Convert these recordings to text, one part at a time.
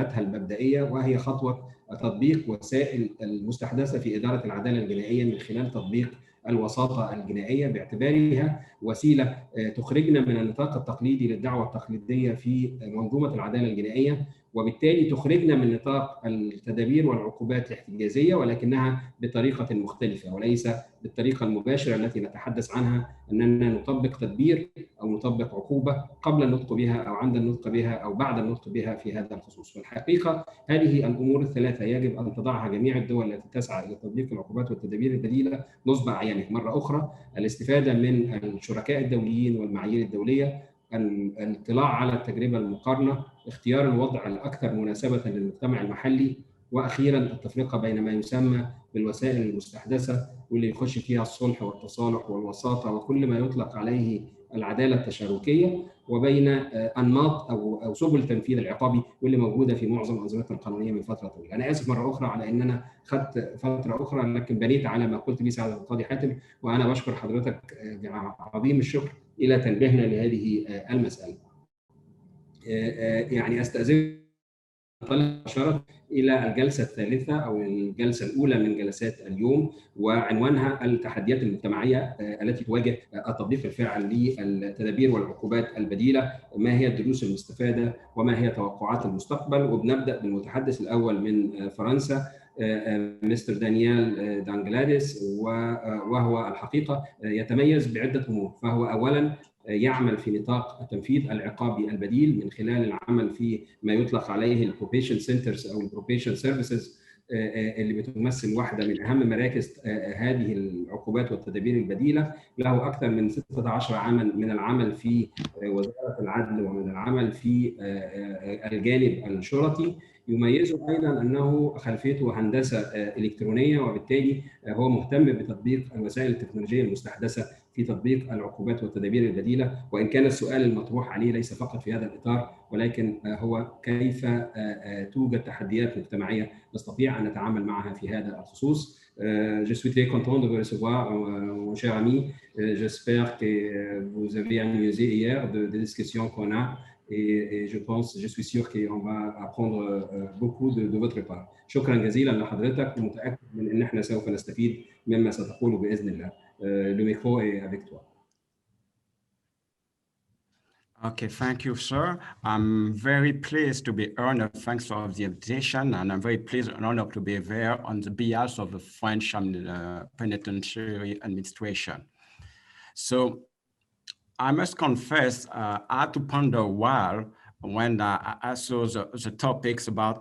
فكرتها المبدئية، وهي خطوة تطبيق وسائل المستحدثة في إدارة العدالة الجنائية من خلال تطبيق الوساطة الجنائية باعتبارها وسيلة تخرجنا من النطاق التقليدي للدعوة التقليدية في منظومة العدالة الجنائية، وبالتالي تخرجنا من نطاق التدابير والعقوبات الاحتجازية، ولكنها بطريقة مختلفة وليس بالطريقة المباشرة التي نتحدث عنها أننا نطبق تدبير أو نطبق عقوبة قبل النطق بها أو عند النطق بها أو بعد النطق بها في هذا الخصوص. والحقيقة هذه الأمور الثلاثة يجب أن تضعها جميع الدول التي تسعى إلى تطبيق العقوبات والتدابير البديلة نصب أعينها. مرة أخرى، الاستفادة من الشركاء الدوليين والمعايير الدولية، الاطلاع على التجربة المقارنة، اختيار الوضع الأكثر مناسبة للمجتمع المحلي، وأخيراً التفرقة بين ما يسمى بالوسائل المستحدثة واللي يخش فيها الصلح والتصالح والوساطة وكل ما يطلق عليه العدالة التشاركية، وبين أنماط أو سبل تنفيذ العقابي واللي موجودة في معظم أنظمتنا القانونية من فترة طويلة. أنا آسف مرة أخرى على أن أنا خدت فترة أخرى، لكن بنيت على ما قلت به سعادة القاضي حاتم، وأنا بشكر حضرتك عظيم الشكر إلى تنبيهنا لهذه المسألة. يعني أستأذن مباشرة إلى الجلسة الثالثة أو الجلسة الأولى من جلسات اليوم، وعنوانها التحديات المجتمعية التي تواجه التطبيق الفاعل للتدابير والعقوبات البديلة، ما هي الدروس المستفادة وما هي توقعات المستقبل. وبنبدأ بالمتحدث الأول من فرنسا، مستر دانيال دانجلاديس، وهو الحقيقة يتميز بعدة أمور. فهو أولاً يعمل في نطاق التنفيذ العقابي البديل من خلال العمل في ما يطلق عليه البروبيشن سنترز او البروبيشن سيرفيسز، اللي بتمثل واحده من اهم مراكز هذه العقوبات والتدابير البديله. له اكثر من 16 عاما من العمل في وزاره العدل ومن العمل في الجانب الشرطي. يميزه ايضا انه خلفيته هندسه الكترونيه، وبالتالي هو مهتم بتطبيق الوسائل التكنولوجيه المستحدثه في تطبيق العقوبات والتدابير البديلة. وإن كان السؤال المطروح عليه ليس فقط في هذا الإطار، ولكن هو كيف توجد تحديات مجتمعية نستطيع أن نتعامل معها في هذا الخصوص. Je suis très content de vous recevoir, mon cher ami. J'espère que vous avez amusé hier des discussions qu'on a, et je suis sûr qu'on va apprendre beaucoup de votre part. شكرا جزيلا لحضرتك، ومتأكد من أن احنا سوف نستفيد مما ستقوله بإذن الله. Le micro est avec toi. Okay, thank you, sir. I'm very pleased to be honored. Thanks for the invitation, and I'm very pleased and honored to be there on the behalf of the French Penitentiary Administration. So I must confess, I had to ponder a while when I saw the topics about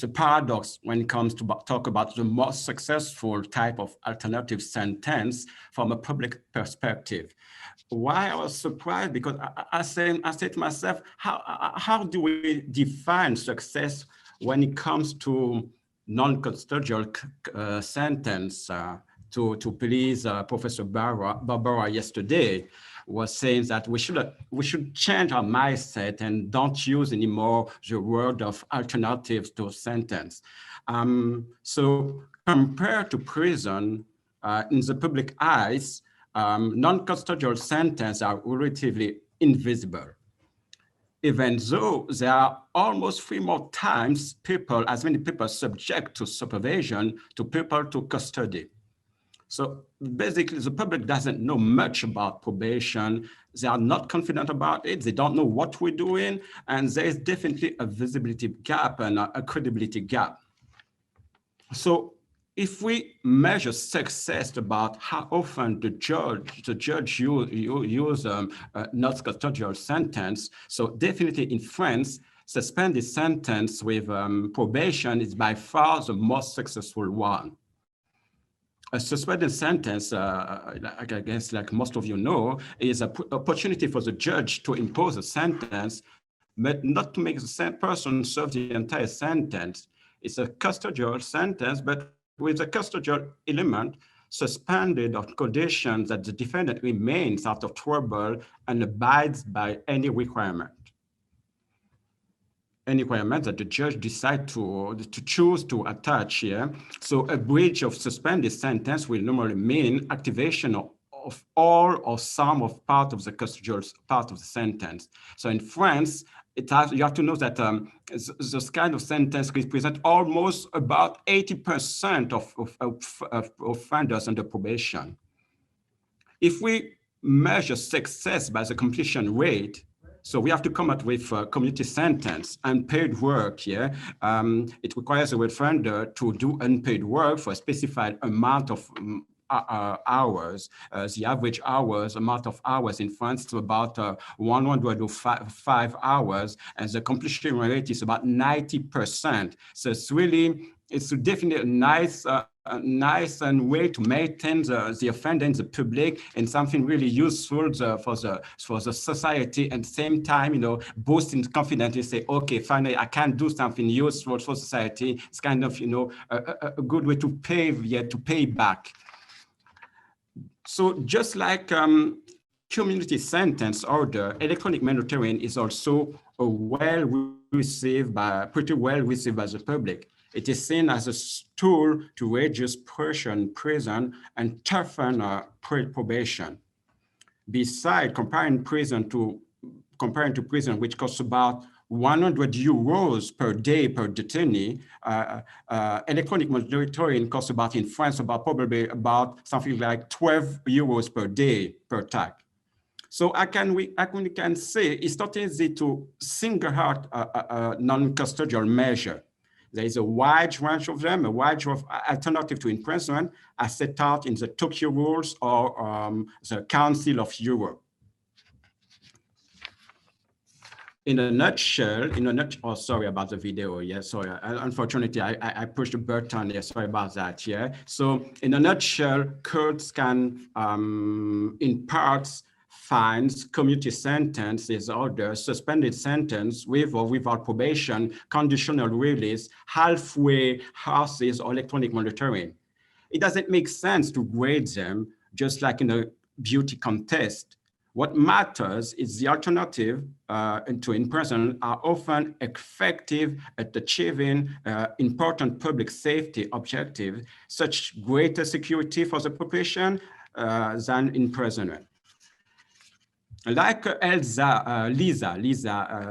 the paradox when it comes to talk about the most successful type of alternative sentence from a public perspective. Why I was surprised, because I said to myself, how do we define success when it comes to non-custodial sentence? To please Professor Barbara yesterday was saying that we should change our mindset and don't use anymore the word of alternatives to sentence. So compared to prison, in the public eyes, non-custodial sentences are relatively invisible, even though there are almost 3 more times as many people subject to supervision to people to custody. So basically, the public doesn't know much about probation. They are not confident about it. They don't know what we're doing. And there is definitely a visibility gap and a credibility gap. So if we measure success about how often the judge use non-custodial sentence, so definitely in France, suspended sentence with probation is by far the most successful one. A suspended sentence, I guess, like most of you know, is an opportunity for the judge to impose a sentence, but not to make the person serve the entire sentence. It's a custodial sentence, but with a custodial element suspended on conditions that the defendant remains out of trouble and abides by any requirement. Any requirement that the judge decide to choose to attach here. So a breach of suspended sentence will normally mean activation of all or some of part of the custodial part of the sentence. So in France, you have to know that this kind of sentence represent almost about 80% of offenders under probation. If we measure success by the completion rate, so we have to come up with a community sentence, unpaid work, yeah? It requires a offender to do unpaid work for a specified amount of hours. The average amount of hours in France is about 105 hours, and the completion rate is about 90%. So it's definitely a nice and way to maintain the offender in the public and something really useful for the society, and at the same time, boosting confidence to say, okay, finally I can do something useful for society. It's kind of, a good way to pay back. So just like community sentence order, electronic monitoring is also pretty well received by the public. It is seen as a tool to reduce pressure in prison and toughen probation. Besides, comparing to prison, which costs about 100 euros per day per detainee, electronic monitoring costs in France probably about something like 12 euros per day per tag. So we can say it's not easy to single out a non-custodial measure. There is a wide range of them, a wide range of alternative to imprisonment as set out in the Tokyo rules or the Council of Europe. In a nutshell, oh, sorry about the video. Yeah, sorry. Unfortunately, I pushed the button. Yeah, sorry about that. Yeah. So in a nutshell, courts can, in parts, fines, community sentences, orders, suspended sentence with or without probation, conditional release, halfway houses, or electronic monitoring. It doesn't make sense to grade them just like in a beauty contest. What matters is the alternative to imprisonment are often effective at achieving important public safety objectives, such greater security for the population than imprisonment. Like Lisa,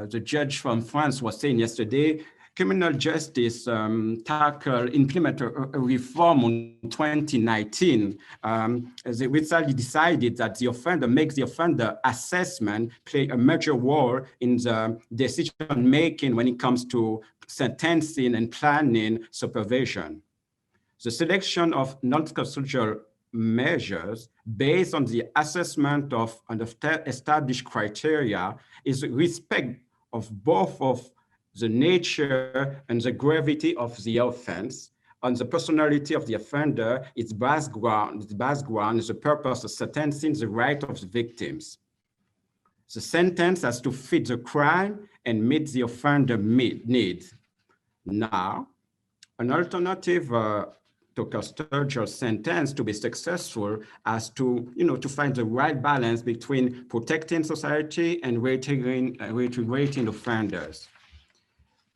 the judge from France was saying yesterday, criminal justice implemented a reform in 2019. They recently decided that the offender assessment play a major role in the decision making when it comes to sentencing and planning supervision. The selection of non-custodial measures based on the assessment of established criteria is respect of both of the nature and the gravity of the offense, on the personality of the offender, its background, the purpose of sentencing, the right of the victims. The sentence has to fit the crime and meet the offender needs. Now, an alternative to custodial sentence to be successful as to, to find the right balance between protecting society and reintegrating offenders.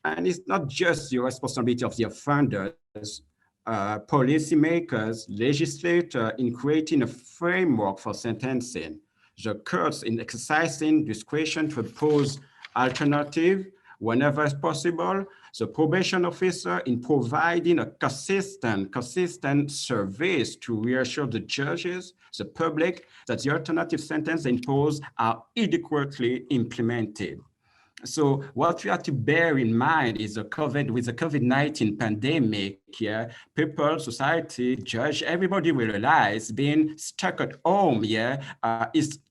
And it's not just the responsibility of the offenders, policymakers, legislators in creating a framework for sentencing, the courts in exercising discretion to propose alternative whenever possible, the probation officer in providing a consistent service to reassure the judges, the public, that the alternative sentence imposed are adequately implemented. So what we have to bear in mind is with the COVID-19 pandemic, people, society, judge, everybody will realize being stuck at home,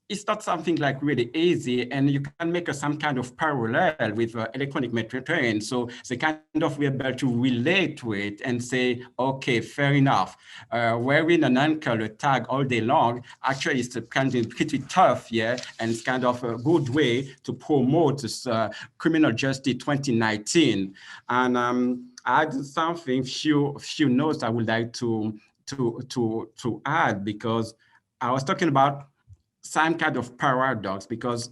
it's not something like really easy, and you can make some kind of parallel with electronic monitoring. So they kind of be able to relate to it and say, okay, fair enough. Wearing an ankle tag all day long, actually it's kind of pretty tough, and it's kind of a good way to promote this criminal justice 2019. And I had something, few notes I would like to add, because I was talking about some kind of paradox, because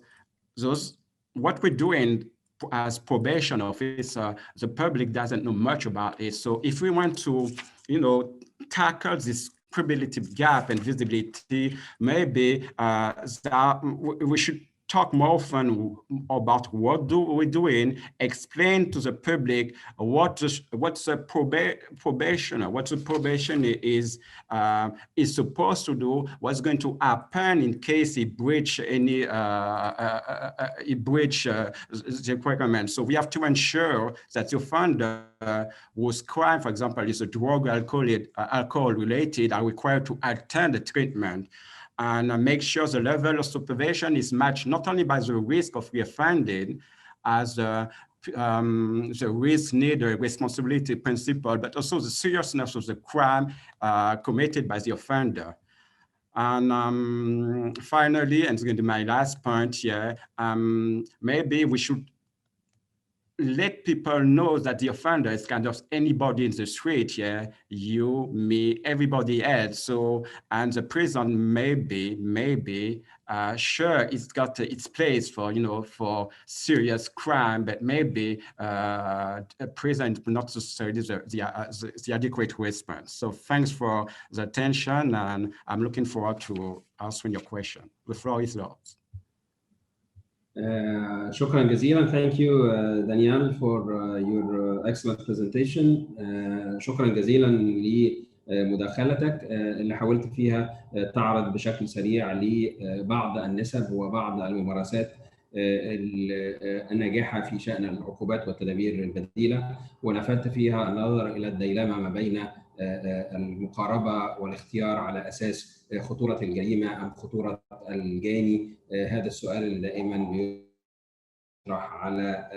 what we're doing as probation officer, the public doesn't know much about it. So if we want to, tackle this credibility gap and visibility, maybe we should talk more often about what we're doing, explain to the public what's the probation, what the probation is supposed to do, what's going to happen in case he breach any the requirements. So we have to ensure that the offender whose crime, for example, is a drug alcohol related, are required to attend the treatment, and make sure the level of supervision is matched not only by the risk of reoffending as the risk need a responsibility principle, but also the seriousness of the crime committed by the offender. And finally, and it's going to be my last point here, maybe we should let people know that the offender is kind of anybody in the street, yeah, you, me, everybody else. So, and the prison maybe, sure, it's got its place for, you know, for serious crime, but maybe a prison is not necessarily the adequate response. So thanks for the attention, and I'm looking forward to answering your question. The floor is yours. شكرا جزيلا. Thank you Daniel for your excellent presentation. شكرا جزيلا لمداخلتك اللي حاولت فيها تعرض بشكل سريع لبعض النسب وبعض الممارسات الناجحة في شأن العقوبات والتدابير البديلة، ولفت فيها النظر إلى الديلما ما بين المقاربة والاختيار على أساس خطورة الجريمة أم خطورة الجاني. هذا السؤال اللي دائما بيطرح على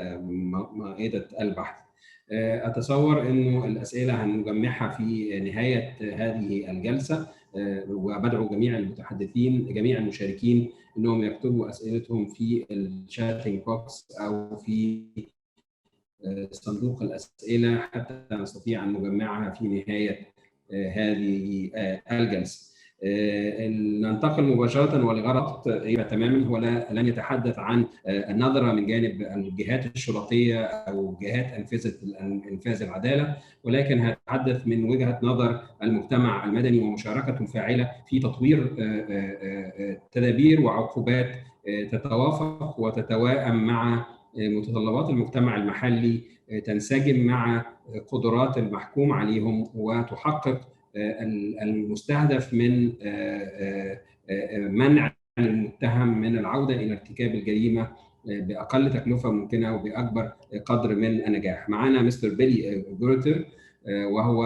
مائدة البحث. أتصور أنه الأسئلة هنجمعها في نهاية هذه الجلسة، وبدعو جميع المتحدثين جميع المشاركين أنهم يكتبوا أسئلتهم في الشاتنج بوكس أو في صندوق الأسئلة حتى نستطيع أن نجمعها في نهاية هذه الجلسة. ننتقل مباشرة والغرض تماما هو لن يتحدث عن النظرة من جانب الجهات الشرطية أو جهات إنفاذ العدالة، ولكن هتحدث من وجهة نظر المجتمع المدني ومشاركته الفاعلة في تطوير تدابير وعقوبات تتوافق وتتوائم مع متطلبات المجتمع المحلي، تنسجم مع قدرات المحكوم عليهم، وتحقق المستهدف من منع المتهم من العودة إلى ارتكاب الجريمة بأقل تكلفة ممكنة وبأكبر قدر من النجاح. معنا مستر بيلي جورتر، وهو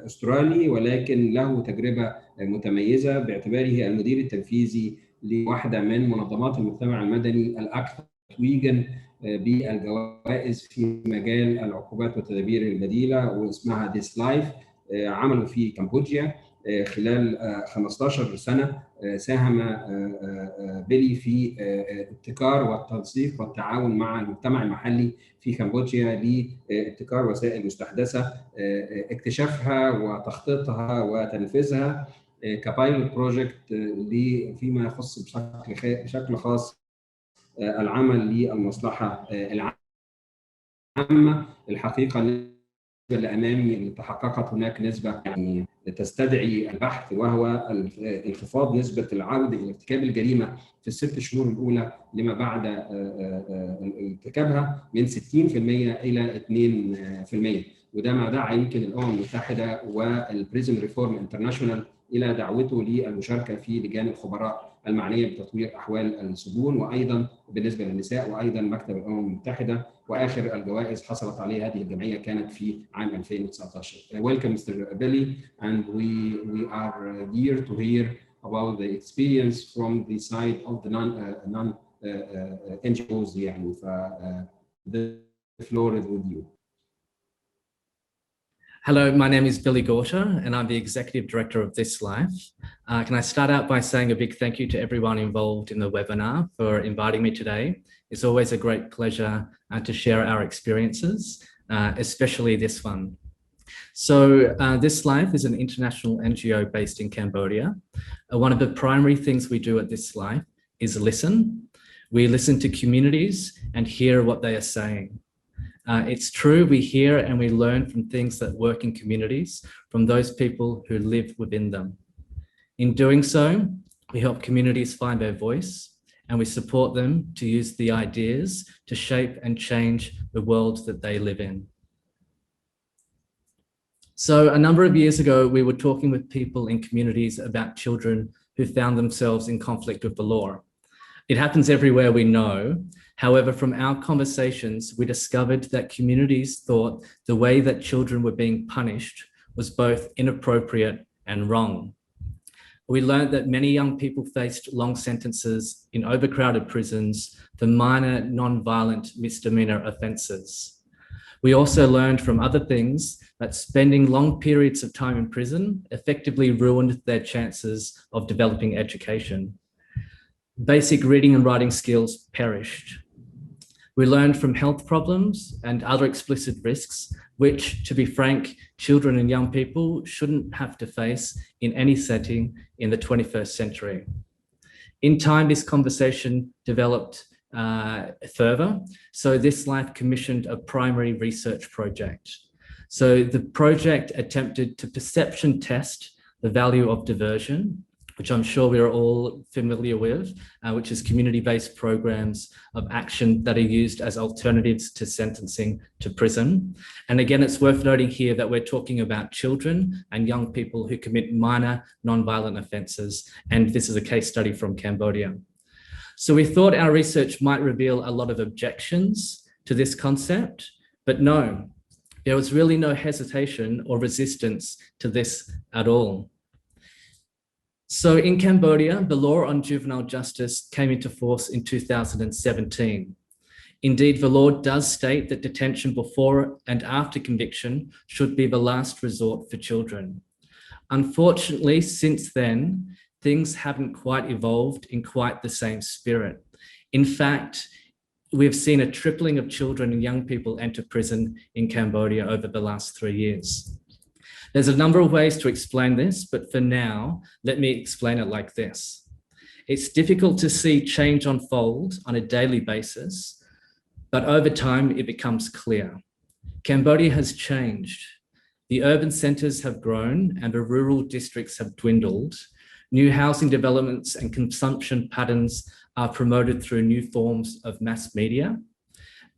أسترالي ولكن له تجربة متميزة باعتباره المدير التنفيذي لواحدة من منظمات المجتمع المدني الأكثر تتويجاً بالجوائز في مجال العقوبات والتدابير البديلة، واسمها This Life. عملوا في كمبوديا خلال 15 سنة. ساهم بيلي في ابتكار والتنسيق والتعاون مع المجتمع المحلي في كمبوديا لابتكار وسائل مستحدثة، اكتشافها وتخطيطها وتنفيذها كبايلوت بروجكت فيما يخص بشكل خاص العمل للمصلحة العامة. الحقيقة اللي امامي اللي تحققت هناك نسبه يعني تستدعي البحث، وهو انخفاض نسبه العوده الى ارتكاب الجريمه في الست شهور الاولى لما بعد ارتكابها من 60% الى 2%، وده ما دعا يمكن الامم المتحده والبريزن ريفورم انترناشونال الى دعوته للمشاركه في لجان الخبراء المعنيه بتطوير احوال السجون، وايضا بالنسبه للنساء، وايضا مكتب الامم المتحده. واخر الجوائز حصلت عليها هذه الجمعيه كانت في عام 2019. Welcome Mr. Billy, and we are here to hear about the experience from the side of the non NGOs يعني. The floor is with you. Hello, my name is Billy Gorter and I'm the Executive Director of This Life. Can I start out by saying a big thank you to everyone involved in the webinar for inviting me today. It's always a great pleasure to share our experiences, especially this one. So This Life is an international NGO based in Cambodia. One of the primary things we do at This Life is listen. We listen to communities and hear what they are saying. It's true, we hear and we learn from things that work in communities, from those people who live within them. In doing so, we help communities find their voice and we support them to use the ideas to shape and change the world that they live in. So a number of years ago, we were talking with people in communities about children who found themselves in conflict with the law. It happens everywhere, we know. However, from our conversations, we discovered that communities thought the way that children were being punished was both inappropriate and wrong. We learned that many young people faced long sentences in overcrowded prisons for minor non-violent misdemeanor offences. We also learned from other things that spending long periods of time in prison effectively ruined their chances of developing education. Basic reading and writing skills perished. We learned from health problems and other explicit risks, which, to be frank, children and young people shouldn't have to face in any setting in the 21st century. In time, this conversation developed further. So This Life commissioned a primary research project. So the project attempted to perception test the value of diversion, which I'm sure we're all familiar with, which is community-based programs of action that are used as alternatives to sentencing to prison. And again, it's worth noting here that we're talking about children and young people who commit minor non-violent offences, and this is a case study from Cambodia. So we thought our research might reveal a lot of objections to this concept, but no, there was really no hesitation or resistance to this at all. So in Cambodia, the law on juvenile justice came into force in 2017. Indeed, the law does state that detention before and after conviction should be the last resort for children. Unfortunately, since then, things haven't quite evolved in quite the same spirit. In fact, we've seen a tripling of children and young people enter prison in Cambodia over the last 3 years. There's a number of ways to explain this, but for now, let me explain it like this. It's difficult to see change unfold on a daily basis, but over time it becomes clear. Cambodia has changed. The urban centres have grown and the rural districts have dwindled. New housing developments and consumption patterns are promoted through new forms of mass media.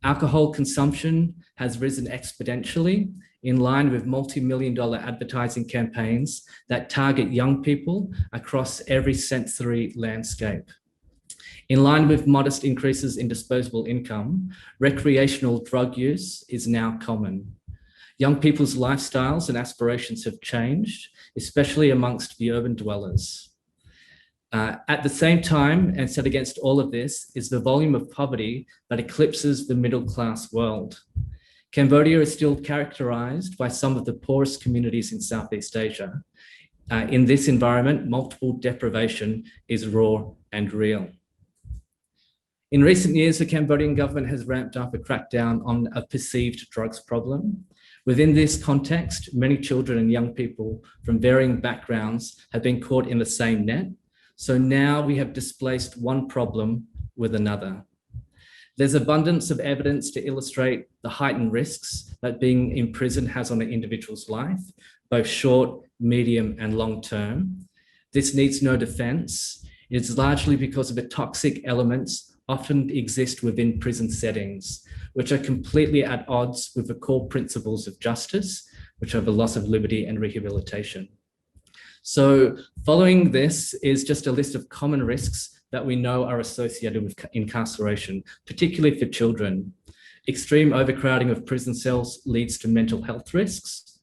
Alcohol consumption has risen exponentially in line with multi-million-dollar advertising campaigns that target young people across every sensory landscape. In line with modest increases in disposable income, recreational drug use is now common. Young people's lifestyles and aspirations have changed, especially amongst the urban dwellers. At the same time, and set against all of this, is the volume of poverty that eclipses the middle-class world. Cambodia is still characterized by some of the poorest communities in Southeast Asia. In this environment, multiple deprivation is raw and real. In recent years, the Cambodian government has ramped up a crackdown on a perceived drugs problem. Within this context, many children and young people from varying backgrounds have been caught in the same net. So now we have displaced one problem with another. There's abundance of evidence to illustrate the heightened risks that being in prison has on an individual's life, both short, medium, and long term. This needs no defense. It's largely because of the toxic elements often exist within prison settings, which are completely at odds with the core principles of justice, which are the loss of liberty and rehabilitation. So following this is just a list of common risks that we know are associated with incarceration, particularly for children. Extreme overcrowding of prison cells leads to mental health risks.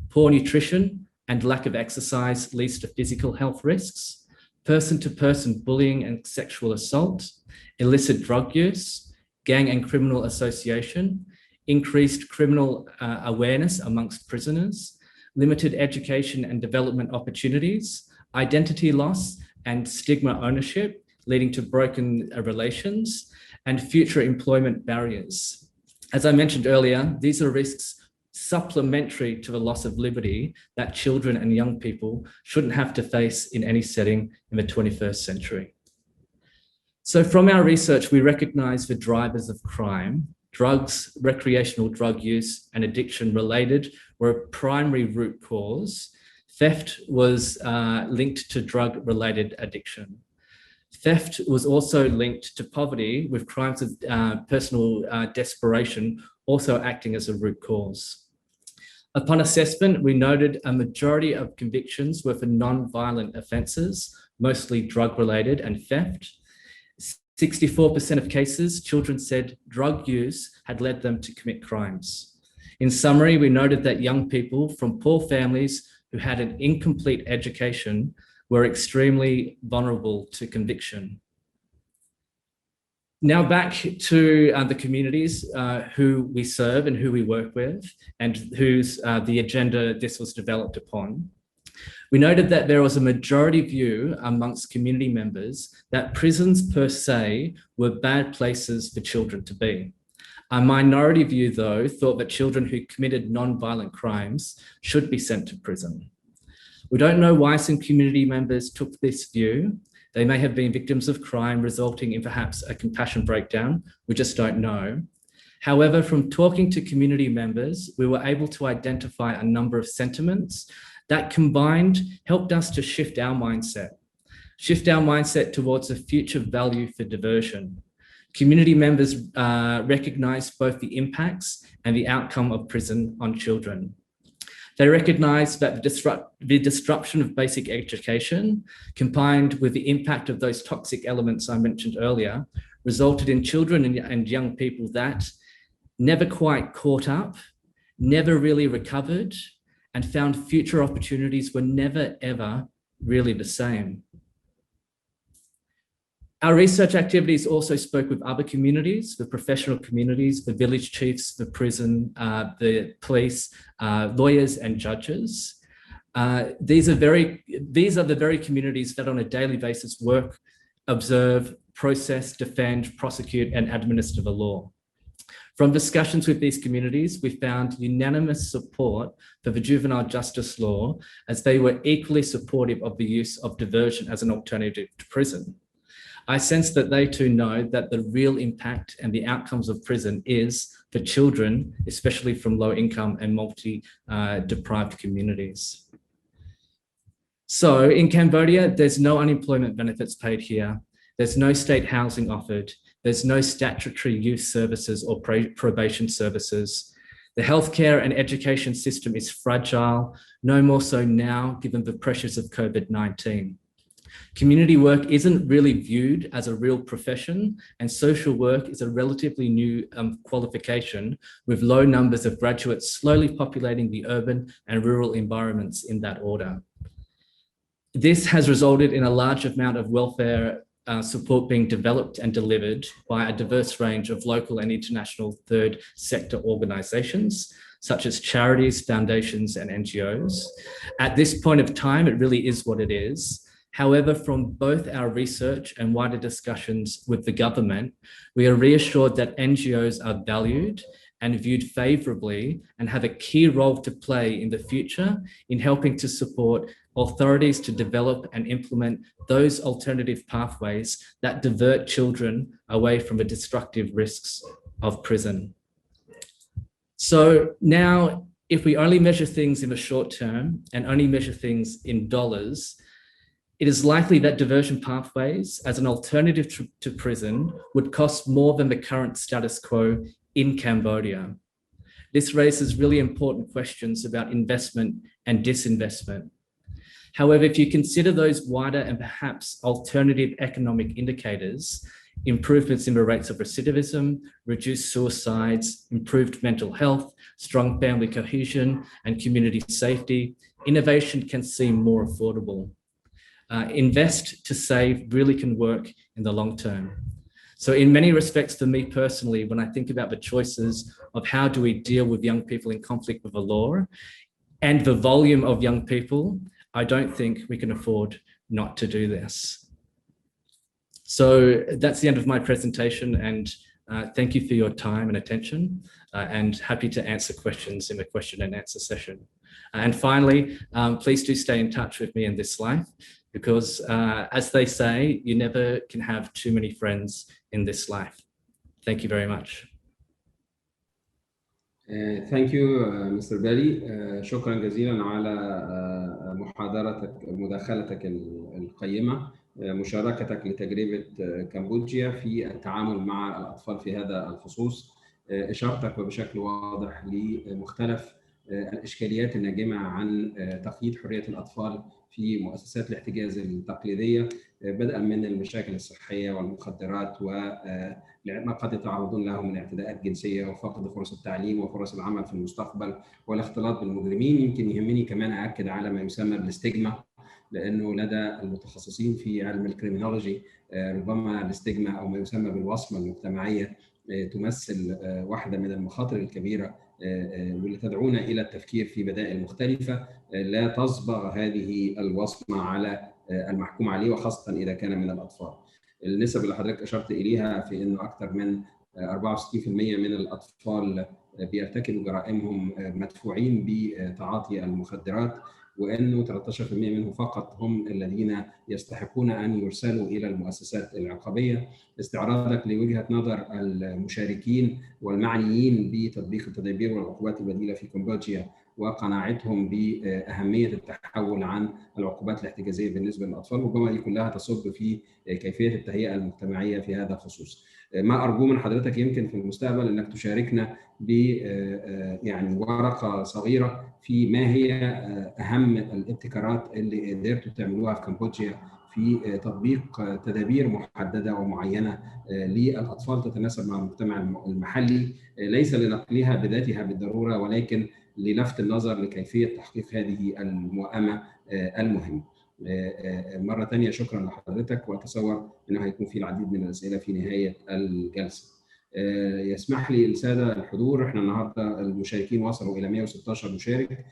Poor nutrition and lack of exercise leads to physical health risks. Person-to-person bullying and sexual assault, illicit drug use, gang and criminal association, increased criminal awareness amongst prisoners, limited education and development opportunities, identity loss and stigma ownership, leading to broken relations, and future employment barriers. As I mentioned earlier, these are risks supplementary to the loss of liberty that children and young people shouldn't have to face in any setting in the 21st century. So from our research, we recognize the drivers of crime. Drugs, recreational drug use, and addiction related were a primary root cause. Theft was linked to drug-related addiction. Theft was also linked to poverty, with crimes of personal desperation also acting as a root cause. Upon assessment, we noted a majority of convictions were for non-violent offences, mostly drug-related and theft. 64% of cases, children said drug use had led them to commit crimes. In summary, we noted that young people from poor families who had an incomplete education were extremely vulnerable to conviction. Now back to the communities who we serve and who we work with, and whose the agenda this was developed upon. We noted that there was a majority view amongst community members that prisons per se were bad places for children to be. A minority view, though, thought that children who committed non-violent crimes should be sent to prison. We don't know why some community members took this view. They may have been victims of crime resulting in perhaps a compassion breakdown. We just don't know. However, from talking to community members, we were able to identify a number of sentiments that combined helped us to shift our mindset towards a future value for diversion. Community members recognized both the impacts and the outcome of prison on children. They recognized that the disruption of basic education, combined with the impact of those toxic elements I mentioned earlier, resulted in children and young people that never quite caught up, never really recovered, and found future opportunities were never, ever really the same. Our research activities also spoke with other communities, the professional communities, the village chiefs, the prison, the police, lawyers and judges. These are the very communities that on a daily basis work, observe, process, defend, prosecute and administer the law. From discussions with these communities, we found unanimous support for the juvenile justice law, as they were equally supportive of the use of diversion as an alternative to prison. I sense that they too know that the real impact and the outcomes of prison is for children, especially from low income and multi-deprived communities. So in Cambodia, there's no unemployment benefits paid here. There's no state housing offered. There's no statutory youth services or probation services. The healthcare and education system is fragile, no more so now given the pressures of COVID-19. Community work isn't really viewed as a real profession, and social work is a relatively new qualification, with low numbers of graduates slowly populating the urban and rural environments in that order. This has resulted in a large amount of welfare support being developed and delivered by a diverse range of local and international third sector organisations, such as charities, foundations, and NGOs. At this point of time, it really is what it is. However, from both our research and wider discussions with the government, we are reassured that NGOs are valued and viewed favourably and have a key role to play in the future in helping to support authorities to develop and implement those alternative pathways that divert children away from the destructive risks of prison. So now, if we only measure things in the short term and only measure things in dollars, it is likely that diversion pathways as an alternative to prison would cost more than the current status quo in Cambodia. This raises really important questions about investment and disinvestment. However, if you consider those wider and perhaps alternative economic indicators, improvements in the rates of recidivism, reduced suicides, improved mental health, strong family cohesion, and community safety, innovation can seem more affordable. Invest to save really can work in the long term. So in many respects, for me personally, when I think about the choices of how do we deal with young people in conflict with the law and the volume of young people, I don't think we can afford not to do this. So that's the end of my presentation, and thank you for your time and attention, and happy to answer questions in the question and answer session. And finally, please do stay in touch with me in this life, because as they say, you never can have too many friends in this life. Thank you very much. Thank you Mr. Bali. شكرا جزيلا على مداخلتك القيمة، مشاركتك لتجربة كمبوديا في التعامل مع الأطفال في هذا الخصوص، إشارتك وبشكل واضح لمختلف الإشكاليات الناجمة عن تقييد حرية الأطفال في مؤسسات الاحتجاز التقليدية، بدءا من المشاكل الصحية والمخدرات وما قد يتعرضون له من اعتداءات جنسية وفقد فرص التعليم وفرص العمل في المستقبل والاختلاط بالمجرمين. يمكن يهمني كمان أأكد على ما يسمى بالاستجما، لأنه لدى المتخصصين في علم الكريمنولوجي ربما الاستجما أو ما يسمى بالوصمة المجتمعية تمثل واحدة من المخاطر الكبيرة واللي تدعونا إلى التفكير في بدائل مختلفة لا تصبغ هذه الوصمة على المحكوم عليه، وخاصة إذا كان من الأطفال. النسب اللي حضرتك أشرت إليها في أنه أكثر من 64% من الأطفال بيرتكبوا جرائمهم مدفوعين بتعاطي المخدرات، وأنه 13% منهم فقط هم الذين يستحقون أن يرسلوا إلى المؤسسات العقابية. استعراضك لوجهة نظر المشاركين والمعنيين بتطبيق التدابير والعقوبات البديلة في كمبوديا وقناعتهم بأهمية التحول عن العقوبات الاحتجازية بالنسبة للأطفال، ربما دي كلها تصب في كيفية التهيئة المجتمعية في هذا الخصوص. ما أرجو من حضرتك يمكن في المستقبل أنك تشاركنا ب يعني ورقة صغيرة في ما هي أهم الابتكارات اللي قدرتوا تعملوها في كمبوديا في تطبيق تدابير محددة ومعينة للأطفال تتناسب مع المجتمع المحلي، ليس لنقلها بذاتها بالضرورة ولكن للفت النظر لكيفية تحقيق هذه الموائمة المهمة. مرة ثانية شكرا لحضرتك، وأتصور أنه هيكون في العديد من الأسئلة في نهاية الجلسة. يسمح لي السادة الحضور، احنا النهارده المشاركين وصلوا إلى 116 مشارك.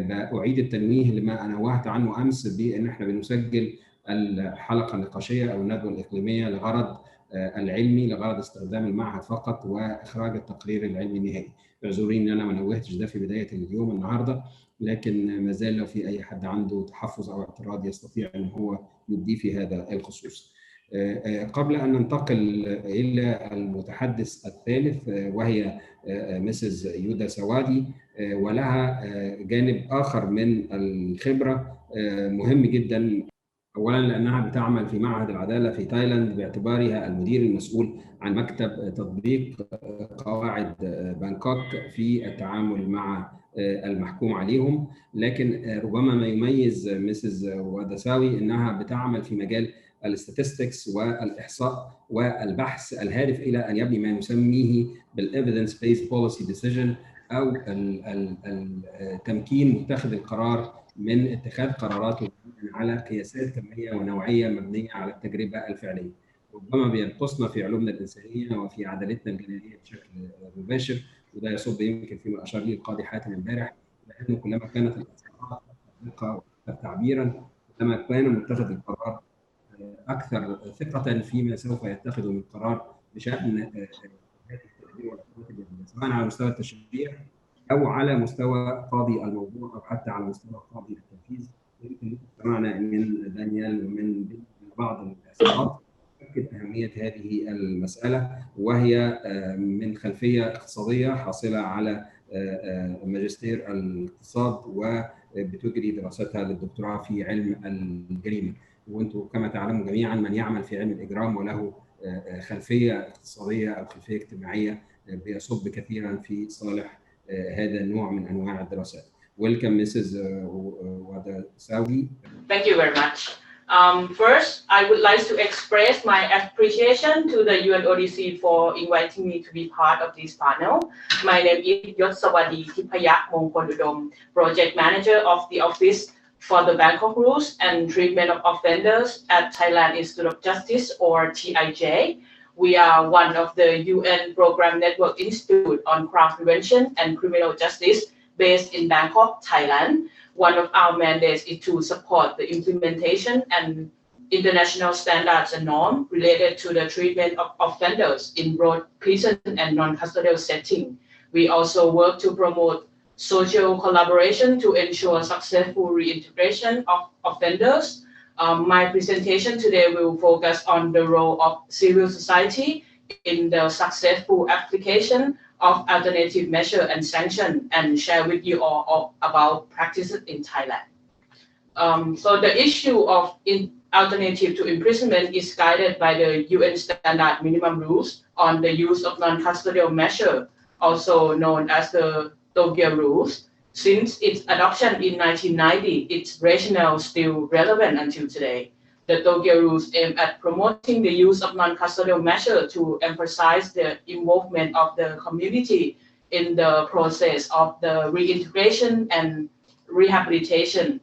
أعيد التنويه لما أنا نوهت عنه أمس بأن احنا بنسجل الحلقة النقاشية أو الندوة الإقليمية لغرض العلمي، لغرض استخدام المعهد فقط وإخراج التقرير العلمي النهائي. اعذروني ان انا ما نوهتش ده في بدايه اليوم النهارده، لكن ما زال لو في اي حد عنده تحفظ او اعتراض يستطيع ان هو يبديه في هذا الخصوص. قبل ان ننتقل الى المتحدث الثالث وهي مسز يودا سوادي، ولها جانب اخر من الخبره مهم جدا. اولا لانها بتعمل في معهد العداله في تايلاند باعتبارها المدير المسؤول عن مكتب تطبيق قواعد بانكوك في التعامل مع المحكوم عليهم، لكن ربما ما يميز مسز ودساوي انها بتعمل في مجال الاستاتستكس والاحصاء والبحث الهادف الى ان يبني ما نسميه بالايفيدنس بيست بوليسي ديسيجن، او تمكين متخذ القرار من اتخاذ قراراته على قياسات كميه ونوعيه مبنيه على التجربه الفعليه. ربما بينقصنا في علومنا الانسانيه وفي عدالتنا الجنائيه بشكل مباشر، وده يصب يمكن فيما اشار لي القاضي حاتم امبارح، لانه كلما كانت الاصلاحات دقه واكثر تعبيرا كلما كان متخذ القرار اكثر ثقه فيما سوف يتخذ من قرار بشان هذه التدابير والعقوبات الجديده، سواء على مستوى التشريع او على مستوى قاضي الموضوع او حتى على مستوى قاضي التنفيذ. يمكن سمعنا من دانيال ومن بعض الاحصاءات تؤكد اهميه هذه المساله، وهي من خلفيه اقتصاديه حاصله على ماجستير الاقتصاد وبتجري دراستها للدكتوراه في علم الجريمه. وانتم كما تعلمون جميعا من يعمل في علم الاجرام وله خلفيه اقتصاديه او خلفيه اجتماعيه بيصب كثيرا في صالح هذا النوع من انواع الدراسات. Welcome, Mrs. Wadasawi. Thank you very much. First, I would like to express my appreciation to the UNODC for inviting me to be part of this panel. My name is Yotsawadi Tipayak Mongkondudom, Project Manager of the Office for the Bangkok Rules and Treatment of Offenders at Thailand Institute of Justice, or TIJ. We are one of the UN Program Network Institute on Crime Prevention and Criminal Justice based in Bangkok, Thailand. One of our mandates is to support the implementation and international standards and norms related to the treatment of offenders in both prison and non-custodial setting. We also work to promote social collaboration to ensure successful reintegration of offenders. My presentation today will focus on the role of civil society in the successful application of alternative measure and sanction, and share with you all about practices in Thailand. So the issue of alternative to imprisonment is guided by the UN Standard Minimum Rules on the use of non-custodial measure, also known as the Tokyo Rules. Since its adoption in 1990, its rationale still relevant until today. The Tokyo Rules aim at promoting the use of non-custodial measure to emphasize the involvement of the community in the process of the reintegration and rehabilitation.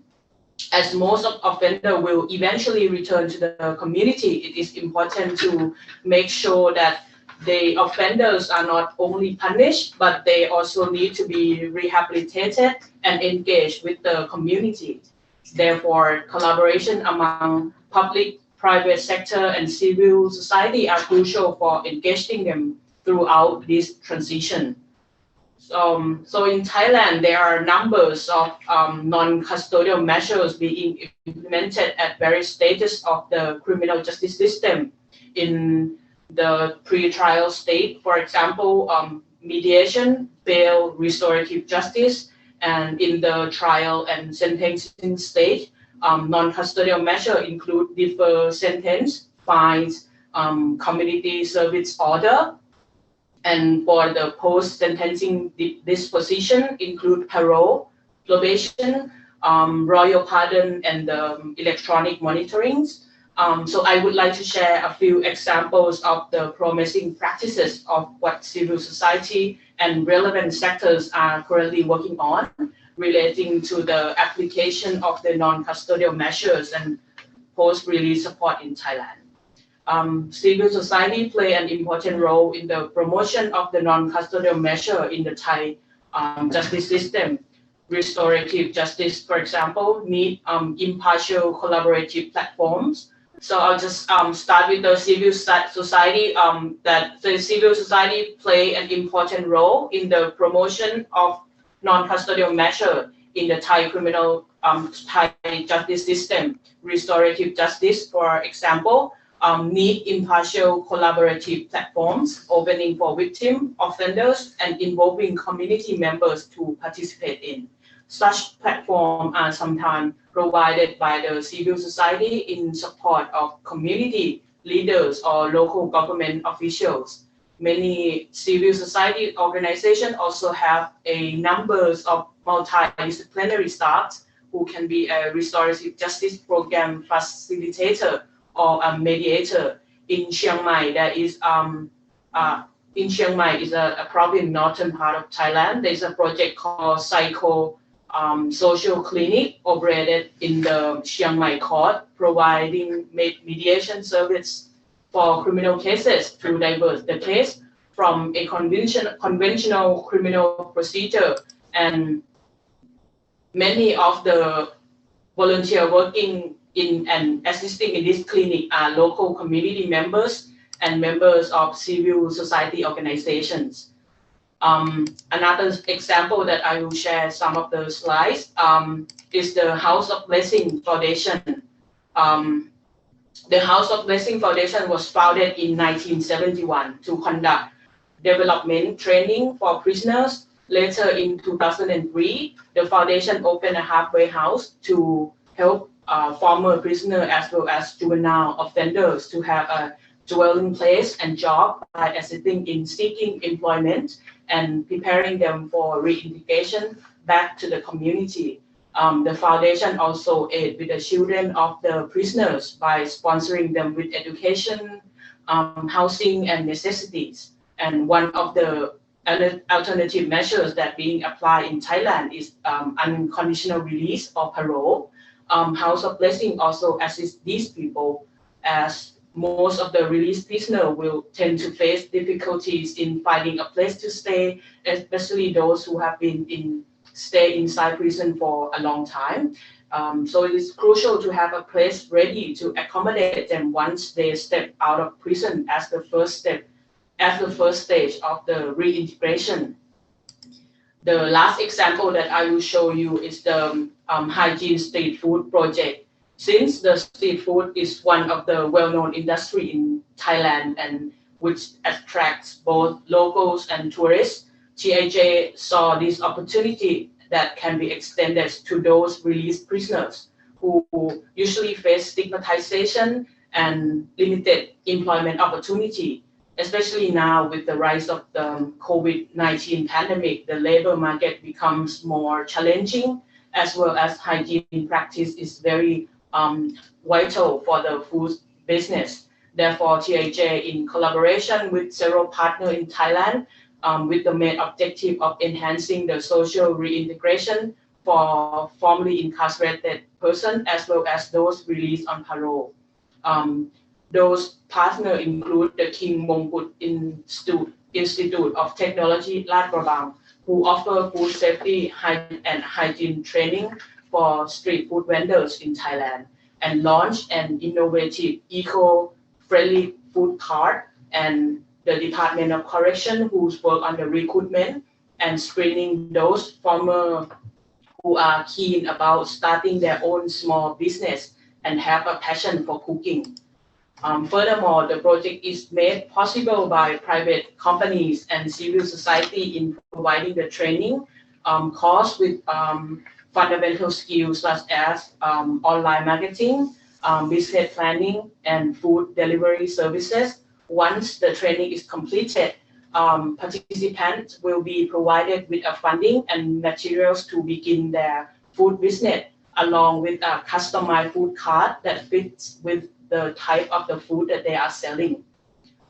As most of offenders will eventually return to the community, it is important to make sure that the offenders are not only punished, but they also need to be rehabilitated and engaged with the community. Therefore, collaboration among public, private sector, and civil society are crucial for engaging them throughout this transition. So in Thailand, there are numbers of non-custodial measures being implemented at various stages of the criminal justice system. In the pre-trial state, for example, mediation, bail, restorative justice, and in the trial and sentencing stage, non-custodial measures include deferred sentence, fines, community service order, and for the post-sentencing disposition include parole, probation, royal pardon, and electronic monitoring. So I would like to share a few examples of the promising practices of what civil society and relevant sectors are currently working on relating to the application of the non-custodial measures and post-release support in Thailand. Civil society play an important role in the promotion of the non-custodial measure in the Thai justice system. Restorative justice, for example, need impartial collaborative platforms. So I'll just start with the civil society, that the civil society play an important role in the promotion of non-custodial measure in the Thai criminal Thai justice system. Restorative justice, for example, need impartial collaborative platforms opening for victim, offenders, and involving community members to participate in. Such platforms are sometimes provided by the civil society in support of community leaders or local government officials. Many civil society organizations also have a number of multidisciplinary staff who can be a restorative justice program facilitator or a mediator. In Chiang Mai, there is in Chiang Mai is a province northern part of Thailand. There is a project called social clinic operated in the Chiang Mai court, providing mediation service for criminal cases to divert the case from a conventional criminal procedure. And many of the volunteers working in and assisting in this clinic are local community members and members of civil society organizations. Another example that I will share some of the slides is the House of Blessing Foundation. The House of Blessing Foundation was founded in 1971 to conduct development training for prisoners. Later in 2003, the foundation opened a halfway house to help former prisoners as well as juvenile offenders to have a dwelling place and job by assisting in seeking employment and preparing them for reintegration back to the community. The foundation also aids with the children of the prisoners by sponsoring them with education, housing, and necessities. And one of the alternative measures that being applied in Thailand is unconditional release or parole. House of Blessing also assists these people, as most of the released prisoners will tend to face difficulties in finding a place to stay, especially those who have been stay inside prison for a long time. So it is crucial to have a place ready to accommodate them once they step out of prison as the first step, as the first stage of the reintegration. The last example that I will show you is the Hygiene street food project. Since the street food is one of the well-known industry in Thailand, and which attracts both locals and tourists, TIJ saw this opportunity that can be extended to those released prisoners who usually face stigmatization and limited employment opportunity. Especially now with the rise of the COVID-19 pandemic, the labor market becomes more challenging, as well as hygiene practice is very vital for the food business. Therefore, TIJ, in collaboration with several partners in Thailand, with the main objective of enhancing the social reintegration for formerly incarcerated persons, as well as those released on parole. Those partners include the King Mongkut Institute of Technology, Lat Krabang, who offer food safety and hygiene training for street food vendors in Thailand, and launched an innovative eco-friendly food cart, and the Department of Correction, who's work on the recruitment and screening those former who are keen about starting their own small business and have a passion for cooking. Furthermore, the project is made possible by private companies and civil society in providing the training course with fundamental skills such as online marketing, business planning, and food delivery services. Once the training is completed, participants will be provided with a funding and materials to begin their food business, along with a customized food cart that fits with the type of the food that they are selling.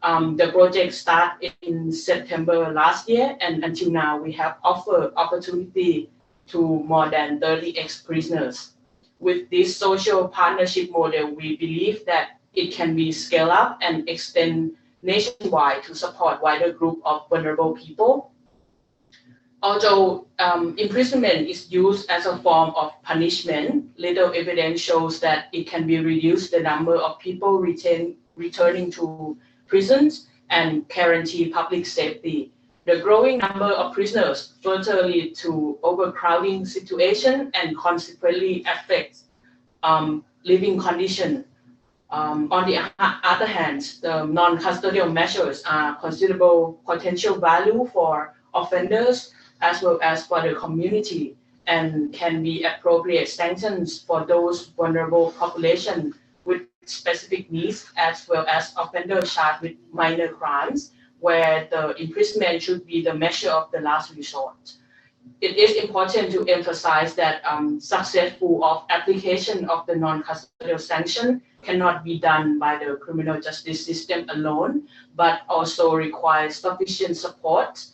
The project started in September last year, and until now we have offered opportunity to more than 30 ex-prisoners. With this social partnership model, we believe that it can be scaled up and extend nationwide to support wider group of vulnerable people. Although imprisonment is used as a form of punishment, little evidence shows that it can be reduced the number of people returning to prisons and guarantee public safety. The growing number of prisoners further lead to overcrowding situation and consequently affects living conditions. On the other hand, the non-custodial measures are considerable potential value for offenders as well as for the community, and can be appropriate sanctions for those vulnerable population with specific needs, as well as offenders charged with minor crimes, where the imprisonment should be the measure of the last resort. It is important to emphasize that successful application of the non-custodial sanction cannot be done by the criminal justice system alone, but also requires sufficient support,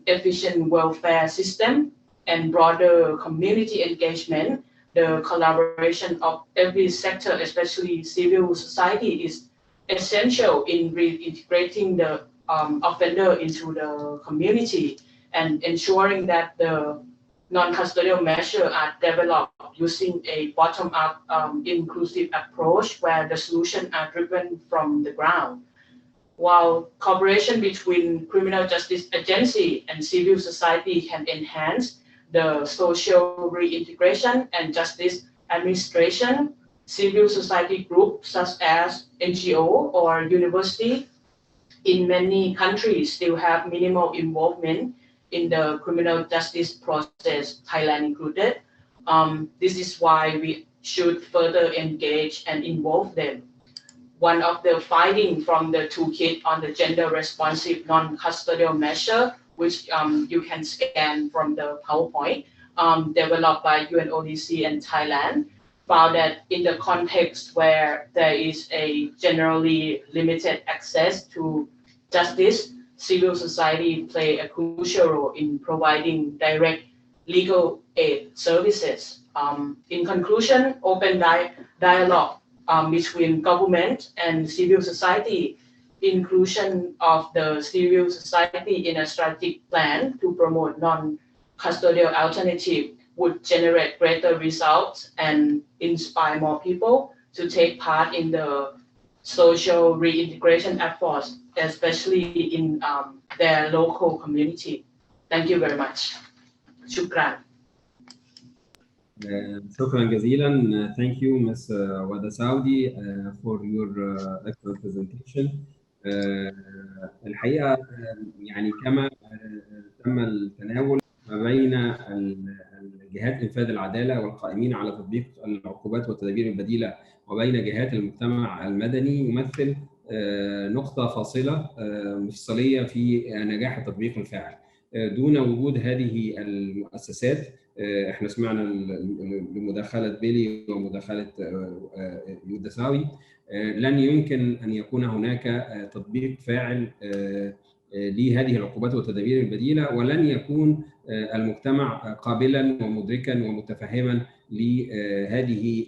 efficient welfare system, and broader community engagement. The collaboration of every sector, especially civil society, is essential in reintegrating the offender into the community and ensuring that the non-custodial measures are developed using a bottom-up inclusive approach where the solutions are driven from the ground. While cooperation between criminal justice agency and civil society can enhance the social reintegration and justice administration, civil society groups such as NGO or university in many countries still have minimal involvement in the criminal justice process, Thailand included. This is why we should further engage and involve them. One of the findings from the toolkit on the gender responsive non-custodial measure, which you can scan from the PowerPoint, developed by UNODC and Thailand, found that in the context where there is a generally limited access to justice, civil society play a crucial role in providing direct legal aid services. In conclusion, open dialogue between government and civil society, inclusion of the civil society in a strategic plan to promote non-custodial alternative would generate greater results and inspire more people to take part in the social reintegration efforts, especially in their local community. Thank you very much. Shukran. شكرا جزيلا. Thank you, Ms. Wada Saudi, for your excellent presentation. الحقيقة يعني كما تم التناول ما بين جهات إنفاذ العدالة والقائمين على تطبيق العقوبات والتدابير البديلة وبين جهات المجتمع المدني يمثل نقطة فاصلة مفصلية في نجاح التطبيق الفاعل. دون وجود هذه المؤسسات، احنا سمعنا لمداخلة بيلي ومداخلة يودساوي، لن يمكن أن يكون هناك تطبيق فاعل لهذه العقوبات والتدابير البديلة، ولن يكون المجتمع قابلا ومدركا ومتفهما لهذه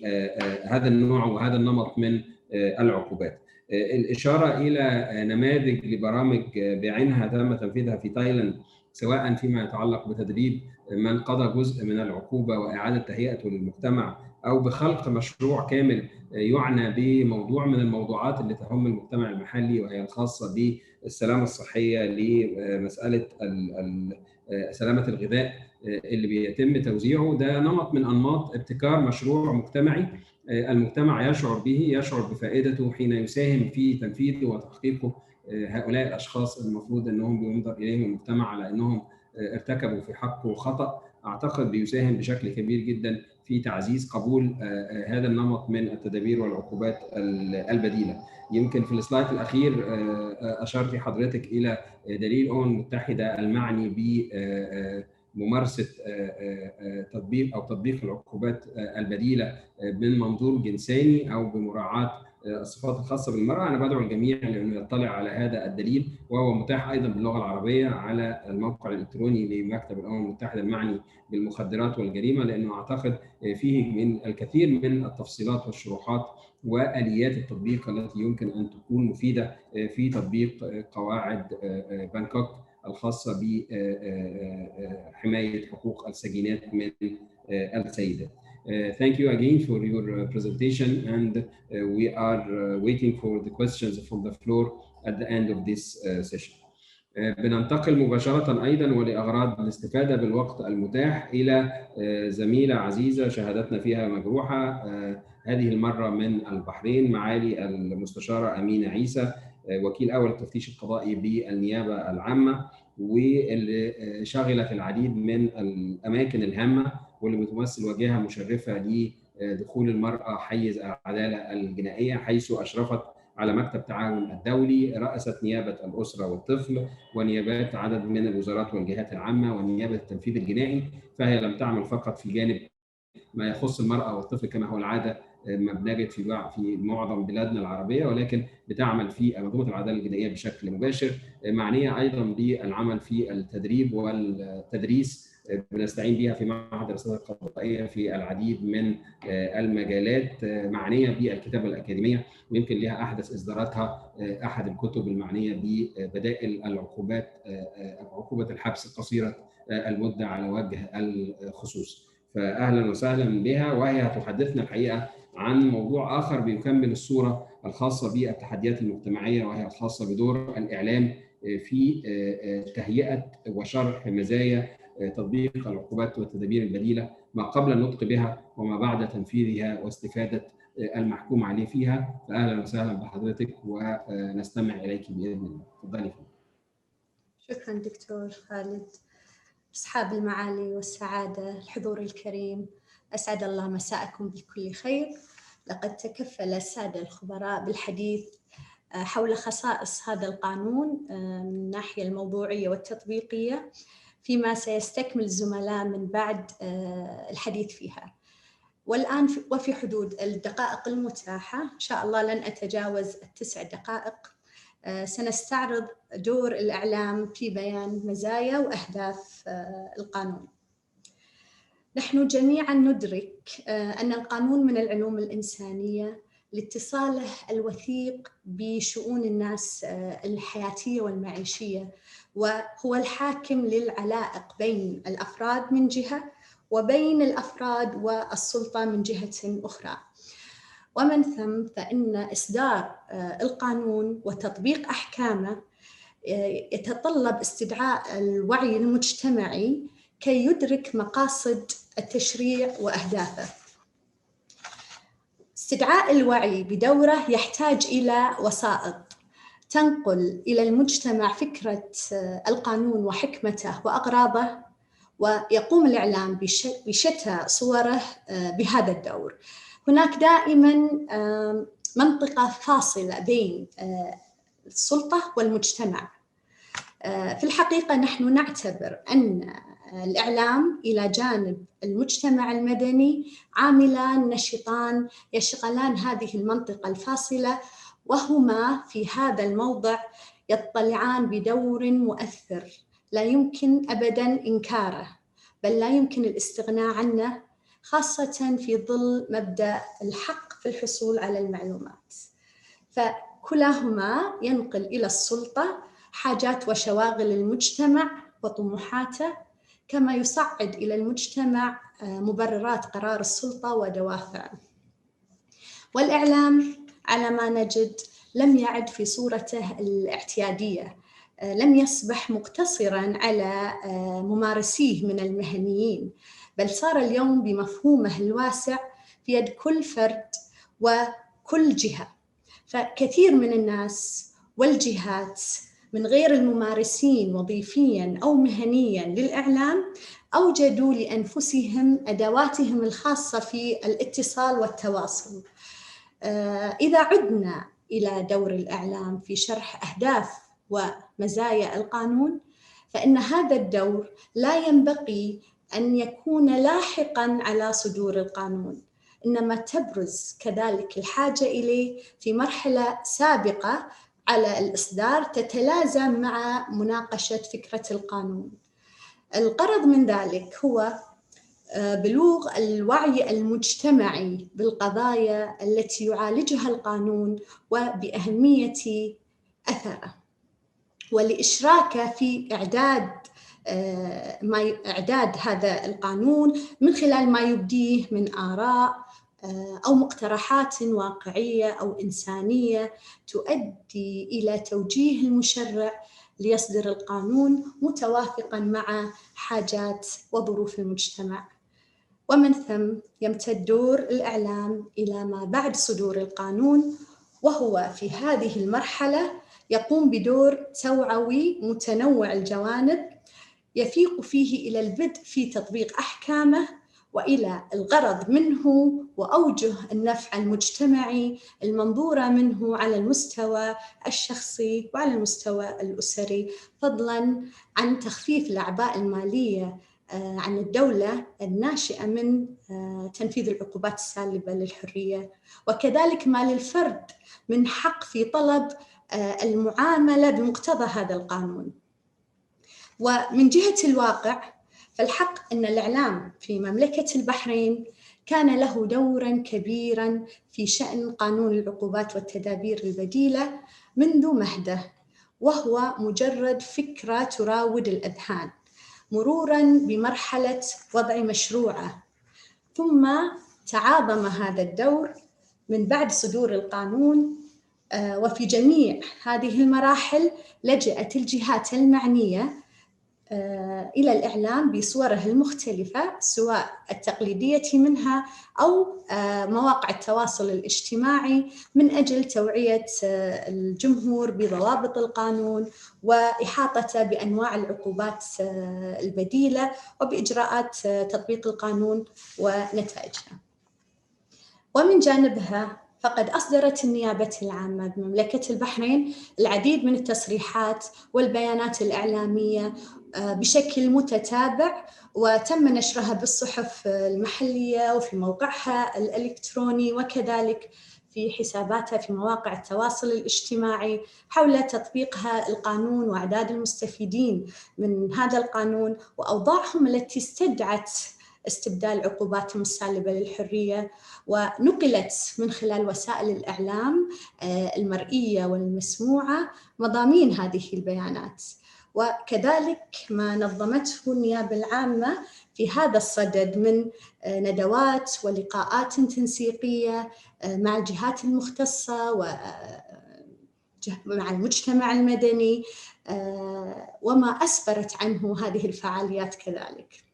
هذا النوع وهذا النمط من العقوبات. الإشارة إلى نماذج لبرامج بعينها تم تنفيذها في تايلاند، سواء فيما يتعلق بتدريب من قضى جزء من العقوبة وإعادة تهيئته للمجتمع، أو بخلق مشروع كامل يعنى بموضوع من الموضوعات اللي تهم المجتمع المحلي، وهي الخاصة بالسلامة الصحية، لمسألة سلامة الغذاء اللي بيتم توزيعه. ده نمط من أنماط ابتكار مشروع مجتمعي المجتمع يشعر به، يشعر بفائدته حين يساهم في تنفيذه وتحقيقه. هؤلاء الأشخاص المفروض أنهم بينظر إليهم المجتمع على أنهم ارتكبوا في حقه خطأ، أعتقد بيساهم بشكل كبير جدا في تعزيز قبول هذا النمط من التدابير والعقوبات البديلة. يمكن في السلايد الأخير أشرت حضرتك إلى دليل الأمم المتحدة المعني بممارسة تطبيق العقوبات البديلة من منظور جنساني أو بمراعاة الصفات الخاصة بالمرأة. أنا بدعو الجميع لأنه يطلع على هذا الدليل، وهو متاح أيضا باللغة العربية على الموقع الإلكتروني لمكتب الأمم المتحدة المعني بالمخدرات والجريمة، لأنه أعتقد فيه من الكثير من التفصيلات والشروحات وآليات التطبيق التي يمكن أن تكون مفيدة في تطبيق قواعد بانكوك الخاصة بحماية حقوق السجينات من السيدات. Thank you again for your presentation, and we are waiting for the questions from the floor at the end of this session. بننتقل مباشرة أيضا ولأغراض الاستفادة بالوقت المتاح إلى زميلة عزيزة شهادتنا فيها مجروحة، هذه المرة من البحرين، معالي المستشارة أمينة عيسى، وكيل أول التفتيش القضائي بالنيابة العامة، واللي شغلت العديد من الأماكن الهامة واللي بتمثل واجهة مشرفة لدخول المرأة حيز العدالة الجنائية، حيث أشرفت على مكتب التعاون الدولي، رأست نيابة الأسرة والطفل ونيابات عدد من الوزارات والجهات العامة ونيابة التنفيذ الجنائي. فهي لم تعمل فقط في جانب ما يخص المرأة والطفل كما هو العادة ما بنجد في معظم بلادنا العربية، ولكن بتعمل في منظومة العدالة الجنائية بشكل مباشر، معنية أيضا بالعمل في التدريب والتدريس، بنستعين بها في معهد الدراسات القضائية في العديد من المجالات، معنية بالكتابة الأكاديمية، ويمكن لها أحدث إصداراتها أحد الكتب المعنية ببدائل العقوبات، عقوبة الحبس قصيرة المدة على وجه الخصوص. فأهلا وسهلا بها، وهي هتحدثنا الحقيقة عن موضوع آخر بيكمل الصورة الخاصة بالتحديات المجتمعية، وهي الخاصة بدور الإعلام في تهيئة وشرح مزايا تطبيق العقوبات والتدابير البديلة، ما قبل النطق بها وما بعد تنفيذها واستفادة المحكوم عليه فيها. فأهلا وسهلا بحضرتك ونستمع إليك بإذن الله. تفضلي. شكرا دكتور خالد. أصحاب المعالي والسعادة، الحضور الكريم، أسعد الله مساءكم بكل خير. لقد تكفل السادة الخبراء بالحديث حول خصائص هذا القانون من الناحية الموضوعية والتطبيقية، فيما سيستكمل الزملاء من بعد الحديث فيها. والآن وفي حدود الدقائق المتاحة، إن شاء الله لن أتجاوز 9 دقائق، سنستعرض دور الإعلام في بيان مزايا وأهداف القانون. نحن جميعاً ندرك أن القانون من العلوم الإنسانية لاتصاله الوثيق بشؤون الناس الحياتية والمعيشية، وهو الحاكم للعلائق بين الأفراد من جهة وبين الأفراد والسلطة من جهة أخرى. ومن ثم فإن إصدار القانون وتطبيق أحكامه يتطلب استدعاء الوعي المجتمعي كي يدرك مقاصد التشريع وأهدافه. استدعاء الوعي بدوره يحتاج إلى وسائط تنقل إلى المجتمع فكرة القانون وحكمته وأغراضه، ويقوم الإعلام بشتى صوره بهذا الدور. هناك دائما منطقة فاصلة بين السلطة والمجتمع. في الحقيقة نحن نعتبر أن الإعلام إلى جانب المجتمع المدني عاملان نشطان يشغلان هذه المنطقة الفاصلة، وهما في هذا الموضع يطلعان بدور مؤثر لا يمكن أبداً إنكاره، بل لا يمكن الاستغناء عنه، خاصة في ظل مبدأ الحق في الحصول على المعلومات. فكلاهما ينقل إلى السلطة حاجات وشواغل المجتمع وطموحاته، كما يصعد إلى المجتمع مبررات قرار السلطة ودوافعه. والإعلام على ما نجد لم يعد في صورته الاعتيادية، لم يصبح مقتصراً على ممارسيه من المهنيين، بل صار اليوم بمفهومه الواسع في يد كل فرد وكل جهة. فكثير من الناس والجهات من غير الممارسين وظيفياً أو مهنياً للإعلام أوجدوا لأنفسهم أدواتهم الخاصة في الاتصال والتواصل. إذا عدنا إلى دور الإعلام في شرح أهداف ومزايا القانون، فإن هذا الدور لا ينبغي أن يكون لاحقاً على صدور القانون، إنما تبرز كذلك الحاجة إليه في مرحلة سابقة على الإصدار تتلازم مع مناقشة فكرة القانون. الغرض من ذلك هو بلوغ الوعي المجتمعي بالقضايا التي يعالجها القانون وبأهمية أثره، والإشراك في إعداد هذا القانون من خلال ما يبديه من آراء أو مقترحات واقعية أو إنسانية تؤدي إلى توجيه المشرع ليصدر القانون متوافقاً مع حاجات وظروف المجتمع. ومن ثم يمتد دور الإعلام إلى ما بعد صدور القانون، وهو في هذه المرحلة يقوم بدور توعوي متنوع الجوانب، يفيق فيه إلى البدء في تطبيق أحكامه وإلى الغرض منه وأوجه النفع المجتمعي المنظورة منه على المستوى الشخصي وعلى المستوى الأسري، فضلاً عن تخفيف الأعباء المالية عن الدولة الناشئة من تنفيذ العقوبات السالبة للحرية، وكذلك ما للفرد من حق في طلب المعاملة بمقتضى هذا القانون. ومن جهة الواقع فالحق أن الإعلام في مملكة البحرين كان له دوراً كبيراً في شأن قانون العقوبات والتدابير البديلة منذ مهده، وهو مجرد فكرة تراود الأذهان، مروراً بمرحلة وضع مشروعه، ثم تعاظم هذا الدور من بعد صدور القانون. وفي جميع هذه المراحل لجأت الجهات المعنية إلى الإعلام بصوره المختلفة، سواء التقليدية منها أو مواقع التواصل الاجتماعي، من أجل توعية الجمهور بضوابط القانون وإحاطته بأنواع العقوبات البديلة وبإجراءات تطبيق القانون ونتائجها. ومن جانبها فقد أصدرت النيابة العامة بمملكة البحرين العديد من التصريحات والبيانات الإعلامية بشكل متتابع، وتم نشرها بالصحف المحلية وفي موقعها الإلكتروني، وكذلك في حساباتها في مواقع التواصل الاجتماعي حول تطبيقها القانون وأعداد المستفيدين من هذا القانون وأوضاعهم التي استدعت استبدال عقوباتهم السالبة للحرية، ونقلت من خلال وسائل الإعلام المرئية والمسموعة مضامين هذه البيانات، وكذلك ما نظمته النيابة العامة في هذا الصدد من ندوات ولقاءات تنسيقية مع الجهات المختصة ومع المجتمع المدني، وما أسفرت عنه هذه الفعاليات كذلك.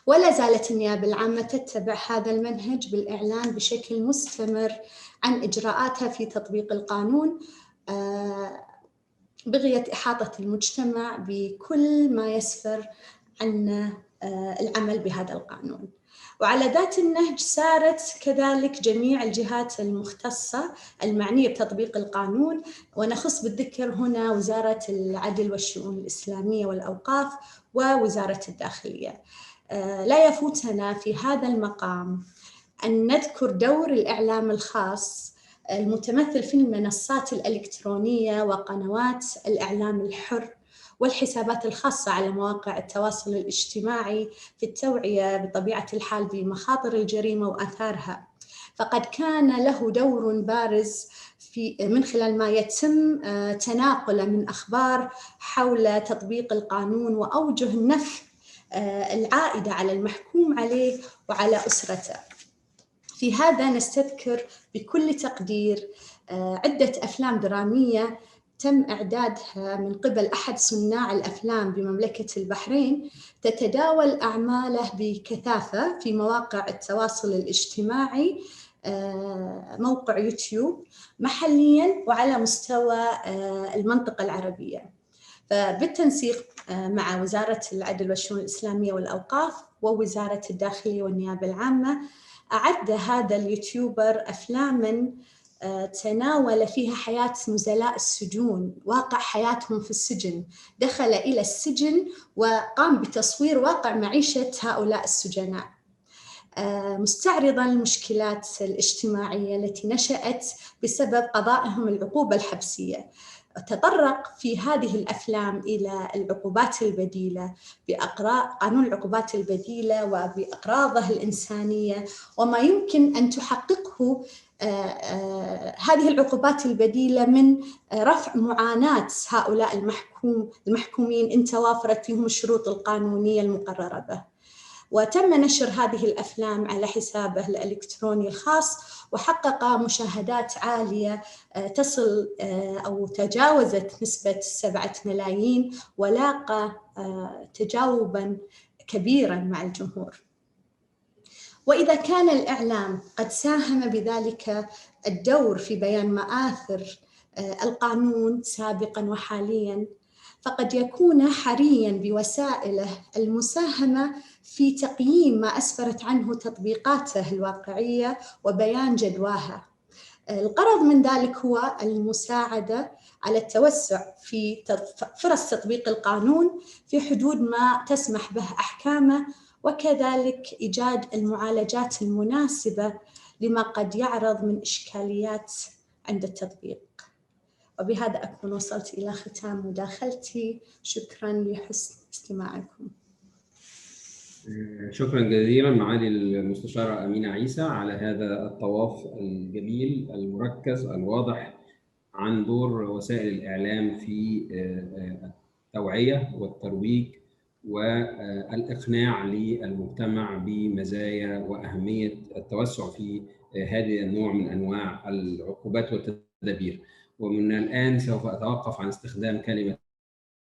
ولا زالت النيابة العامة تتبع هذا المنهج بالإعلان بشكل مستمر عن إجراءاتها في تطبيق القانون، بغية إحاطة المجتمع بكل ما يسفر عن العمل بهذا القانون. وعلى ذات النهج سارت كذلك جميع الجهات المختصة المعنية بتطبيق القانون، ونخص بالذكر هنا وزارة العدل والشؤون الإسلامية والأوقاف ووزارة الداخلية. لا يفوتنا في هذا المقام أن نذكر دور الإعلام الخاص المتمثل في المنصات الإلكترونية وقنوات الإعلام الحر والحسابات الخاصة على مواقع التواصل الاجتماعي في التوعية بطبيعة الحال بمخاطر الجريمة وآثارها. فقد كان له دور بارز من خلال ما يتم تناقله من أخبار حول تطبيق القانون وأوجه النفع العائدة على المحكوم عليه وعلى أسرته. في هذا نستذكر بكل تقدير عدة أفلام درامية تم إعدادها من قبل أحد صناع الأفلام بمملكة البحرين، تتداول أعماله بكثافة في مواقع التواصل الاجتماعي، موقع يوتيوب محلياً وعلى مستوى المنطقة العربية. فبالتنسيق مع وزارة العدل والشؤون الإسلامية والأوقاف ووزارة الداخلية والنيابة العامة، أعد هذا اليوتيوبر أفلاماً تناول فيها حياة نزلاء السجون، واقع حياتهم في السجن، دخل إلى السجن وقام بتصوير واقع معيشة هؤلاء السجناء، مستعرضاً المشكلات الاجتماعية التي نشأت بسبب قضائهم العقوبة الحبسية. تطرق في هذه الأفلام إلى العقوبات البديلة قانون العقوبات البديلة وبأقراضه الإنسانية وما يمكن أن تحققه هذه العقوبات البديلة من رفع معاناة هؤلاء المحكومين إن توافرت فيهم الشروط القانونية المقررة به. وتم نشر هذه الأفلام على حسابه الإلكتروني الخاص، وحقق مشاهدات عالية تصل أو تجاوزت نسبة 7 ملايين، ولاقى تجاوباً كبيراً مع الجمهور. وإذا كان الإعلام قد ساهم بذلك الدور في بيان مآثر القانون سابقاً وحالياً، فقد يكون حرياً بوسائله المساهمة في تقييم ما أسفرت عنه تطبيقاته الواقعية وبيان جدواها. الغرض من ذلك هو المساعدة على التوسع في فرص تطبيق القانون في حدود ما تسمح به أحكامه، وكذلك إيجاد المعالجات المناسبة لما قد يعرض من إشكاليات عند التطبيق. وبهذا أكون وصلت إلى ختام مداخلتي. شكراً لحسن استماعكم. شكراً جزيلاً معالي المستشارة أمينة عيسى على هذا الطواف الجميل المركز الواضح عن دور وسائل الإعلام في التوعية والترويج والإقناع للمجتمع بمزايا وأهمية التوسع في هذه النوع من أنواع العقوبات والتدابير. ومن الآن سوف أتوقف عن استخدام كلمة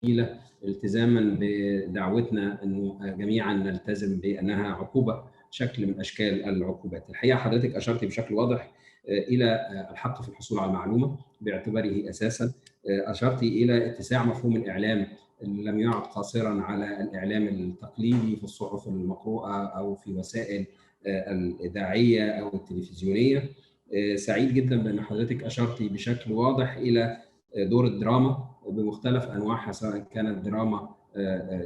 بديلة التزاماً بدعوتنا أنه جميعاً نلتزم بأنها عقوبة شكل من أشكال العقوبات. الحقيقة حضرتك أشرت بشكل واضح إلى الحق في الحصول على المعلومة باعتباره أساساً. أشرت إلى اتساع مفهوم الإعلام اللي لم يعد قاصراً على الإعلام التقليدي في الصحف المقروءة أو في وسائل الإذاعية أو التلفزيونية. سعيد جداً بأن حضرتك أشرتي بشكل واضح إلى دور الدراما بمختلف أنواعها، سواء كانت دراما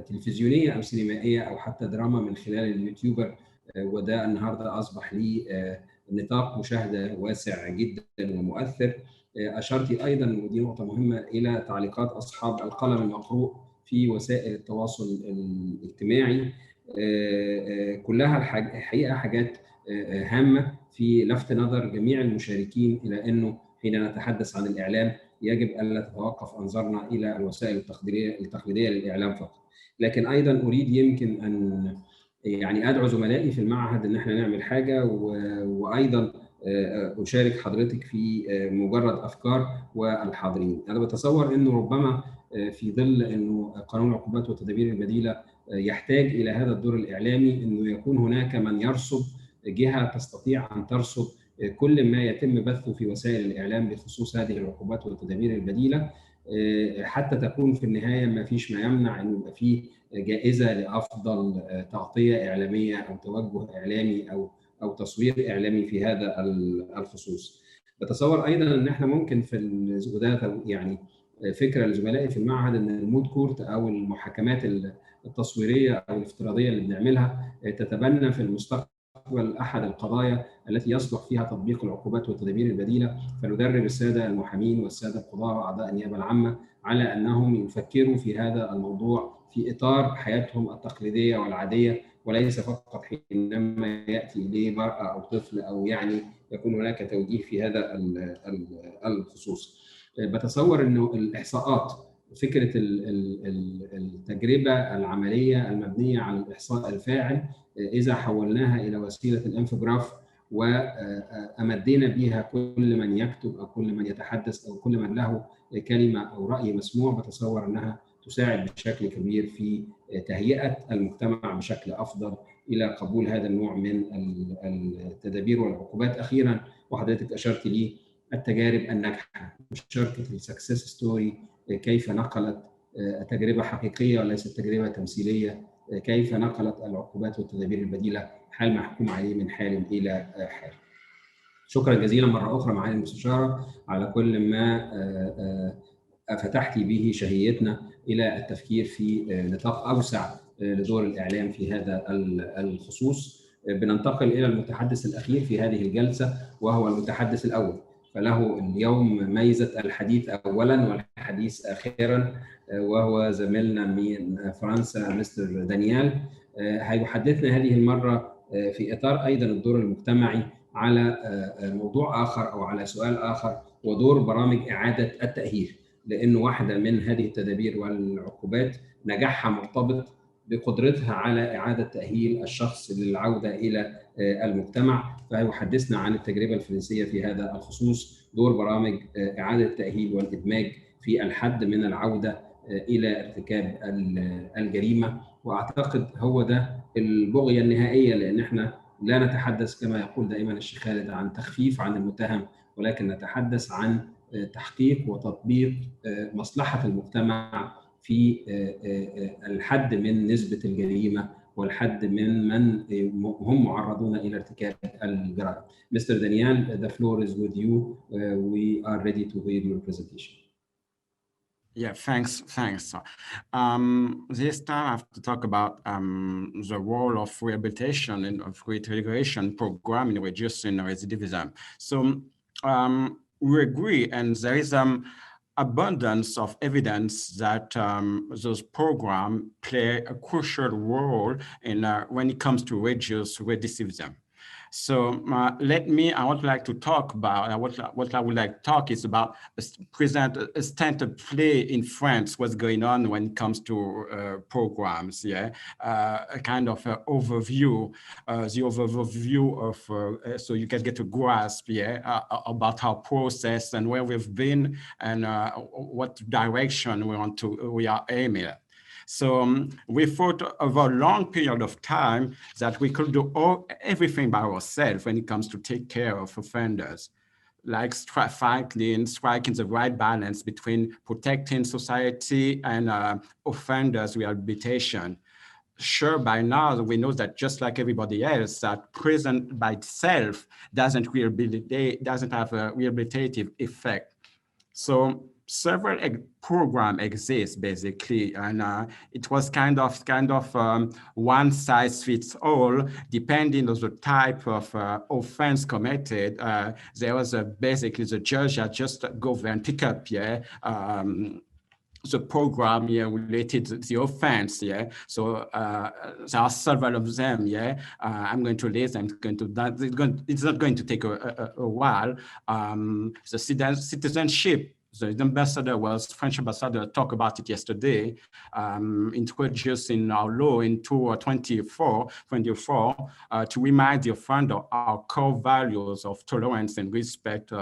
تلفزيونية أو سينمائية أو حتى دراما من خلال اليوتيوبر، وده النهاردة أصبح لي نطاق مشاهدة واسع جدا ومؤثر. أشرتي أيضا، ودي نقطة مهمة، إلى تعليقات أصحاب القلم المقروء في وسائل التواصل الاجتماعي، كلها الحقيقة حاجات هامة في لفت نظر جميع المشاركين إلى أنه حين نتحدث عن الإعلام يجب ألا تتوقف أنظارنا إلى الوسائل التقليدية للإعلام فقط. لكن أيضا أريد يمكن أن أدعو زملائي في المعهد أن احنا نعمل حاجة، وأيضا أشارك حضرتك في مجرد أفكار والحاضرين. أنا بتصور أنه ربما في ظل أنه قانون العقوبات والتدابير البديلة يحتاج إلى هذا الدور الإعلامي، أنه يكون هناك من يرصد، جهة تستطيع أن ترصد كل ما يتم بثه في وسائل الإعلام بخصوص هذه العقوبات والتدابير البديلة، حتى تكون في النهاية ما فيش ما يمنع أن يبقى فيه جائزة لأفضل تغطية إعلامية أو توجه إعلامي أو تصوير إعلامي في هذا الخصوص. بتصور أيضا أن احنا ممكن في وده يعني فكرة لزملائي في المعهد، أن المود كورت أو المحاكمات التصويرية أو الافتراضية اللي بنعملها تتبنى في المستقبل أحد القضايا التي يصلح فيها تطبيق العقوبات والتدابير البديلة، فندرب السادة المحامين والسادة القضاة وأعضاء النيابة العامة على أنهم يفكروا في هذا الموضوع في إطار حياتهم التقليدية والعادية، وليس فقط حينما يأتي إليه مرأة أو طفل أو يعني يكون هناك توجيه في هذا الخصوص. بتصور أنه الإحصاءات، فكرة التجربة العملية المبنية على الإحصاء الفاعل، إذا حولناها إلى وسيلة الانفوجراف وأمدينا بها كل من يكتب أو كل من يتحدث أو كل من له كلمة أو رأي مسموع، بتصور أنها تساعد بشكل كبير في تهيئة المجتمع بشكل أفضل إلى قبول هذا النوع من التدابير والعقوبات. أخيراً، وحضرتك أشرت لي التجارب الناجحة، مشاركة السكسس ستوري، كيف نقلت تجربة حقيقية وليست تجربة تمثيلية، كيف نقلت العقوبات والتدابير البديلة حال محكوم عليه من حال إلى حال. شكرا جزيلا مرة أخرى معالي المستشارة على كل ما فتحتي به شهيتنا إلى التفكير في نطاق أوسع لدور الإعلام في هذا الخصوص. بننتقل إلى المتحدث الأخير في هذه الجلسة وهو المتحدث الأول، فله اليوم ميزة الحديث أولا والحديث آخرا، وهو زميلنا من فرنسا مستر دانيال. هيحدثنا هذه المرة في إطار أيضا الدور المجتمعي على موضوع آخر أو على سؤال آخر، ودور برامج إعادة التأهيل، لأنه واحدة من هذه التدابير والعقوبات نجاحها مرتبط بقدرتها على إعادة تأهيل الشخص للعودة إلى المجتمع. فيحدثنا عن التجربة الفرنسية في هذا الخصوص، دور برامج إعادة التأهيل والإدماج في الحد من العودة إلى ارتكاب الجريمة. وأعتقد هو ده البغية النهائية، لأن احنا لا نتحدث كما يقول دائما الشيخ خالد عن تخفيف عن المتهم، ولكن نتحدث عن تحقيق وتطبيق مصلحة المجتمع في الحد من نسبة الجريمة والحد من هم معرضون إلى ارتكاب الجرائم. Mr. Daniel, the floor is with you. We are ready to hear your presentation. Yeah, thanks. This time I have to talk about the role of rehabilitation and of reintegration program in reducing recidivism. So we agree, and there is abundance of evidence that those programs play a crucial role in when it comes to reduce recidivism. So I would like to talk about, what I would like to talk is about, present a state of play in France, what's going on when it comes to programs, a kind of overview, the overview of, so you can get a grasp, about our process and where we've been and what direction we are aiming at. So we thought over a long period of time that we could do everything by ourselves when it comes to take care of offenders, like striking the right balance between protecting society and offenders' rehabilitation. Sure, by now we know that just like everybody else, that prison by itself doesn't have a rehabilitative effect. So several programs exist basically, and it was kind of one size fits all, depending on the type of offense committed. There was basically the judge had just go there and pick up, the program related to the offense, So there are several of them, I'm going to list them. It's not going to take a while. The citizenship. The ambassador French ambassador talked about it yesterday, introduced in our law in 2024 to remind the offender our core values of tolerance and respect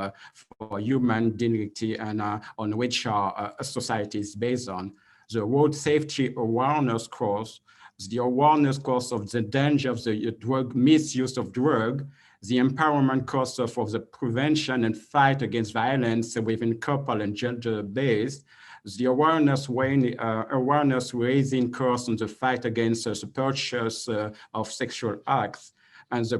for human dignity and on which our society is based on. The road safety awareness course, the awareness course of the danger of the misuse of drug, the empowerment course for the prevention and fight against violence within couple and gender-based, the awareness raising course on the fight against the purchase of sexual acts, and the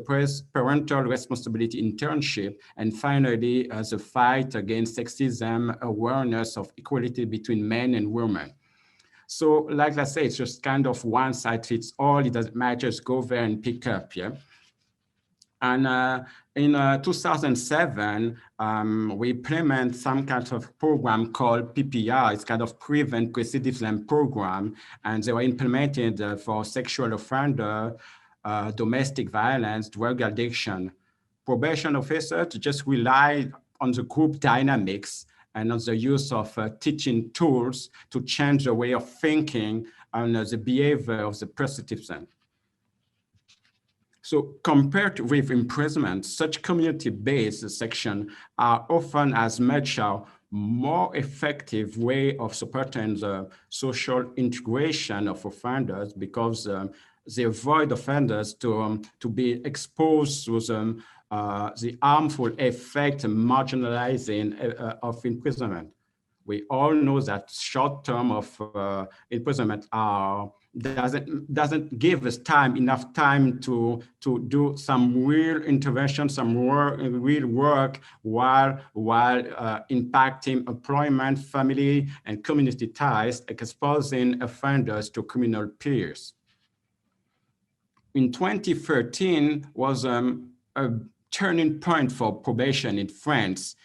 parental responsibility internship, and finally, the fight against sexism, awareness of equality between men and women. So like I say, it's just kind of one size fits all. It doesn't matter, just go there and pick up, yeah? And in 2007, we implement some kind of program called PPR. It's kind of Prevent Recidivism program, and they were implemented for sexual offender, domestic violence, drug addiction. Probation officers just rely on the group dynamics and on the use of teaching tools to change the way of thinking and the behavior of the participant. So compared with imprisonment, such community-based sections are often as much a more effective way of supporting the social integration of offenders, because they avoid offenders to be exposed to the harmful effect and marginalizing of imprisonment. We all know that short term of imprisonment doesn't give us enough time to do some real intervention, some real work while impacting employment, family, and community ties, exposing offenders to criminal peers. In 2013 was a turning point for probation in France.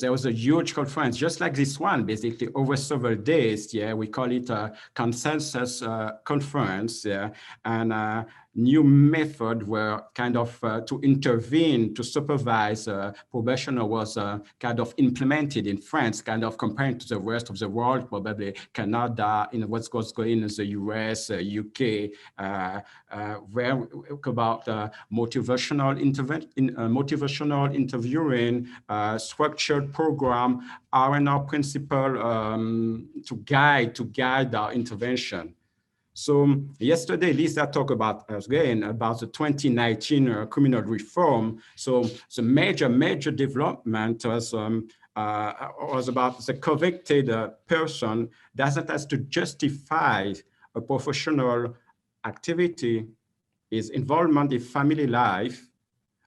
There was a huge conference, just like this one, basically over several days. Yeah, we call it a consensus conference. Yeah, and new method were kind of to intervene, to supervise probation was kind of implemented in France, kind of compared to the rest of the world, probably Canada, in what's going in the US, UK, where about motivational interviewing, structured program are in our principle to guide our intervention. So yesterday, Lisa talked about the 2019 criminal reform. So the major development was about the convicted person doesn't have to justify a professional activity, his involvement in family life,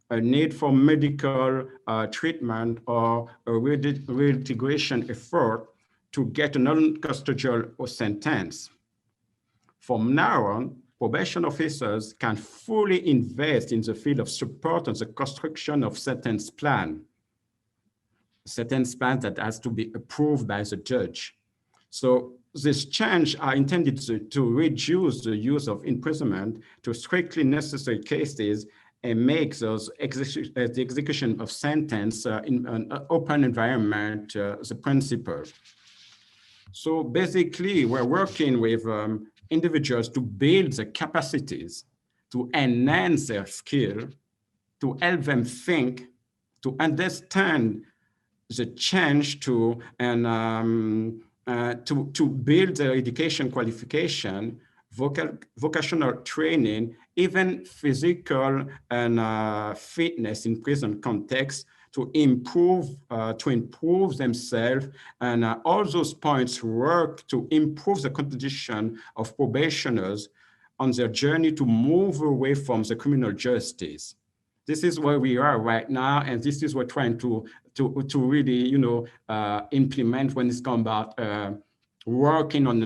a need for medical treatment, or a reintegration effort to get a non-custodial sentence. From now on, probation officers can fully invest in the field of support and the construction of sentence plan that has to be approved by the judge. So this change are intended to reduce the use of imprisonment to strictly necessary cases and make those the execution of sentence in an open environment the principle. So basically, we're working with individuals to build the capacities, to enhance their skill, to help them think, to understand the change, to build their education qualification, vocational training, even physical and fitness in prison context, to improve themselves, and all those points work to improve the condition of probationers on their journey to move away from the criminal justice. This is where we are right now, and this is what we're trying to really, implement when it's come about working on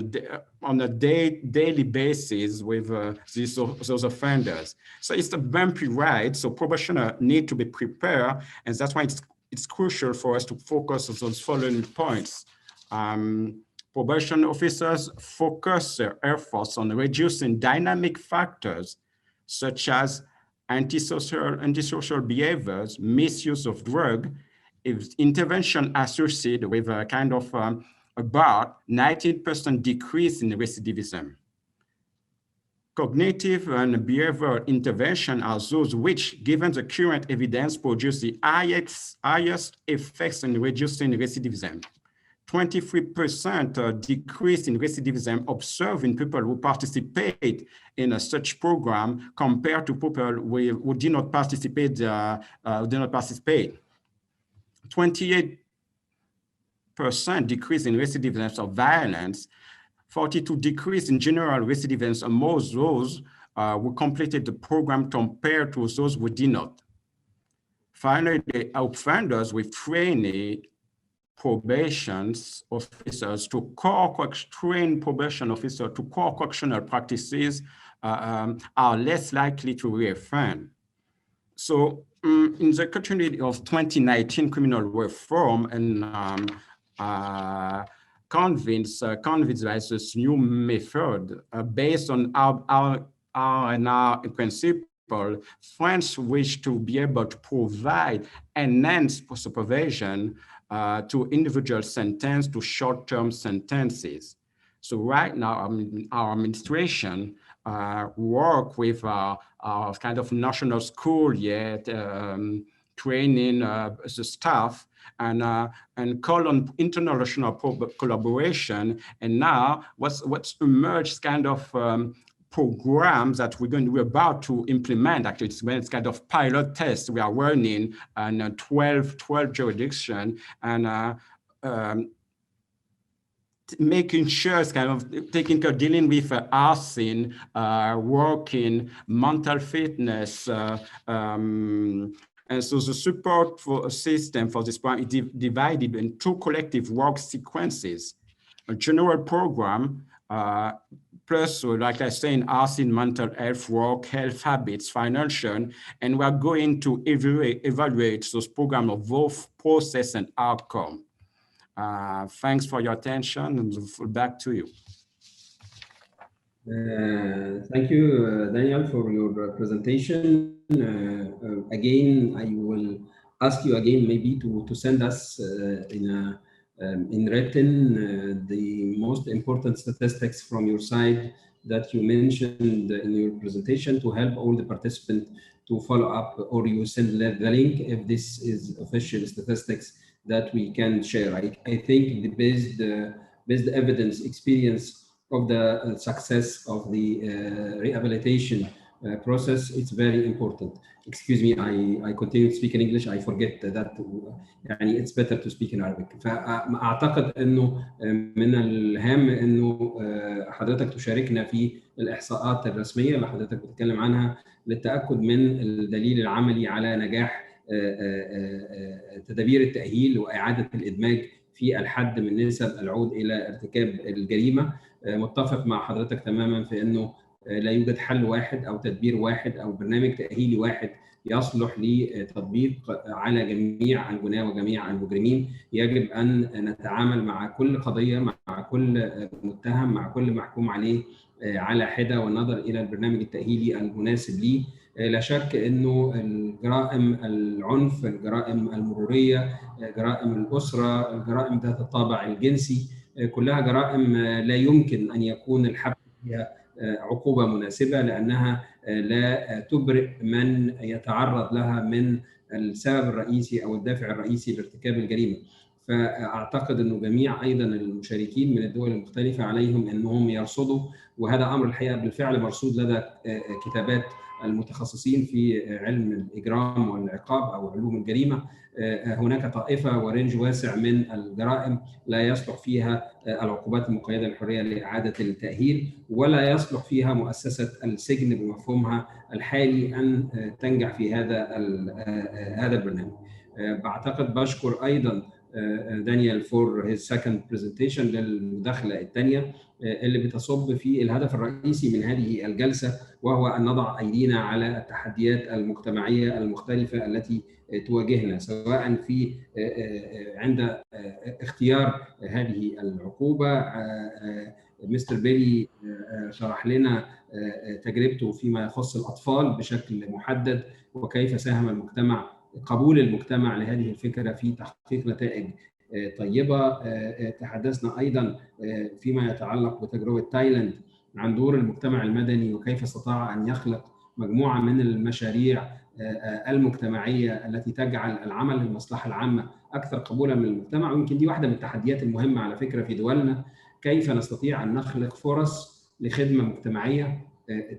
a daily basis with those offenders. So it's a bumpy ride, so probationers need to be prepared, and that's why it's crucial for us to focus on those following points. Probation officers focus their efforts on reducing dynamic factors such as antisocial behaviors, misuse of drug, if intervention associated with a kind of about 19% decrease in recidivism. Cognitive and behavioral intervention are those which, given the current evidence, produce the highest effects in reducing recidivism. 23% decrease in recidivism observed in people who participate in such program compared to people who did not participate. 28% decrease in recidivism of violence, 42% decrease in general recidivism among those who completed the program compared to those who did not. Finally, the offenders with training probation officers to train probation officers to core correctional practices are less likely to reoffend. So in the continuity of 2019 criminal reform and convinced by this new method based on our principle, France wish to be able to provide enhanced supervision to individual sentence to short-term sentences. So right now, our administration work with our kind of national school training the staff and call on international collaboration. And now what's emerged kind of programs that we're about to implement. Actually, it's kind of pilot tests we are running in 12 jurisdictions and making sure it's kind of taking care, dealing with arson, working, mental fitness, and so the support for a system for this program is divided in two collective work sequences: a general program, plus, like I say, in arson, mental health, work, health habits, financial, and we're going to evaluate those programs of both process and outcome. Thanks for your attention, and back to you. Thank you, Daniel, for your presentation. Again, I will ask you again maybe to send us in written the most important statistics from your side that you mentioned in your presentation to help all the participants to follow up, or you send the link if this is official statistics that we can share. I think the based evidence experience of the success of the rehabilitation process, it's very important. Excuse me, I continue to speak in English. I forget that يعني it's better to speak in Arabic. فأعتقد إنه من الهام إنه حضرتك تشاركنا في الإحصاءات الرسمية اللي حضرتك بتتكلم عنها للتأكد من الدليل العملي على نجاح تدابير التأهيل وإعادة الإدماج في الحد من نسب العود إلى ارتكاب الجريمة. متفق مع حضرتك تماما في إنه لا يوجد حل واحد أو تدبير واحد أو برنامج تأهيلي واحد يصلح لتطبيق على جميع الجناة وجميع المجرمين. يجب أن نتعامل مع كل قضية، مع كل متهم، مع كل محكوم عليه على حدة، والنظر إلى البرنامج التأهيلي المناسب ليه. لا شك أنه الجرائم العنف، الجرائم المرورية، جرائم الأسرة، الجرائم ذات الطابع الجنسي، كلها جرائم لا يمكن أن يكون الحبس فيها عقوبة مناسبة، لأنها لا تبرئ من يتعرض لها من السبب الرئيسي أو الدافع الرئيسي لارتكاب الجريمة. فأعتقد أنه جميع أيضا المشاركين من الدول المختلفة عليهم أنهم يرصدوا، وهذا أمر الحقيقة بالفعل مرصود لدى كتابات المتخصصين في علم الإجرام والعقاب أو علوم الجريمة. هناك طائفة ورينج واسع من الجرائم لا يصلح فيها العقوبات المقيدة للحرية لإعادة التأهيل، ولا يصلح فيها مؤسسة السجن بمفهومها الحالي أن تنجح في هذا البرنامج. بعتقد بشكر أيضا دانيال for his second presentation للمداخلة الثانية اللي بتصب في الهدف الرئيسي من هذه الجلسة، وهو أن نضع أيدينا على التحديات المجتمعية المختلفة التي تواجهنا، سواء في عند اختيار هذه العقوبة. مستر بيلي شرح لنا تجربته فيما يخص الأطفال بشكل محدد، وكيف ساهم قبول المجتمع لهذه الفكرة في تحقيق نتائج طيبة. تحدثنا أيضا فيما يتعلق بتجربة تايلاند عن دور المجتمع المدني وكيف استطاع أن يخلق مجموعة من المشاريع المجتمعية التي تجعل العمل للمصلحة العامة أكثر قبولا من المجتمع. ويمكن دي واحدة من التحديات المهمة على فكرة في دولنا، كيف نستطيع أن نخلق فرص لخدمة مجتمعية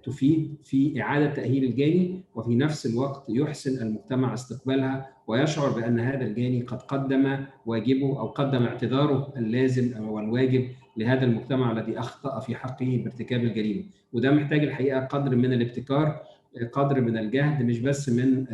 تفيد في إعادة تأهيل الجاني، وفي نفس الوقت يحسن المجتمع استقبالها ويشعر بأن هذا الجاني قد قدم واجبه أو قدم اعتذاره اللازم والواجب لهذا المجتمع الذي أخطأ في حقه بارتكاب الجريمة. وده محتاج الحقيقة قدر من الابتكار، قدر من الجهد، مش بس من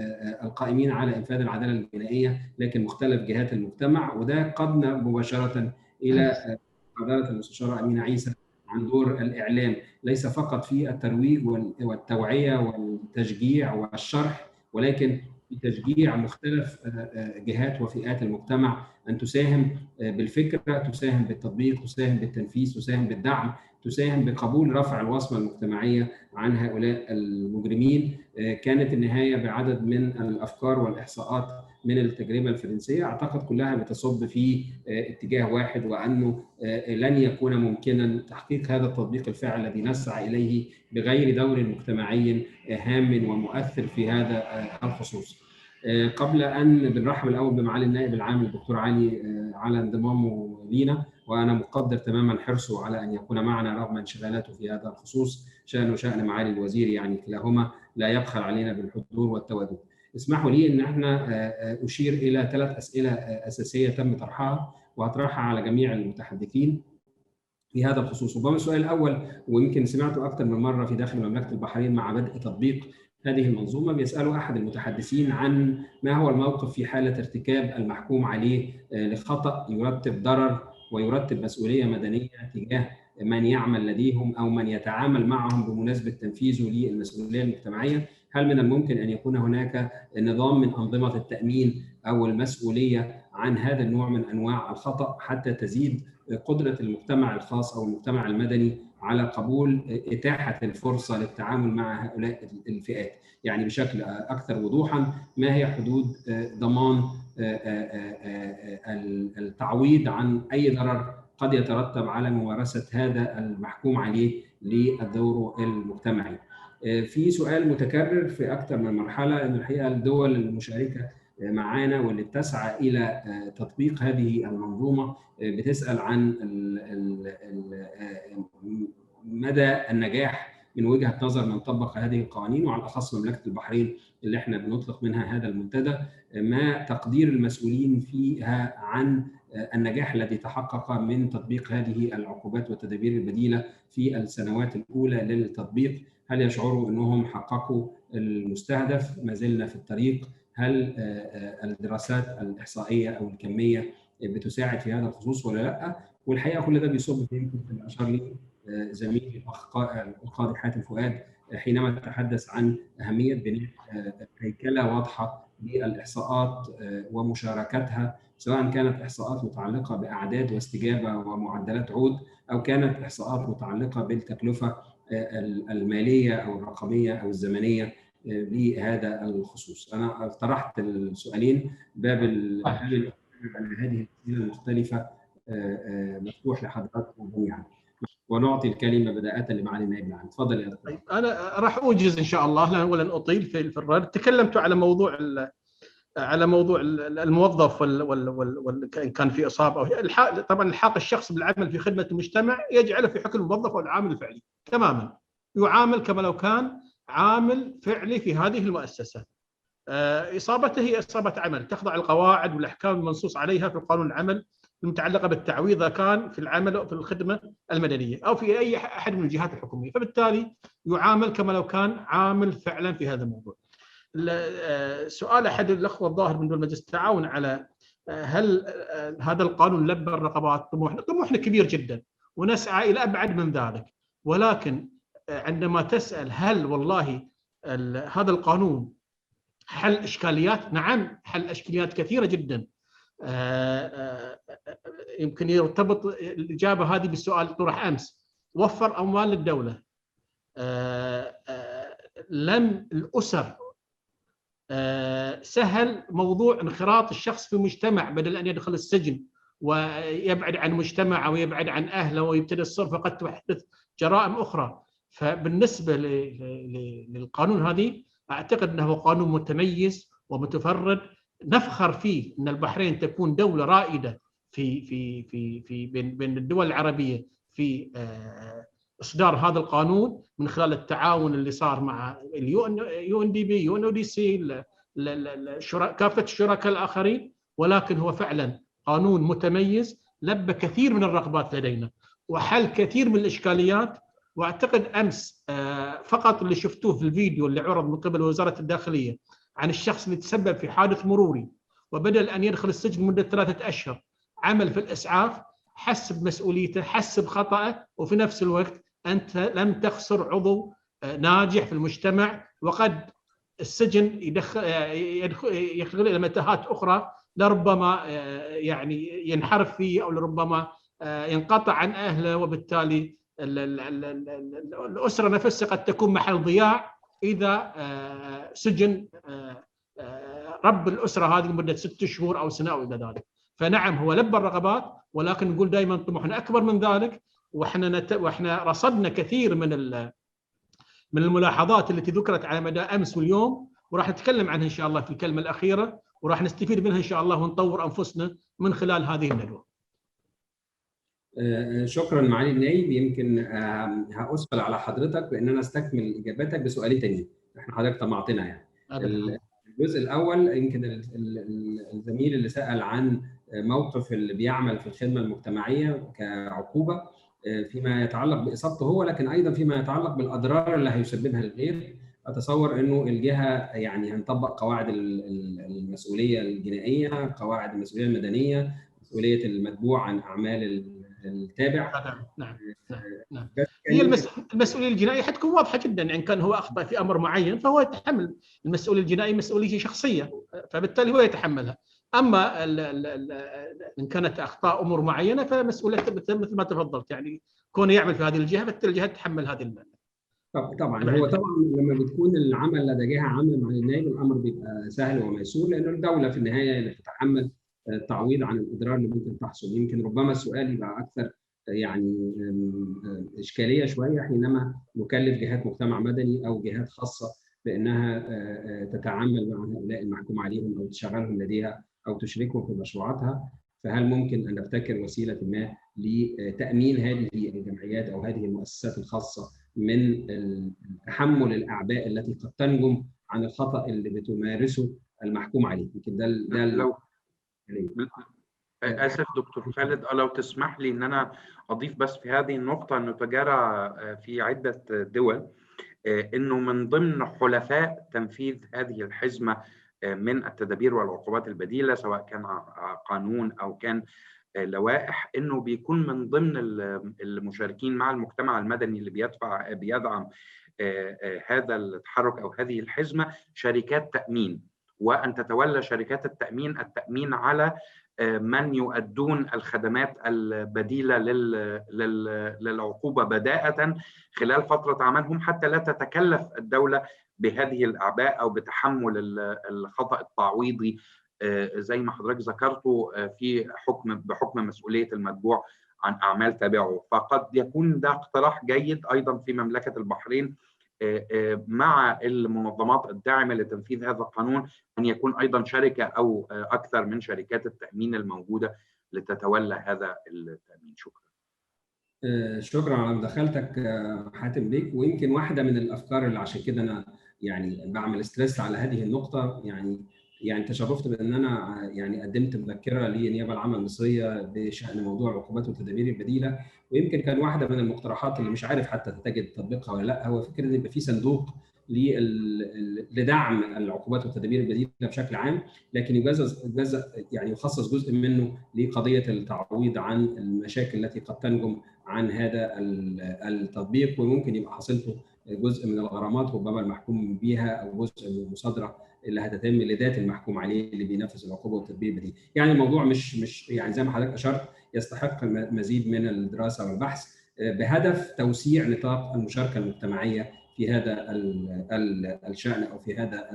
القائمين على إنفاذ العدالة الجنائية لكن مختلف جهات المجتمع. وده قادنا مباشرة إلى حضرة المستشارة أمينة عيسى عن دور الإعلام، ليس فقط في الترويج والتوعية والتشجيع والشرح، ولكن في تشجيع مختلف جهات وفئات المجتمع أن تساهم بالفكرة، تساهم بالتطبيق، تساهم بالتنفيذ، تساهم بالدعم، تساهم بقبول رفع الوصمة المجتمعية عن هؤلاء المجرمين. كانت النهاية بعدد من الأفكار والإحصاءات من التجربة الفرنسية أعتقد كلها بتصب في اتجاه واحد، وأنه لن يكون ممكنا تحقيق هذا التطبيق الفاعل الذي نسعى إليه بغير دور مجتمعي هام ومؤثر في هذا الخصوص. قبل أن بنرحب الأول بمعالي النائب العام الدكتور علي على انضمامه لينا، وأنا مقدر تماما حرصه على أن يكون معنا رغم انشغالاته في هذا الخصوص، شأنه شأن معالي الوزير، يعني كلاهما لا يبخل علينا بالحضور والتواجد. اسمحوا لي ان احنا اشير الى 3 اسئله اساسيه تم طرحها وهطرحها على جميع المتحدثين في هذا الخصوص. ربما السؤال الاول ويمكن سمعته اكثر من مره في داخل مملكه البحرين مع بدء تطبيق هذه المنظومه، بيسالوا احد المتحدثين عن ما هو الموقف في حاله ارتكاب المحكوم عليه لخطا يرتب ضرر ويرتب مسؤوليه مدنيه تجاه من يعمل لديهم او من يتعامل معهم بمناسبه تنفيذه للمسؤوليه المجتمعيه. هل من الممكن أن يكون هناك نظام من أنظمة التأمين أو المسؤولية عن هذا النوع من أنواع الخطأ حتى تزيد قدرة المجتمع الخاص أو المجتمع المدني على قبول إتاحة الفرصة للتعامل مع هؤلاء الفئات؟ يعني بشكل أكثر وضوحا، ما هي حدود ضمان التعويض عن أي ضرر قد يترتب على ممارسة هذا المحكوم عليه للدور المجتمعي؟ في سؤال متكرر في أكثر من مرحلة، إن الحقيقة الدول المشاركة معانا واللي بتسعى إلى تطبيق هذه المنظومة بتسأل عن مدى النجاح من وجهة نظر من طبق هذه القوانين، وعلى الأخص مملكة البحرين اللي احنا بنطلق منها هذا المنتدى. ما تقدير المسؤولين فيها عن النجاح الذي تحقق من تطبيق هذه العقوبات والتدابير البديلة في السنوات الأولى للتطبيق؟ هل يشعروا أنهم حققوا المستهدف؟ ما زلنا في الطريق؟ هل الدراسات الإحصائية أو الكمية بتساعد في هذا الخصوص ولا لا؟ والحقيقة كل ده بيصب في يمكن اللي أشار لي زميلي القاضي حاتم فؤاد حينما تحدث عن أهمية بناء هيكلة واضحة للإحصاءات ومشاركتها، سواء كانت إحصاءات متعلقة بأعداد واستجابة ومعدلات عود، أو كانت إحصاءات متعلقة بالتكلفة المالية أو الرقمية أو الزمنية لهذا الخصوص. أنا طرحت السؤالين، باب هذه الأسئلة المختلفة مفتوح لحضراتكم جميعا، ونعطي الكلمة بداءة لمعالي النائب العام. تفضل يا دكتور. أنا راح أوجز إن شاء الله ولن أطيل في الرد. تكلمت على موضوع الموظف إن كان في إصابة أو طبعا الحاق الشخص بالعمل في خدمة المجتمع يجعله في حكم الموظف أو العامل الفعلي تماما، يعامل كما لو كان عامل فعلي في هذه المؤسسة. إصابته هي إصابة عمل تخضع القواعد والأحكام المنصوص عليها في قانون العمل المتعلقة بالتعويض إذا كان في العمل أو في الخدمة المدنية أو في أي أحد من الجهات الحكومية، فبالتالي يعامل كما لو كان عامل فعلا في هذا الموضوع. سؤال أحد الأخوة الظاهر من دول مجلس التعاون على هل هذا القانون لبى الرغبات؟ طموحنا كبير جدا ونسعى إلى أبعد من ذلك، ولكن عندما تسأل هل والله هذا القانون حل إشكاليات؟ نعم، حل إشكاليات كثيرة جدا. يمكن يرتبط الإجابة هذه بالسؤال طرح أمس. وفر أموال للدولة، لم الأسر سهل موضوع انخراط الشخص في مجتمع بدل أن يدخل السجن ويبعد عن مجتمعه ويبعد عن أهله ويبتدي الصرف فقد تحدث جرائم أخرى. فبالنسبة للقانون هذه اعتقد انه قانون متميز ومتفرد نفخر فيه ان البحرين تكون دوله رائده في بين الدول العربيه في اصدار هذا القانون من خلال التعاون اللي صار مع UNDP UNODC كافه الشركاء الاخرين، ولكن هو فعلا قانون متميز لبى كثير من الرغبات لدينا وحل كثير من الاشكاليات. واعتقد امس فقط اللي شفتوه في الفيديو اللي عرض من قبل وزاره الداخليه عن الشخص اللي تسبب في حادث مروري وبدل ان يدخل السجن مده 3 أشهر عمل في الاسعاف، حس بمسؤوليته، حس بخطأه، وفي نفس الوقت انت لم تخسر عضو ناجح في المجتمع، وقد السجن يدخل الى متاهات اخرى لربما يعني ينحرف فيه او لربما ينقطع عن اهله، وبالتالي الاسره نفسها قد تكون محل ضياع اذا سجن رب الاسره هذه لمده 6 شهور او سنه او الى ذلك. فنعم هو لبى الرغبات، ولكن نقول دائما طموحنا اكبر من ذلك، واحنا رصدنا كثير من الملاحظات التي ذكرت على مدى امس واليوم، وراح نتكلم عنها ان شاء الله في الكلمه الاخيره، وراح نستفيد منها ان شاء الله ونطور انفسنا من خلال هذه الندوه. شكرا معالي النائب. يمكن هأسأل على حضرتك بان انا استكمل اجاباتك بسؤالين تانيين، احنا حضرتك طمعتنا يعني. الجزء الاول يمكن الزميل اللي سأل عن موقف اللي بيعمل في الخدمه المجتمعيه كعقوبه فيما يتعلق باصابته هو، لكن ايضا فيما يتعلق بالاضرار اللي هيسببها للغير. اتصور انه الجهه يعني هنطبق قواعد المسؤوليه الجنائيه، قواعد المسؤوليه المدنيه، مسؤوليه المتبوع عن اعمال التابع. نعم. هي المسؤوليه الجنائيه حتكون واضحه جدا، يعني كان هو اخطا في امر معين فهو يتحمل المسؤوليه الجنائيه، مسؤوليه شخصيه فبالتالي هو يتحملها. اما ان كانت اخطاء امور معينه فمسؤوليه مثل ما تفضلت، يعني كونه يعمل في هذه الجهه فبالتالي الجهه تتحمل هذه طبعا هو لما بتكون العمل لدى جهه عامه مع النائب الامر بيبقى سهل وميسور، لانه الدوله في النهايه اللي تتحمل التعويض عن الاضرار اللي ممكن تحصل. يمكن ربما السؤال يبقى اكثر يعني اشكاليه شويه حينما نكلف جهات مجتمع مدني او جهات خاصه بانها تتعامل مع هؤلاء المحكوم عليهم او تشغلهم لديها او تشركهم في مشروعاتها. فهل ممكن ان نبتكر وسيله ما لتامين هذه الجمعيات او هذه المؤسسات الخاصه من تحمل الاعباء التي قد تنجم عن الخطا اللي بتمارسه المحكوم عليه؟ يمكن ده لو اسف دكتور خالد، لو تسمح لي ان انا اضيف بس في هذه النقطه انه تجارى في عده دول انه من ضمن حلفاء تنفيذ هذه الحزمه من التدابير والعقوبات البديله، سواء كان قانون او كان لوائح، انه بيكون من ضمن المشاركين مع المجتمع المدني اللي بيدعم هذا التحرك او هذه الحزمه شركات تامين، وان تتولى شركات التامين على من يؤدون الخدمات البديلة للعقوبة بداءة خلال فترة عملهم، حتى لا تتكلف الدولة بهذه الأعباء أو بتحمل الخطأ التعويضي زي ما حضرتك ذكرته بحكم مسؤولية المتبوع عن أعمال تابعه. فقد يكون ده اقتراح جيد أيضا في مملكة البحرين مع المنظمات الداعمة لتنفيذ هذا القانون، أن يكون أيضا شركة أو أكثر من شركات التأمين الموجودة لتتولى هذا التأمين. شكرا. شكرا على مداخلتك حاتم بيك. ويمكن واحدة من الأفكار اللي عشان كده أنا يعني بعمل ستريس على هذه النقطة، يعني تشرفت بأن أنا يعني قدمت مذكرة للنيابة العامة المصرية بشأن موضوع العقوبات والتدابير البديلة، ويمكن كان واحدة من المقترحات اللي مش عارف حتى تجد تطبيقها ولا لا، هو فكرة ان يبقى في صندوق لدعم العقوبات والتدابير البديلة بشكل عام، لكن يعني يخصص جزء منه لقضية التعويض عن المشاكل التي قد تنجم عن هذا التطبيق، وممكن يبقى حصيلته جزء من الغرامات ربما المحكوم بها او جزء من المصادره اللي هتتم لذات المحكوم عليه اللي بينفذ العقوبه والتدبير البديل. يعني الموضوع مش يعني زي ما حضرتك اشرت، يستحق مزيد من الدراسه والبحث بهدف توسيع نطاق المشاركه المجتمعيه في هذا الشأن او في هذا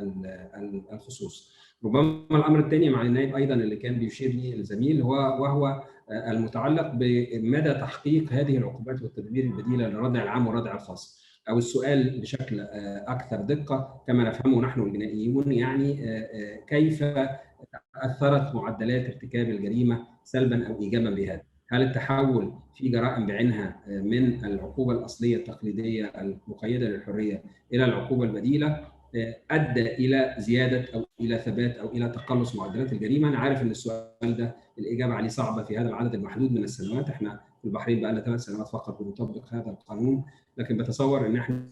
الخصوص. ربما الامر الثاني مع النائب ايضا اللي كان بيشير لي الزميل وهو المتعلق بمدى تحقيق هذه العقوبات والتدابير البديله للردع العام والردع الخاص. او السؤال بشكل اكثر دقه كما نفهمه نحن الجنائيون، يعني كيف اثرت معدلات ارتكاب الجريمه سلبا او ايجابا بهذا؟ هل التحول في جرائم بعينها من العقوبه الاصليه التقليديه المقيده للحريه الى العقوبه البديله ادى الى زياده او الى ثبات او الى تقلص معدلات الجريمه؟ انا عارف ان السؤال ده الاجابه عليه صعبه في هذا العدد المحدود من السنوات، احنا في البحرين بقى لنا 3 سنوات فقط بنطبق هذا القانون، لكن بتصور ان احنا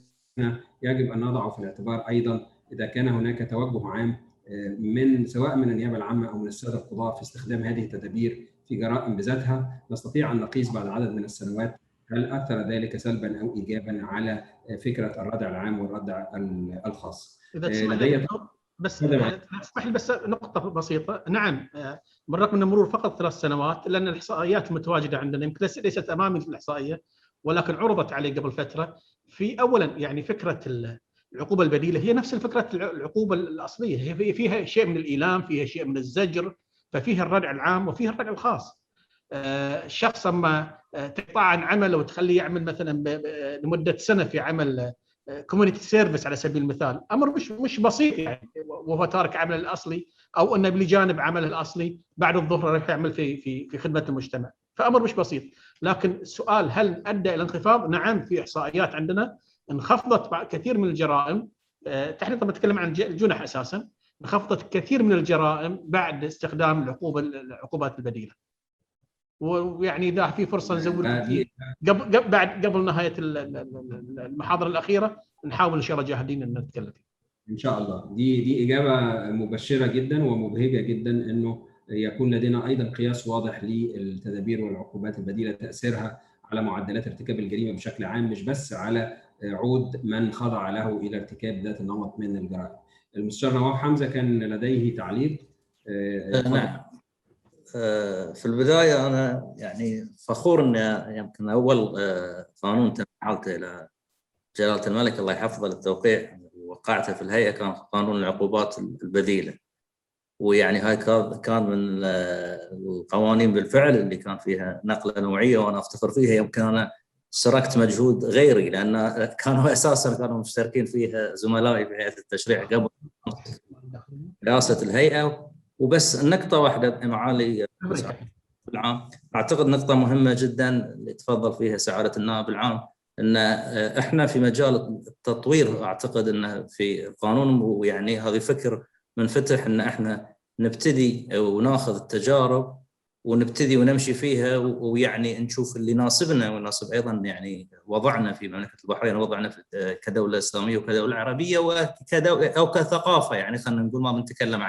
يجب ان نضعه في الاعتبار ايضا اذا كان هناك توجه عام من سواء من النيابه العامه او من الساده القضاه في استخدام هذه التدابير في جرائم بذاتها، نستطيع ان نقيس بعد عدد من السنوات هل اثر ذلك سلبا او ايجابا على فكره الردع العام والردع الخاص. اذا تسمح لي بس اسمح لي بس نقطه بسيطه. نعم، بالرغم من مرور فقط 3 سنوات الا ان الاحصائيات متواجده عندنا، يمكن ليست امامي في الاحصائيه ولكن عرضت علي قبل فتره. في اولا يعني فكره العقوبه البديله هي نفس فكره العقوبه الاصليه، هي فيها شيء من الايلام، فيها شيء من الزجر، ففيها الردع العام وفيها الردع الخاص. الشخص اما تقطع عن عمله وتخليه يعمل مثلا لمده سنه في عمل كوميونتي سيرفيس على سبيل المثال، امر مش بسيط يعني، وهو تارك عمله الاصلي او انه بجانب عمله الاصلي بعد الظهر راح يعمل في خدمه المجتمع، فامر مش بسيط. لكن السؤال هل ادى الى انخفاض؟ نعم، في احصائيات عندنا انخفضت كثير من الجرائم، تحديدا طبعا نتكلم عن الجنح اساسا، انخفضت كثير من الجرائم بعد استخدام العقوبات البديله. ويعني اذا في فرصه نزود قبل نهايه المحاضره الاخيره نحاول ان شاء الله جاهدين ان نتكلم فيه. ان شاء الله. دي اجابه مبشره جدا ومبهجه جدا انه يكون لدينا ايضا قياس واضح للتدابير والعقوبات البديله، تاثيرها على معدلات ارتكاب الجريمه بشكل عام، مش بس على عود من خضع له الى ارتكاب ذات النمط من الجرائم. المستشار نواف حمزه كان لديه تعليق. نعم. في البدايه انا يعني فخور ان يمكن اول قانون تم حالته الى جلاله الملك الله يحفظه للتوقيع وقعته في الهيئه كان قانون العقوبات البديله، ويعني هاي كان من القوانين بالفعل اللي كان فيها نقله نوعيه، وانا افتخر فيها. يمكن انا شاركت مجهود غيري لان كانوا اساسا كانوا مشتركين فيها زملائي في هيئه التشريع قبل رئاسه الهيئه. وبس النقطه واحده معالي العام، اعتقد نقطه مهمه جدا اللي تفضل فيها سعاده النائب العام، ان احنا في مجال التطوير اعتقد انه في القانون، ويعني هذا فكر منفتح ان احنا نبتدي وناخذ التجارب ونبتدي ونمشي فيها، ويعني نشوف اللي يناسبنا ويناسب ايضا يعني وضعنا في مملكه البحرين، وضعنا كدوله اسلاميه وكدوله عربيه او كثقافه، يعني خلينا نقول ما بنتكلم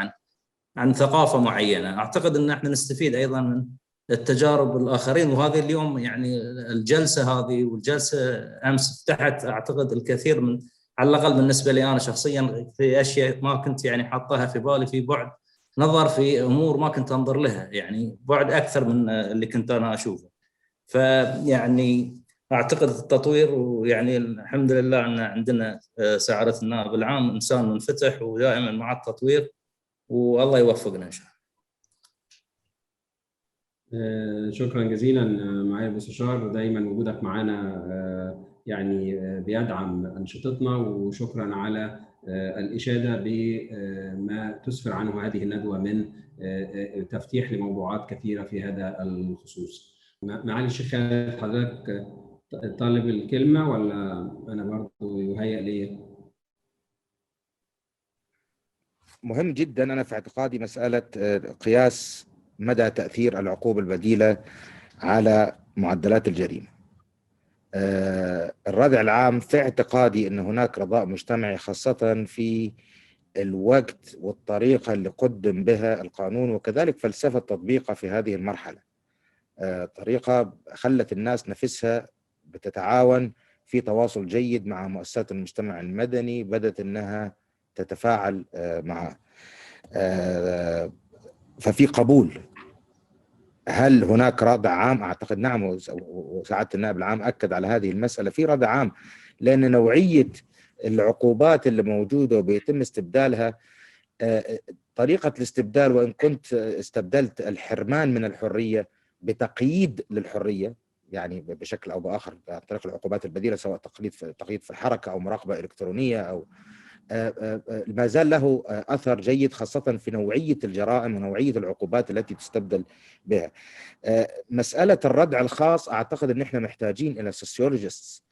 عن ثقافه معينه. اعتقد ان احنا نستفيد ايضا من التجارب الاخرين، وهذه اليوم يعني الجلسه هذه والجلسه امس فتحت اعتقد الكثير من، على الاقل بالنسبه لي انا شخصيا، في اشياء ما كنت يعني حاطها في بالي، في بعد نظر في امور ما كنت انظر لها، يعني بعد اكثر من اللي كنت انا اشوفه. فيعني اعتقد التطوير، ويعني الحمد لله ان عندنا سعاده النائب العام انسان منفتح ودائما مع التطوير، والله يوفقنا ان شاء الله. شكرا جزيلا معالي المستشار، دايما وجودك معنا يعني بيدعم انشطتنا، وشكرا على الاشاده بما تسفر عنه هذه الندوه من تفتيح لموضوعات كثيره في هذا الخصوص. معالي الشيخ خالد، حضرتك طالب الكلمه ولا انا برضه يهيأ لي؟ مهم جدا أنا في اعتقادي مسألة قياس مدى تأثير العقوبة البديلة على معدلات الجريمة. الردع العام في اعتقادي أن هناك رضاء مجتمعي، خاصة في الوقت والطريقة اللي قدم بها القانون، وكذلك فلسفة تطبيقه في هذه المرحلة. طريقة خلت الناس نفسها بتتعاون في تواصل جيد مع مؤسسات المجتمع المدني، بدأت أنها تتفاعل معه، ففي قبول. هل هناك ردع عام؟ أعتقد نعم، وسعادة النائب العام أكد على هذه المسألة، في ردع عام، لأن نوعية العقوبات اللي موجودة وبيتم استبدالها، طريقة الاستبدال، وإن كنت استبدلت الحرمان من الحرية بتقييد للحرية، يعني بشكل او باخر عن طريق العقوبات البديله، سواء تقييد في الحركه او مراقبه الكترونيه، او ما زال له اثر جيد خاصه في نوعيه الجرائم ونوعيه العقوبات التي تستبدل بها. مساله الردع الخاص اعتقد ان احنا محتاجين الى سوسيولوجيستس،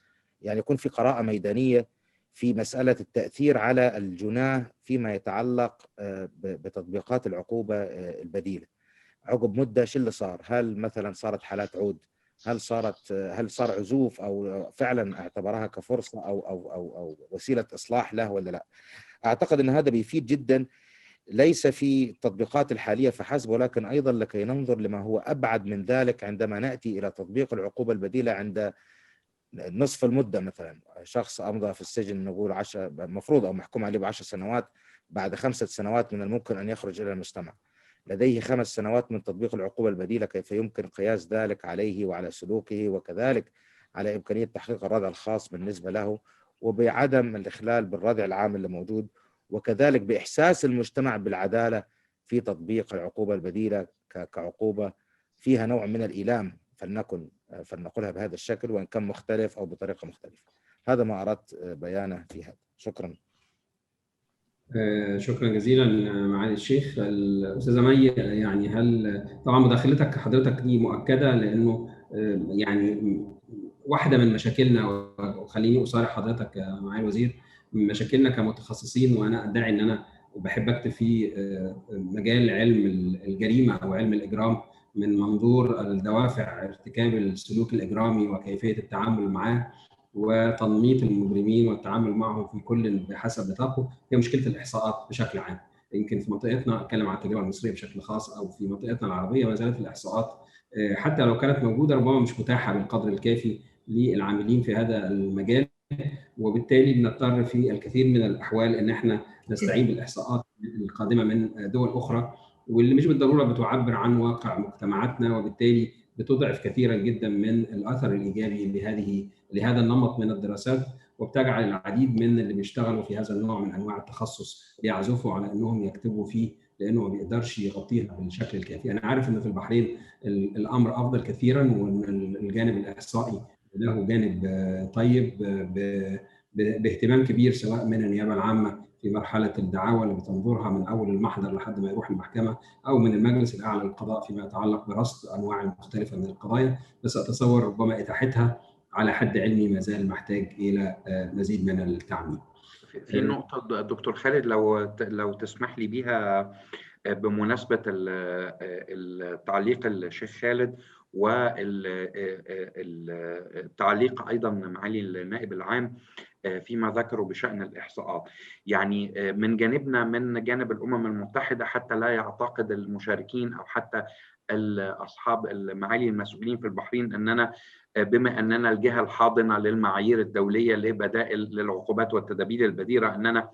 يعني يكون في قراءه ميدانيه في مساله التاثير على الجناه فيما يتعلق بتطبيقات العقوبه البديله. عقب مده شو اللي صار؟ هل مثلا صارت حالات عود؟ هل صار عزوف، او فعلا اعتبرها كفرصه او وسيله اصلاح له ولا لا؟ اعتقد ان هذا بيفيد جدا، ليس في التطبيقات الحاليه فحسب، ولكن ايضا لكي ننظر لما هو ابعد من ذلك عندما ناتي الى تطبيق العقوبه البديله عند نصف المده. مثلا شخص امضى في السجن نقول 10 المفروض او محكوم عليه ب10 سنوات، بعد 5 سنوات من الممكن ان يخرج الى المجتمع، لديه 5 سنوات من تطبيق العقوبة البديلة. كيف يمكن قياس ذلك عليه وعلى سلوكه، وكذلك على إمكانية تحقيق الردع الخاص بالنسبة له، وبعدم الإخلال بالردع العام اللي موجود، وكذلك بإحساس المجتمع بالعدالة في تطبيق العقوبة البديلة كعقوبة فيها نوع من الإيلام، فلنقولها بهذا الشكل وإن كان مختلف أو بطريقة مختلفة. هذا ما أردت بيانه في هذا. شكرا. شكرا جزيلا معالي الشيخ. الاستاذه مي، يعني هل طبعا مداخلتك حضرتك دي مؤكده، لانه يعني واحده من مشاكلنا، وخليني اصارح حضرتك يا معالي الوزير، من مشاكلنا كمتخصصين، وانا ادعي ان انا بحب اكتب في مجال علم الجريمه او علم الاجرام من منظور الدوافع ارتكاب السلوك الاجرامي وكيفيه التعامل معه وتنميط المجرمين والتعامل معهم في كل بحسب نطاقه، هي مشكله الاحصاءات بشكل عام. يمكن في منطقتنا، اتكلم عن التجربه المصريه بشكل خاص، او في منطقتنا العربيه، ما زالت الاحصاءات حتى لو كانت موجوده ربما مش متاحه بالقدر الكافي للعاملين في هذا المجال، وبالتالي بنضطر في الكثير من الاحوال ان احنا نستعين بالاحصاءات القادمه من دول اخرى، واللي مش بالضروره بتعبر عن واقع مجتمعاتنا، وبالتالي بتضعف كثيرا جدا من الاثر الايجابي لهذا النمط من الدراسات، وبتجعل العديد من اللي بيشتغلوا في هذا النوع من انواع التخصص بيعزفوا على انهم يكتبوا فيه، لانه ما بيقدرش يغطيها بالشكل الكافي. انا عارف ان في البحرين الامر افضل كثيرا، وان الجانب الاحصائي له جانب طيب باهتمام كبير، سواء من النيابه العامه في مرحله الدعاوى اللي بتنظرها من اول المحضر لحد ما يروح المحكمه، او من المجلس الاعلى للقضاء فيما يتعلق برصد انواع مختلفه من القضايا، بس اتصور ربما اتاحتها على حد علمي ما زال محتاج الى مزيد من التعميم. في نقطه دكتور خالد لو تسمح لي بيها بمناسبه التعليق الشيخ خالد والتعليق ايضا معالي النائب العام فيما ذكروا بشأن الإحصاءات. يعني من جانبنا، من جانب الأمم المتحدة، حتى لا يعتقد المشاركين أو حتى أصحاب المعالي المسؤولين في البحرين أننا بما أننا الجهة الحاضنة للمعايير الدولية لبدائل للعقوبات والتدابير البديرة أننا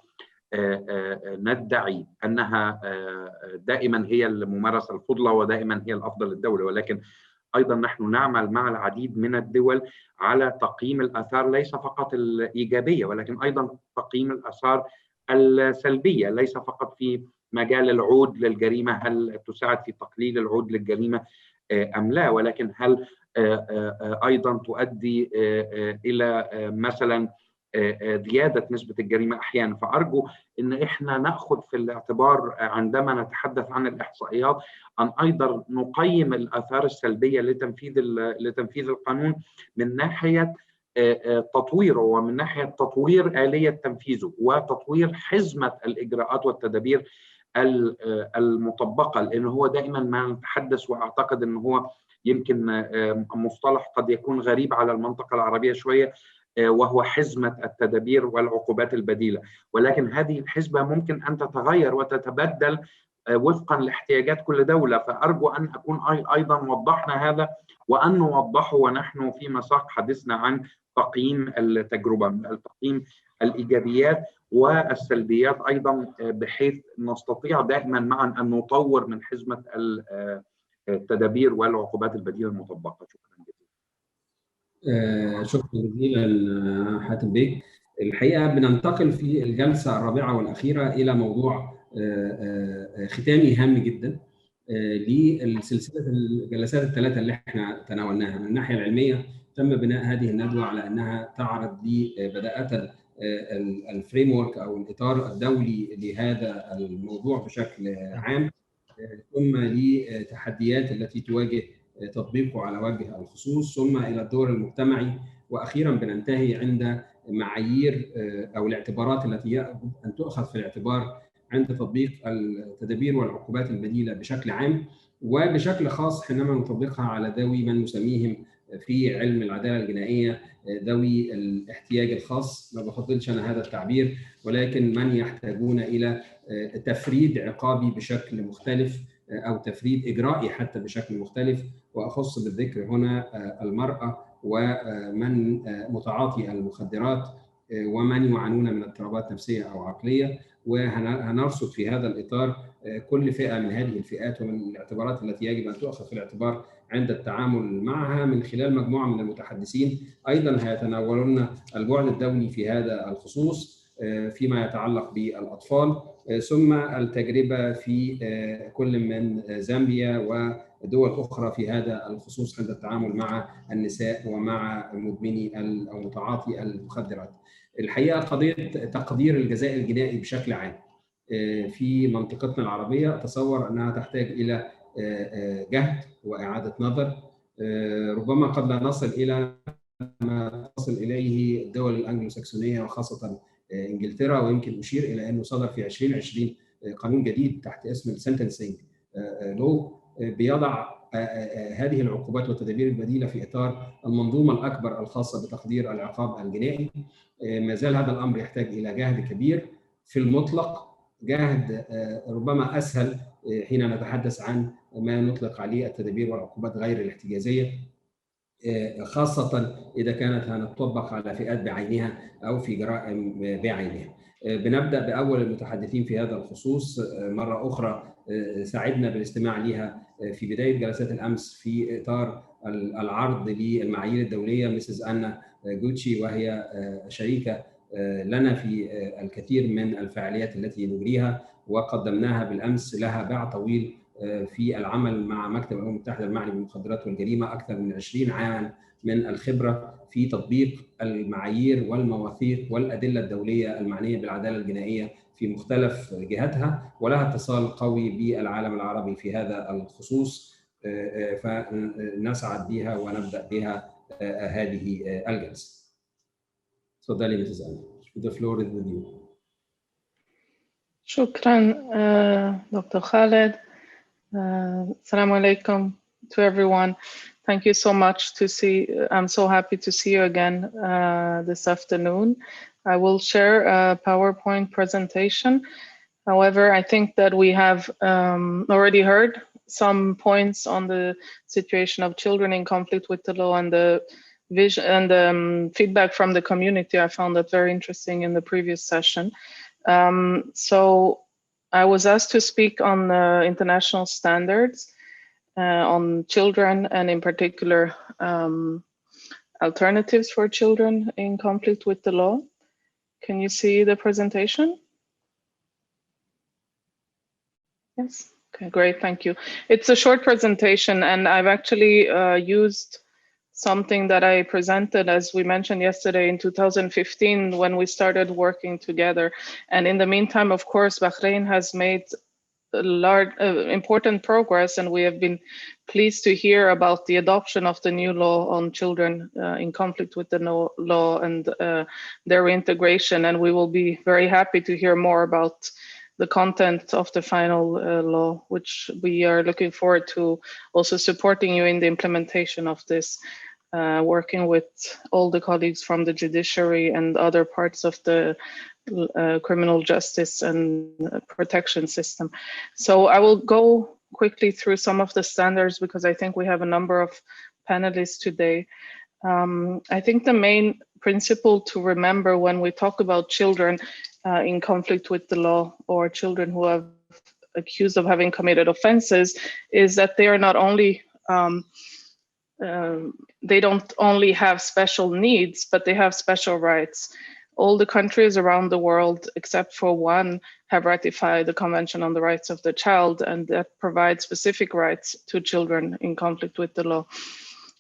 ندعي أنها دائما هي الممارسة الفضلى ودائما هي الأفضل للدولة، ولكن أيضا نحن نعمل مع العديد من الدول على تقييم الآثار، ليس فقط الإيجابية ولكن أيضا تقييم الآثار السلبية، ليس فقط في مجال العود للجريمة، هل تساعد في تقليل العود للجريمة أم لا، ولكن هل أيضا تؤدي إلى مثلا زيادة نسبة الجريمة أحيانا. فأرجو أن إحنا نأخذ في الاعتبار عندما نتحدث عن الإحصائيات أن أيضا نقيم الآثار السلبية لتنفيذ القانون من ناحية تطويره، ومن ناحية تطوير آلية تنفيذه، وتطوير حزمة الإجراءات والتدابير المطبقة، لأنه هو دائما ما نتحدث، وأعتقد أنه هو يمكن مصطلح قد يكون غريب على المنطقة العربية شوية، وهو حزمة التدابير والعقوبات البديلة، ولكن هذه الحزبة ممكن أن تتغير وتتبدل وفقا لاحتياجات كل دولة. فأرجو أن أكون أيضا وضحنا هذا، وأن نوضحه ونحن في مساق حديثنا عن تقييم التجربة، تقييم الإيجابيات والسلبيات أيضا، بحيث نستطيع دائما معا أن نطور من حزمة التدابير والعقوبات البديلة المطبقة. شكرا جزيلا. شكرا جزيلا حاتم بيه. الحقيقه بننتقل في الجلسه الرابعه والاخيره الى موضوع ختامي هام جدا، لسلسله الجلسات الثلاثه اللي احنا تناولناها. من الناحيه العلميه تم بناء هذه الندوه على انها تعرض لي بداءه الفريم ورك او الاطار الدولي لهذا الموضوع بشكل عام، ثم لتحديات التي تواجه تطبيقه على وجه الخصوص، ثم الى الدور المجتمعي، واخيرا بننتهي عند معايير او الاعتبارات التي يجب ان تؤخذ في الاعتبار عند تطبيق التدابير والعقوبات البديله بشكل عام، وبشكل خاص حينما نطبقها على ذوي من نسميهم في علم العداله الجنائيه ذوي الاحتياج الخاص. ما بفضلش انا هذا التعبير، ولكن من يحتاجون الى تفريد عقابي بشكل مختلف او تفريد اجرائي حتى بشكل مختلف، واخص بالذكر هنا المراه ومن متعاطي المخدرات ومن يعانون من اضطرابات نفسيه او عقليه. وهنرصد في هذا الاطار كل فئه من هذه الفئات ومن الاعتبارات التي يجب ان تؤخذ في الاعتبار عند التعامل معها من خلال مجموعه من المتحدثين. ايضا هيتناولون البعد الدولي في هذا الخصوص فيما يتعلق بالاطفال، ثم التجربه في كل من زامبيا ودول اخرى في هذا الخصوص عند التعامل مع النساء ومع مدمني او متعاطي المخدرات. الحقيقه قضيه تقدير الجزاء الجنائي بشكل عام في منطقتنا العربيه اتصور انها تحتاج الى جهد واعاده نظر، ربما قد لا نصل الى ما تصل اليه الدول الانجلوساكسونيه وخاصه انجلترا، ويمكن اشير الى انه صدر في 2020 قانون جديد تحت اسم السنتنسينج لو بيضع هذه العقوبات والتدابير البديله في اطار المنظومه الاكبر الخاصه بتقدير العقاب الجنائي. ما زال هذا الامر يحتاج الى جهد كبير، في المطلق جهد ربما اسهل حين نتحدث عن ما نطلق عليه التدابير والعقوبات غير الاحتجازيه، خاصه اذا كانت هتطبق على فئات بعينها او في جرائم بعينها. بنبدا باول المتحدثين في هذا الخصوص. مره اخرى سعدنا بالاستماع لها في بدايه جلسات الامس في اطار العرض للمعايير الدوليه مسز أنا جوتشي، وهي شريكه لنا في الكثير من الفعاليات التي نجريها، وقدمناها بالامس لها باع طويل في العمل مع مكتب الامم المتحده المعني بالمخدرات والجريمه، اكثر من 20 عاما من الخبره في تطبيق المعايير والمواثيق والادله الدوليه المعنيه بالعداله الجنائيه في مختلف جهاتها، ولها اتصال قوي بالعالم العربي في هذا الخصوص، فنسعد بها ونبدا بها هذه الجلسه. تفضلي مسز أنا. The floor is with you. شكرا دكتور خالد. Assalamu alaikum to everyone. Thank you so much to see. I'm so happy to see you again this afternoon. I will share a PowerPoint presentation. However, I think that we have already heard some points on the situation of children in conflict with the law and the vision and feedback from the community. I found that very interesting in the previous session. So I was asked to speak on international standards on children, and in particular alternatives for children in conflict with the law. Can you see the presentation? Yes. Okay, great. Thank you. It's a short presentation, and I've actually used something that I presented, as we mentioned yesterday, in 2015 when we started working together. And in the meantime, of course, Bahrain has made large, important progress, and we have been pleased to hear about the adoption of the new law on children in conflict with the law and their integration. And we will be very happy to hear more about the content of the final law, which we are looking forward to also supporting you in the implementation of this, working with all the colleagues from the judiciary and other parts of the criminal justice and protection system. So I will go quickly through some of the standards because I think we have a number of panelists today. I think the main principle to remember when we talk about children in conflict with the law or children who are accused of having committed offenses is that they are not only they don't only have special needs, but they have special rights. All the countries around the world, except for one, have ratified the Convention on the Rights of the Child, and that provides specific rights to children in conflict with the law.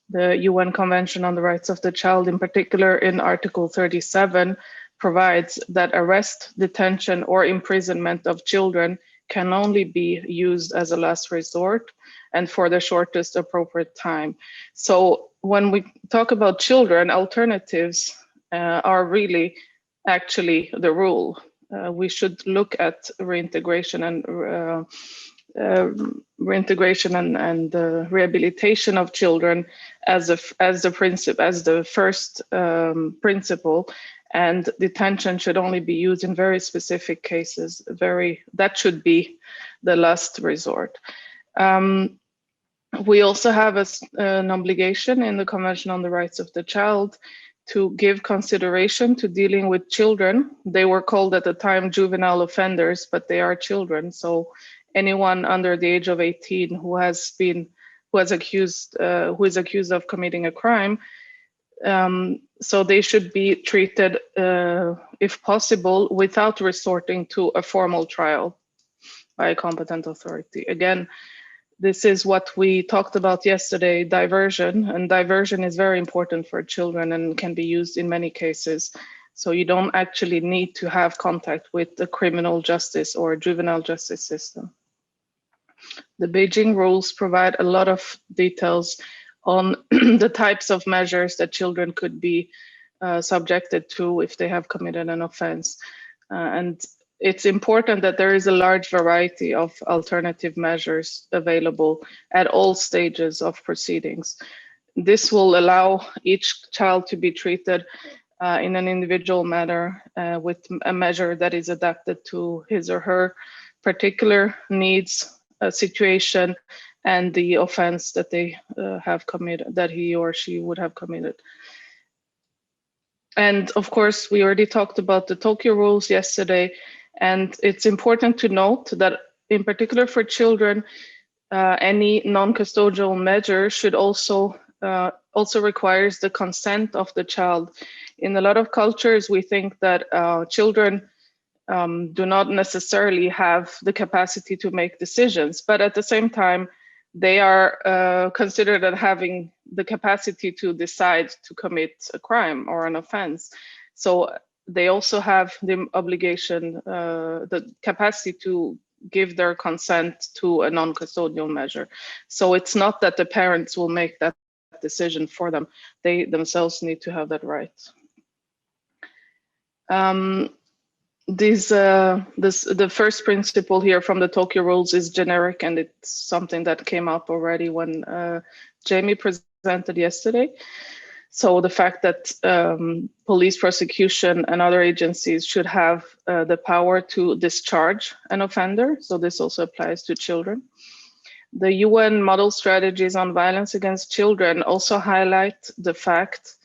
The UN Convention on the Rights of the Child, in particular in Article 37, provides that arrest, detention, or imprisonment of children can only be used as a last resort and for the shortest appropriate time. So when we talk about children, alternatives are really actually the rule. We should look at reintegration and rehabilitation of children as the first principle, and detention should only be used in very specific cases. That should be the last resort. We also have an obligation in the Convention on the Rights of the Child to give consideration to dealing with children. They were called at the time juvenile offenders, but they are children. So anyone under the age of 18 who is accused of committing a crime, so they should be treated, if possible, without resorting to a formal trial by a competent authority. Again, this is what we talked about yesterday, diversion, and diversion is very important for children and can be used in many cases. So you don't actually need to have contact with the criminal justice or juvenile justice system. The Beijing rules provide a lot of details on the types of measures that children could be subjected to if they have committed an offense. And it's important that there is a large variety of alternative measures available at all stages of proceedings. This will allow each child to be treated in an individual manner with a measure that is adapted to his or her particular needs, situation, and the offense that they have committed, that he or she would have committed. And of course, we already talked about the Tokyo rules yesterday, and it's important to note that in particular for children, any non-custodial measure should also requires the consent of the child. In a lot of cultures, we think that children do not necessarily have the capacity to make decisions, but at the same time, they are considered as having the capacity to decide to commit a crime or an offense. So they also have the obligation, the capacity to give their consent to a non-custodial measure. So it's not that the parents will make that decision for them. They themselves need to have that right. The first principle here from the Tokyo rules is generic, and it's something that came up already when Jamie presented yesterday. So the fact that police, prosecution, and other agencies should have the power to discharge an offender. So this also applies to children. The UN model strategies on violence against children also highlight the fact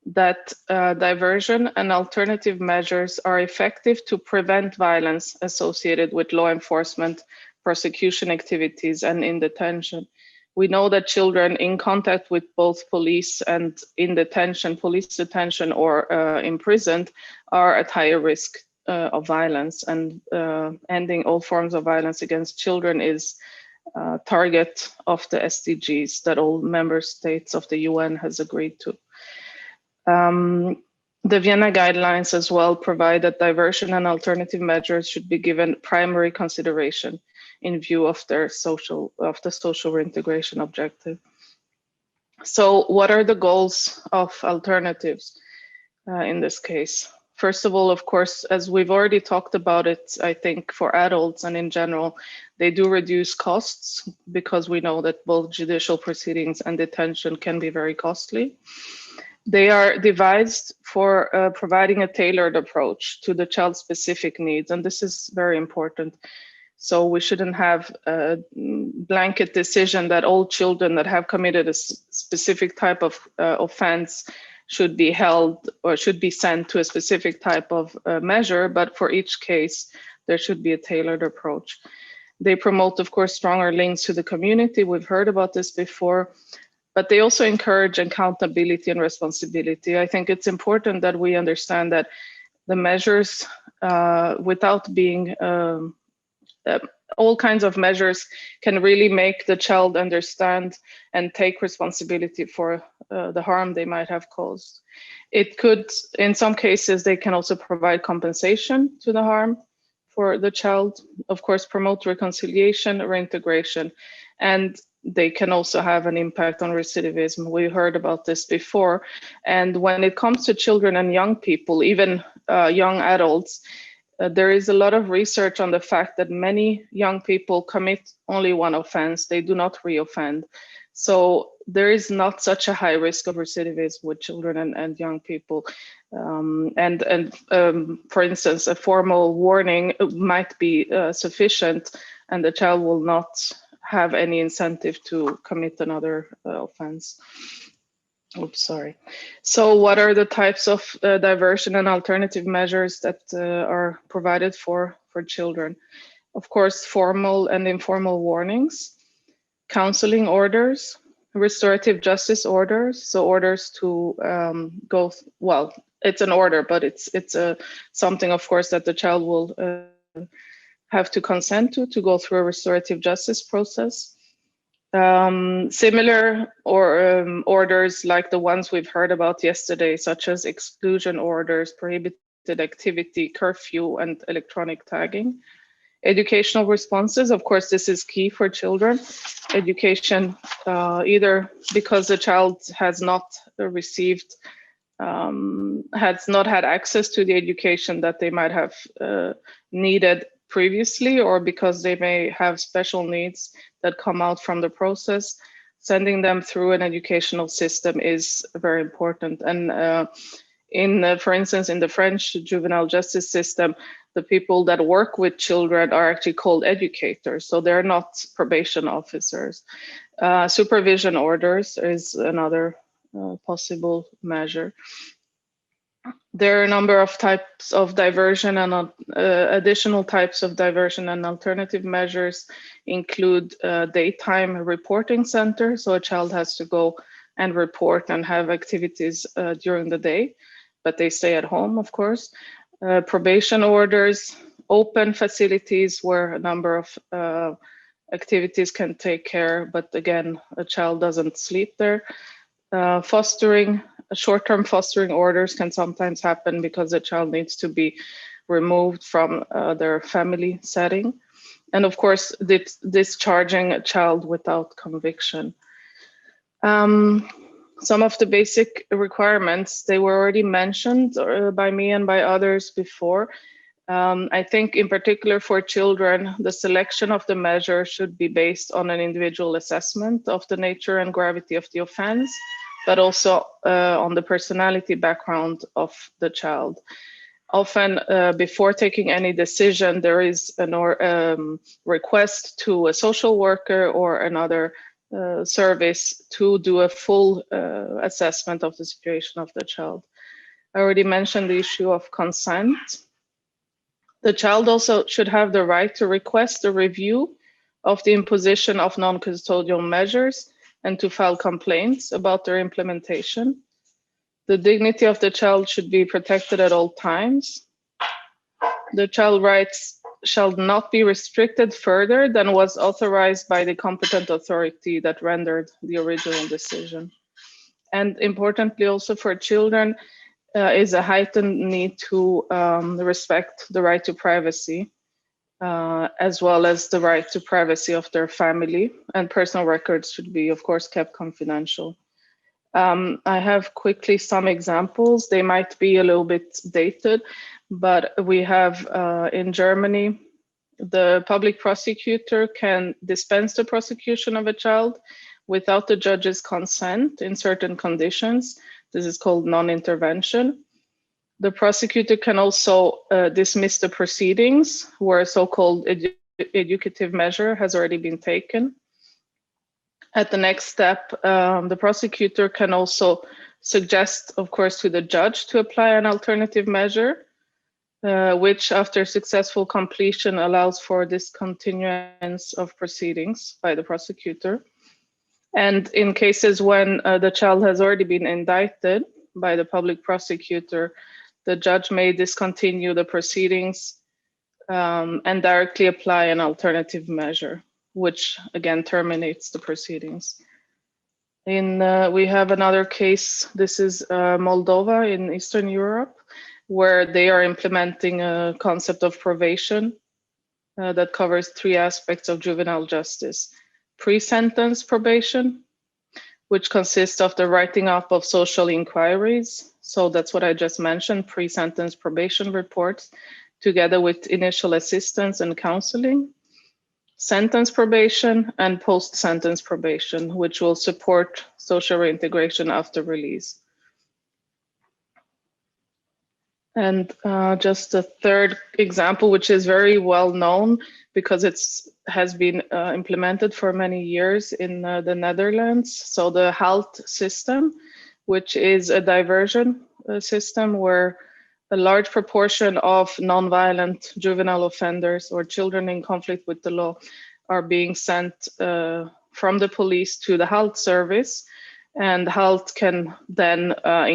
that diversion and alternative measures are effective to prevent violence associated with law enforcement, prosecution activities, and in detention. We know that children in contact with both police and in detention, police detention or imprisoned, are at higher risk of violence, and ending all forms of violence against children is target of the SDGs that all member states of the UN has agreed to. The Vienna guidelines as well provide that diversion and alternative measures should be given primary consideration in view of the social reintegration objective. So what are the goals of alternatives in this case? First of all, of course, as we've already talked about it, I think for adults and in general, they do reduce costs because we know that both judicial proceedings and detention can be very costly. They are devised for providing a tailored approach to the child's specific needs, and this is very important. So we shouldn't have a blanket decision that all children that have committed a specific type of offense should be held or should be sent to a specific type of measure, but for each case, there should be a tailored approach. They promote, of course, stronger links to the community. We've heard about this before, but they also encourage accountability and responsibility. I think it's important that we understand that the measures without being all kinds of measures can really make the child understand and take responsibility for the harm they might have caused. It could, in some cases, they can also provide compensation to the harm for the child, of course, promote reconciliation, reintegration, and they can also have an impact on recidivism. We heard about this before. And when it comes to children and young people, even young adults, there is a lot of research on the fact that many young people commit only one offense. They do not reoffend. So there is not such a high risk of recidivism with children and young people. For instance, a formal warning might be sufficient, and the child will not have any incentive to commit another offense. Oops, sorry. So what are the types of diversion and alternative measures that are provided for children? Of course, formal and informal warnings, counseling orders, restorative justice orders, so orders to go, well, it's an order, but it's something, of course, that the child will have to consent to go through a restorative justice process. Similar orders like the ones we've heard about yesterday, such as exclusion orders, prohibited activity, curfew, and electronic tagging. Educational responses, of course, this is key for children. Education, either because the child has not received, has not had access to the education that they might have needed previously, or because they may have special needs that come out from the process. Sending them through an educational system is very important. And for instance, in the French juvenile justice system, the people that work with children are actually called educators, so they're not probation officers. Supervision orders is another possible measure. There are a number of types of diversion, and additional types of diversion and alternative measures include daytime reporting center. So a child has to go and report and have activities during the day, but they stay at home, of course. Probation orders, open facilities where a number of activities can take care, but again, a child doesn't sleep there. Fostering, short-term fostering orders can sometimes happen because the child needs to be removed from their family setting. And of course, discharging a child without conviction. Some of the basic requirements, they were already mentioned by me and by others before. I think in particular for children, the selection of the measure should be based on an individual assessment of the nature and gravity of the offense, but also on the personality background of the child. Often before taking any decision, there is a request to a social worker or another service to do a full assessment of the situation of the child. I already mentioned the issue of consent. The child also should have the right to request a review of the imposition of non-custodial measures and to file complaints about their implementation. The dignity of the child should be protected at all times. The child rights shall not be restricted further than was authorized by the competent authority that rendered the original decision. And importantly, also for children, is a heightened need to respect the right to privacy, as well as the right to privacy of their family, and personal records should be, of course, kept confidential. I have quickly some examples. They might be a little bit dated, but we have in Germany, the public prosecutor can dispense the prosecution of a child without the judge's consent in certain conditions. This is called non-intervention. The prosecutor can also dismiss the proceedings where a so-called educative measure has already been taken. At the next step, the prosecutor can also suggest, of course, to the judge to apply an alternative measure, which after successful completion allows for discontinuance of proceedings by the prosecutor. And in cases when the child has already been indicted by the public prosecutor, the judge may discontinue the proceedings and directly apply an alternative measure, which again terminates the proceedings. We have another case. This is Moldova in Eastern Europe, where they are implementing a concept of probation that covers 3 aspects of juvenile justice. Pre-sentence probation, which consists of the writing up of social inquiries. So that's what I just mentioned, pre-sentence probation reports, together with initial assistance and counseling. Sentence probation and post-sentence probation, which will support social reintegration after release. And just a third example, which is very well known because it has been implemented for many years in the Netherlands. So the HALT system, which is a diversion system where a large proportion of non-violent juvenile offenders or children in conflict with the law are being sent from the police to the HALT service. And HALT can then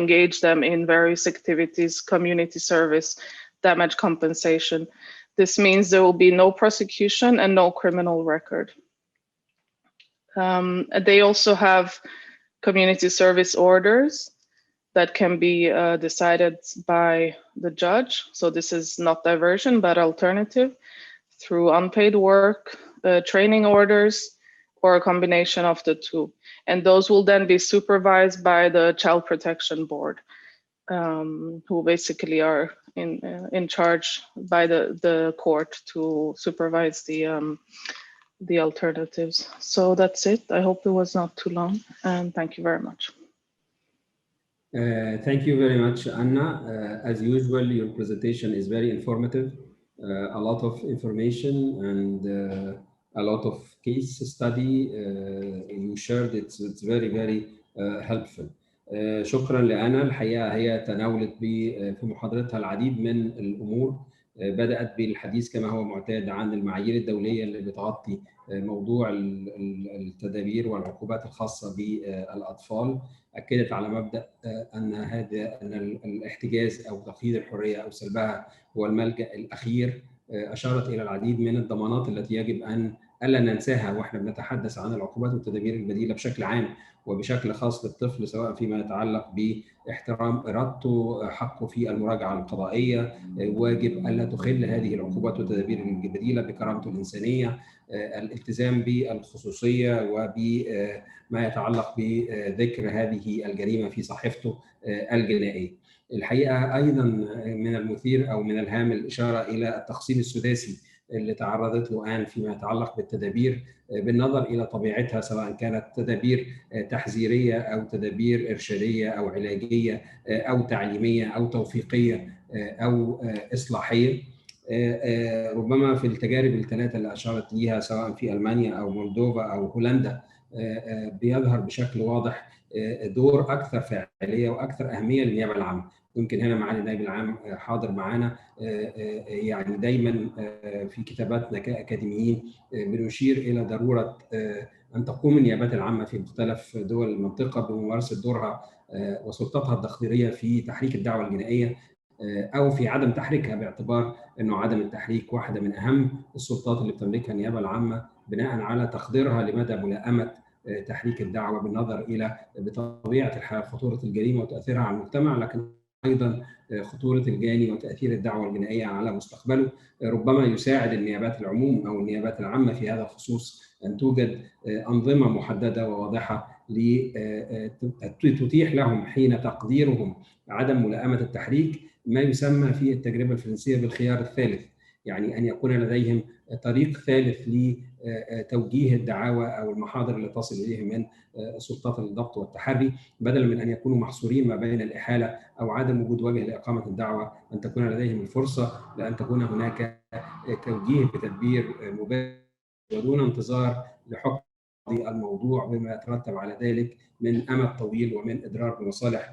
engage them in various activities, community service, damage compensation. This means there will be no prosecution and no criminal record. They also have community service orders that can be decided by the judge. So this is not diversion, but alternative through unpaid work, training orders, or a combination of the 2. And those will then be supervised by the Child Protection Board, who basically are in charge by the court to supervise the alternatives. So that's it. I hope it was not too long, and thank you very much. Thank you very much, Anna. As usual, your presentation is very informative. A lot of information and a lot of case study you shared. It's very, very helpful. شكرا لأنا. الحقيقة هي تناولت في محاضرتها العديد من الأمور. بدأت بالحديث كما هو معتاد عن المعايير الدولية اللي بتغطي موضوع التدابير والعقوبات الخاصة بالأطفال. أكدت على مبدأ أن الاحتجاز أو تقييد الحرية أو سلبها هو الملجأ الأخير. أشارت إلى العديد من الضمانات التي يجب أن ألا ننساها وإحنا بنتحدث عن العقوبات والتدابير البديلة بشكل عام وبشكل خاص للطفل، سواء فيما يتعلق باحترام إرادته، حقه في المراجعة القضائية، واجب ألا تخل هذه العقوبات والتدابير البديلة بكرامته الإنسانية، الالتزام بالخصوصية وبما يتعلق بذكر هذه الجريمة في صحيفته الجنائية. الحقيقة أيضا من المثير أو من الهام الإشارة إلى التقسيم السداسي اللي تعرضت له الآن فيما يتعلق بالتدابير بالنظر إلى طبيعتها، سواء كانت تدابير تحذيرية أو تدابير إرشادية أو علاجية أو تعليمية أو توثيقية أو إصلاحية. ربما في التجارب الثلاثة اللي أشارت ليها سواء في ألمانيا أو مولدوفا أو هولندا بيظهر بشكل واضح دور أكثر فاعلية وأكثر أهمية للنيابة العامة. يمكن هنا معالي النائب العام حاضر معنا، يعني دايما في كتاباتنا كأكاديميين بنشير إلى ضرورة أن تقوم النيابات العامة في مختلف دول المنطقة بممارسة دورها وسلطتها التقديرية في تحريك الدعوة الجنائية أو في عدم تحريكها، باعتبار أنه عدم التحريك واحدة من أهم السلطات اللي بتملكها النيابة العامة بناء على تقديرها لمدى ملائمة تحريك الدعوة بالنظر إلى بطبيعة الحال خطورة الجريمة وتأثيرها على المجتمع، لكن أيضا خطورة الجاني وتأثير الدعوة الجنائية على مستقبله. ربما يساعد النيابات العموم أو النيابات العامة في هذا الخصوص أن توجد أنظمة محددة وواضحة لتتيح لهم حين تقديرهم عدم ملائمة التحريك ما يسمى في التجربة الفرنسية بالخيار الثالث، يعني أن يكون لديهم طريق ثالث لتوجيه الدعاوى أو المحاضر اللي تصل إليه من سلطات الضبط والتحري، بدلا من أن يكونوا محصورين ما بين الإحالة أو عدم وجود وجه لإقامة الدعوة، أن تكون لديهم الفرصة لأن تكون هناك توجيه بتدبير مباشر ودون انتظار لحكم الموضوع بما يترتب على ذلك من أمد طويل ومن إضرار بمصالح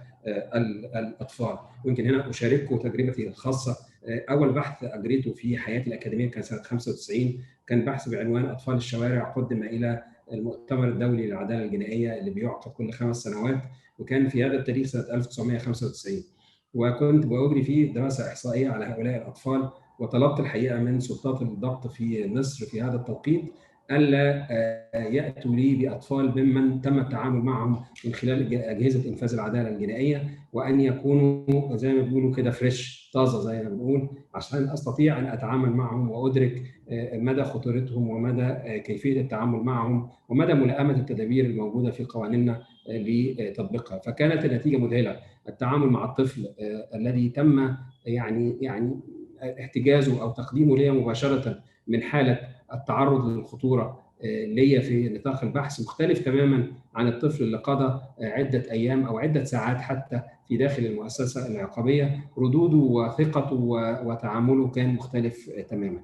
الأطفال. يمكن هنا أشارككم تجربتي الخاصة. أول بحث أجريته في حياتي الأكاديمية كان سنة 95، كان بحث بعنوان أطفال الشوارع، قدم إلى المؤتمر الدولي للعدالة الجنائية اللي بيعقد كل 5 سنوات، وكان في هذا التاريخ سنة 1995. وكنت بأجري فيه دراسة إحصائية على هؤلاء الأطفال، وطلبت الحقيقة من سلطات الضبط في مصر في هذا التوقيت ألا يأتوا لي بأطفال ممن تم التعامل معهم من خلال أجهزة إنفاذ العدالة الجنائية، وأن يكونوا زي ما بيقولوا كده فريش، طازة زي ما بنقول، عشان أستطيع أن أتعامل معهم وأدرك مدى خطورتهم ومدى كيفية التعامل معهم ومدى ملائمة التدابير الموجودة في قوانيننا لتطبيقها. فكانت النتيجة مذهلة. التعامل مع الطفل الذي تم يعني احتجازه أو تقديمه لي مباشرة من حالة التعرض للخطورة ليا في نطاق البحث مختلف تماما عن الطفل اللي قضى عدة أيام أو عدة ساعات حتى في داخل المؤسسة العقابية. ردوده وثقته وتعامله كان مختلف تماما.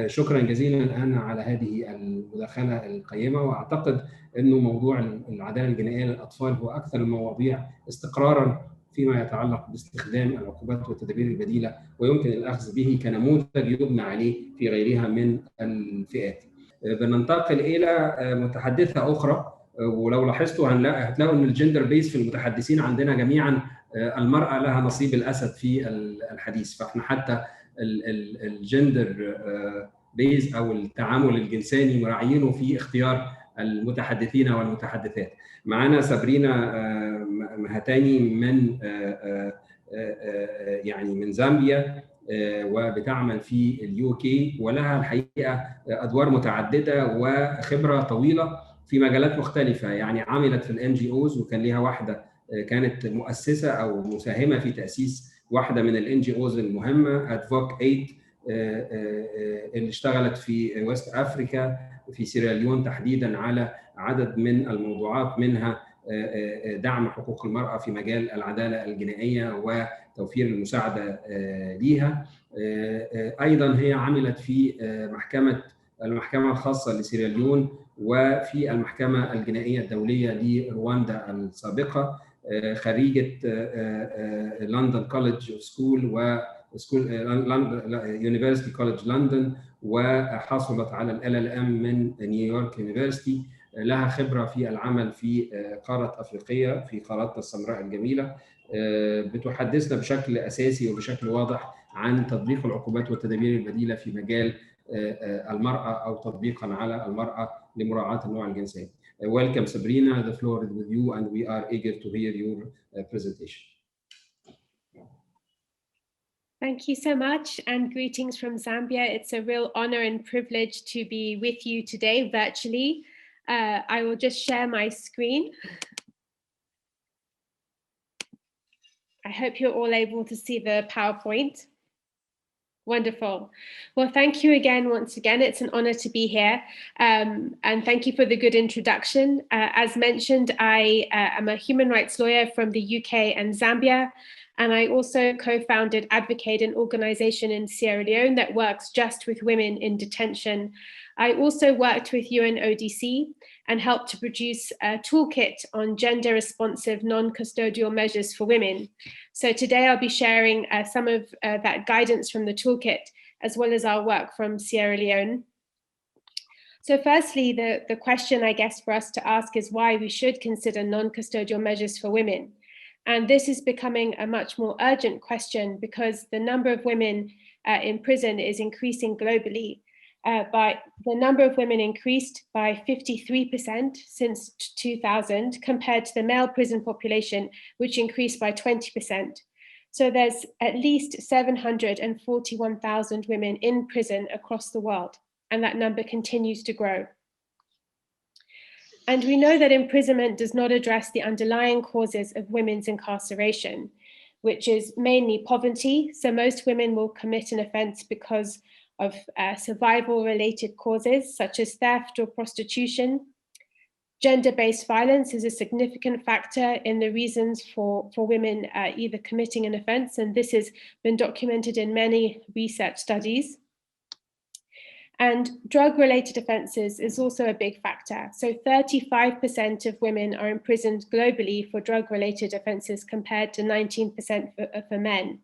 شكرا جزيلا أنا على هذه المداخلة القيمة، وأعتقد أنه موضوع العدالة الجنائية للأطفال هو أكثر المواضيع استقرارا فيما يتعلق باستخدام العقوبات والتدابير البديلة، ويمكن الأخذ به كنموذج يبنى عليه في غيرها من الفئات. بننتقل إلى متحدثة أخرى، ولو لاحظتوا هتلاقوا أن الجندر بيس في المتحدثين عندنا جميعا المرأة لها نصيب الأسد في الحديث، فإحنا حتى الجندر بيز أو التعامل الجنساني مراعيينه في اختيار المتحدثين والمتحدثات. معنا سابرينا مهتاني من يعني من زامبيا، وبتعمل في اليو كي، ولها الحقيقه ادوار متعدده وخبره طويله في مجالات مختلفه. يعني عملت في الان جي اوز، وكان ليها واحده كانت مؤسسه او مساهمه في تاسيس واحده من الان جي اوز المهمه ادفوك 8 اللي اشتغلت في ويست افريكا في سيراليون تحديدا على عدد من الموضوعات، منها دعم حقوق المرأة في مجال العدالة الجنائية وتوفير المساعدة ليها. أيضا هي عملت في المحكمة الخاصة لسيراليون وفي المحكمة الجنائية الدولية لرواندا السابقة. خريجة لندن كوليدج سكول يونيفرسيتي كوليدج لندن، وحصلت على LLM من نيويورك يونيفرسيتي. لها خبرة في العمل في قارة أفريقيا في قارتنا السمراء الجميلة. بتحدثنا بشكل أساسي وبشكل واضح عن تطبيق العقوبات والتدابير البديلة في مجال المرأة أو تطبيقا على المرأة لمراعاة النوع الجنسي. Welcome Sabrina, the floor is with you and we are eager to hear your presentation. Thank you so much, and greetings from Zambia. It's a real honor and privilege to be with you today virtually. I will just share my screen. I hope you're all able to see the PowerPoint. Wonderful. Well, thank you again, once again. It's an honor to be here. And thank you for the good introduction. As mentioned, I am a human rights lawyer from the UK and Zambia. And I also co-founded Advocate, an organization in Sierra Leone that works just with women in detention. I also worked with UNODC and helped to produce a toolkit on gender-responsive non-custodial measures for women. So today I'll be sharing some of that guidance from the toolkit, as well as our work from Sierra Leone. So firstly, the question I guess for us to ask is why we should consider non-custodial measures for women. And this is becoming a much more urgent question because the number of women in prison is increasing globally. The number of women increased by 53% since 2000 compared to the male prison population, which increased by 20%. So there's at least 741,000 women in prison across the world, and that number continues to grow. And we know that imprisonment does not address the underlying causes of women's incarceration, which is mainly poverty. So most women will commit an offense because of survival-related causes, such as theft or prostitution. Gender-based violence is a significant factor in the reasons for women either committing an offense, and this has been documented in many research studies. And drug-related offences is also a big factor. So 35% of women are imprisoned globally for drug-related offences compared to 19% for men.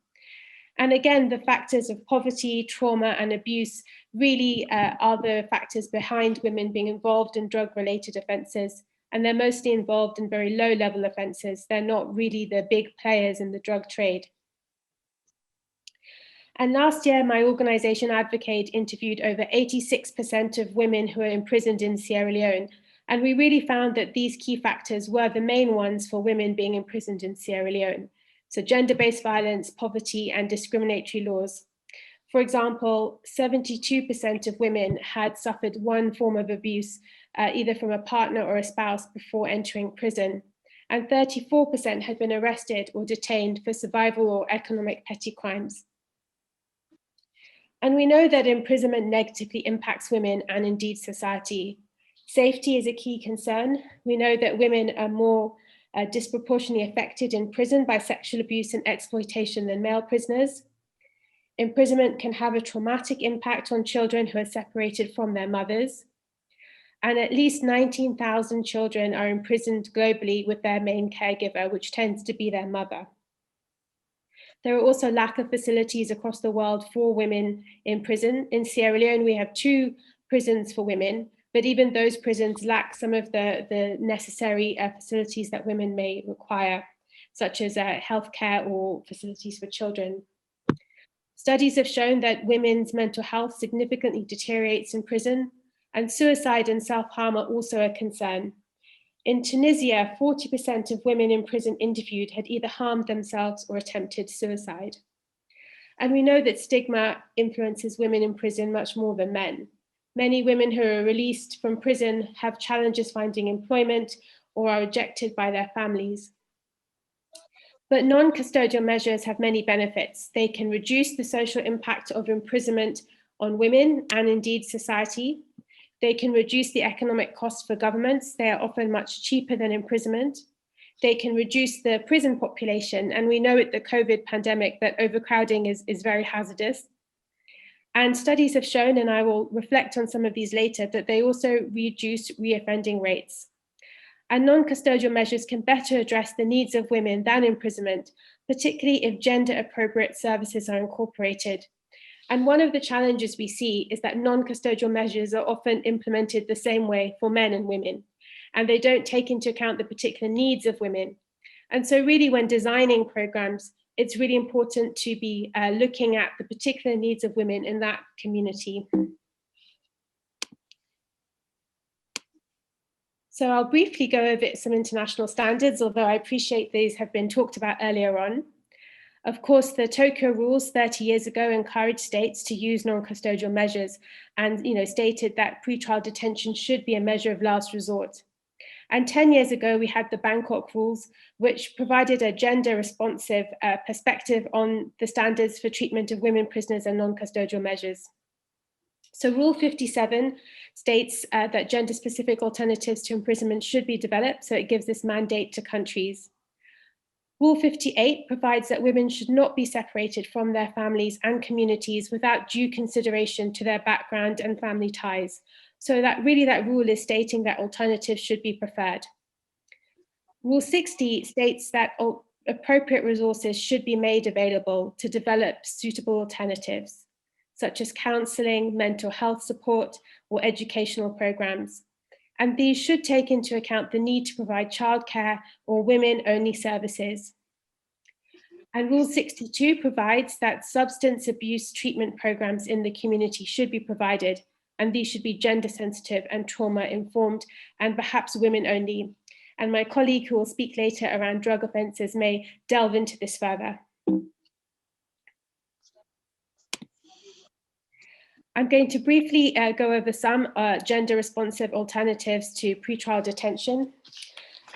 And again, the factors of poverty, trauma, and abuse really are the factors behind women being involved in drug-related offences. And they're mostly involved in very low-level offences. They're not really the big players in the drug trade. And last year, my organization Advocate interviewed over 86% of women who are imprisoned in Sierra Leone. And we really found that these key factors were the main ones for women being imprisoned in Sierra Leone. So gender-based violence, poverty, and discriminatory laws. For example, 72% of women had suffered one form of abuse, either from a partner or a spouse before entering prison. And 34% had been arrested or detained for survival or economic petty crimes. And we know that imprisonment negatively impacts women and indeed society. Safety is a key concern. We know that women are more disproportionately affected in prison by sexual abuse and exploitation than male prisoners. Imprisonment can have a traumatic impact on children who are separated from their mothers. And at least 19,000 children are imprisoned globally with their main caregiver, which tends to be their mother. There are also lack of facilities across the world for women in prison. In Sierra Leone, we have 2 prisons for women, but even those prisons lack some of the necessary facilities that women may require, such as healthcare or facilities for children. Studies have shown that women's mental health significantly deteriorates in prison, and suicide and self-harm are also a concern. In Tunisia, 40% of women in prison interviewed had either harmed themselves or attempted suicide. And we know that stigma influences women in prison much more than men. Many women who are released from prison have challenges finding employment or are rejected by their families. But non-custodial measures have many benefits. They can reduce the social impact of imprisonment on women and indeed society. They can reduce the economic costs for governments. They are often much cheaper than imprisonment. They can reduce the prison population. And we know with the COVID pandemic that overcrowding is very hazardous. And studies have shown, and I will reflect on some of these later, that they also reduce reoffending rates. And non-custodial measures can better address the needs of women than imprisonment, particularly if gender-appropriate services are incorporated. And one of the challenges we see is that non-custodial measures are often implemented the same way for men and women, and they don't take into account the particular needs of women. And so really when designing programs, it's really important to be looking at the particular needs of women in that community. So I'll briefly go over some international standards, although I appreciate these have been talked about earlier on. Of course, the Tokyo rules 30 years ago encouraged states to use non-custodial measures and stated that pretrial detention should be a measure of last resort. And 10 years ago, we had the Bangkok rules, which provided a gender-responsive perspective on the standards for treatment of women prisoners and non-custodial measures. So Rule 57 states that gender-specific alternatives to imprisonment should be developed, so it gives this mandate to countries. Rule 58 provides that women should not be separated from their families and communities without due consideration to their background and family ties. So that rule is stating that alternatives should be preferred. Rule 60 states that appropriate resources should be made available to develop suitable alternatives, such as counseling, mental health support, or educational programs. And these should take into account the need to provide childcare or women-only services. And Rule 62 provides that substance abuse treatment programs in the community should be provided, and these should be gender sensitive and trauma-informed, and perhaps women-only. And my colleague who will speak later around drug offences may delve into this further. I'm going to briefly go over some gender-responsive alternatives to pretrial detention.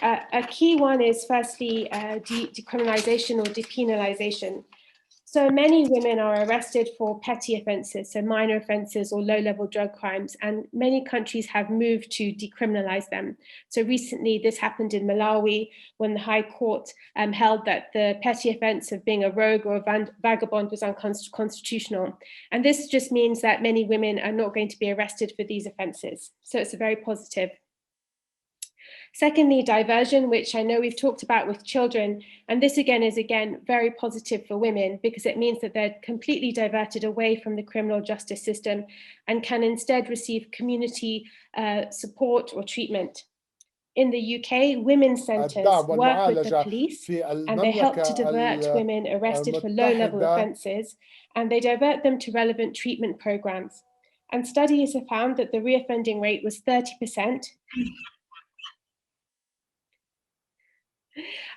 A key one is firstly decriminalization or depenalization. So many women are arrested for petty offences, so minor offences or low-level drug crimes, and many countries have moved to decriminalize them. So recently this happened in Malawi when the High Court held that the petty offence of being a rogue or a vagabond was unconstitutional. And this just means that many women are not going to be arrested for these offences. So it's a very positive. Secondly, diversion, which I know we've talked about with children, and this is very positive for women because it means that they're completely diverted away from the criminal justice system and can instead receive community support or treatment. In the UK, women's centres work with the police and they help to divert women arrested for low-level offences, and they divert them to relevant treatment programmes. And studies have found that the reoffending rate was 30%.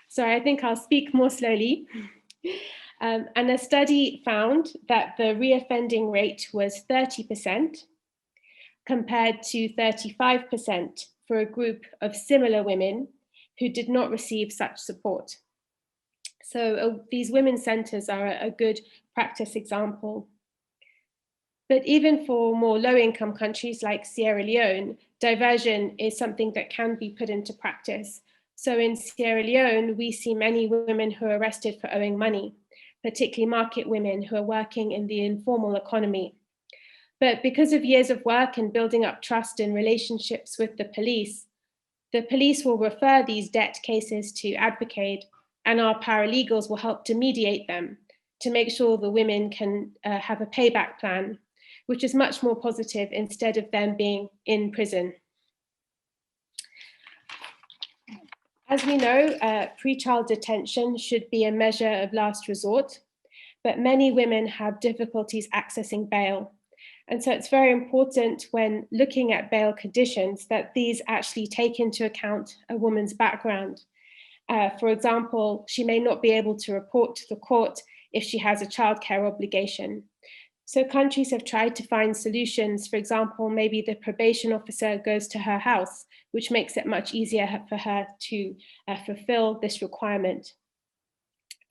Sorry, I think I'll speak more slowly. And a study found that the reoffending rate was 30% compared to 35% for a group of similar women who did not receive such support. So these women's centres are a good practice example. But even for more low-income countries like Sierra Leone, diversion is something that can be put into practice. So in Sierra Leone, we see many women who are arrested for owing money, particularly market women who are working in the informal economy. But because of years of work and building up trust and relationships with the police will refer these debt cases to Advocate, and our paralegals will help to mediate them to make sure the women can have a payback plan, which is much more positive instead of them being in prison. As we know, pre-trial detention should be a measure of last resort, but many women have difficulties accessing bail. And so it's very important when looking at bail conditions that these actually take into account a woman's background. For example, she may not be able to report to the court if she has a childcare obligation. So countries have tried to find solutions. For example, maybe the probation officer goes to her house, which makes it much easier for her to fulfill this requirement.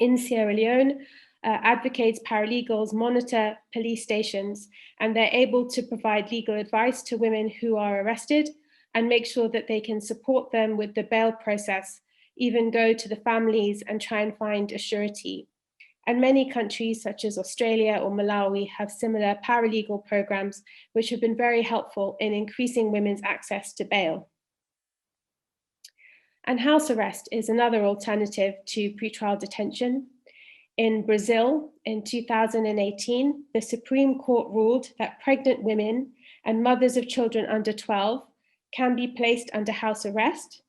In Sierra Leone, advocates, paralegals monitor police stations, and they're able to provide legal advice to women who are arrested and make sure that they can support them with the bail process, even go to the families and try and find a surety. And many countries such as Australia or Malawi have similar paralegal programs, which have been very helpful in increasing women's access to bail. And house arrest is another alternative to pretrial detention. In Brazil, in 2018, the Supreme Court ruled that pregnant women and mothers of children under 12 can be placed under house arrest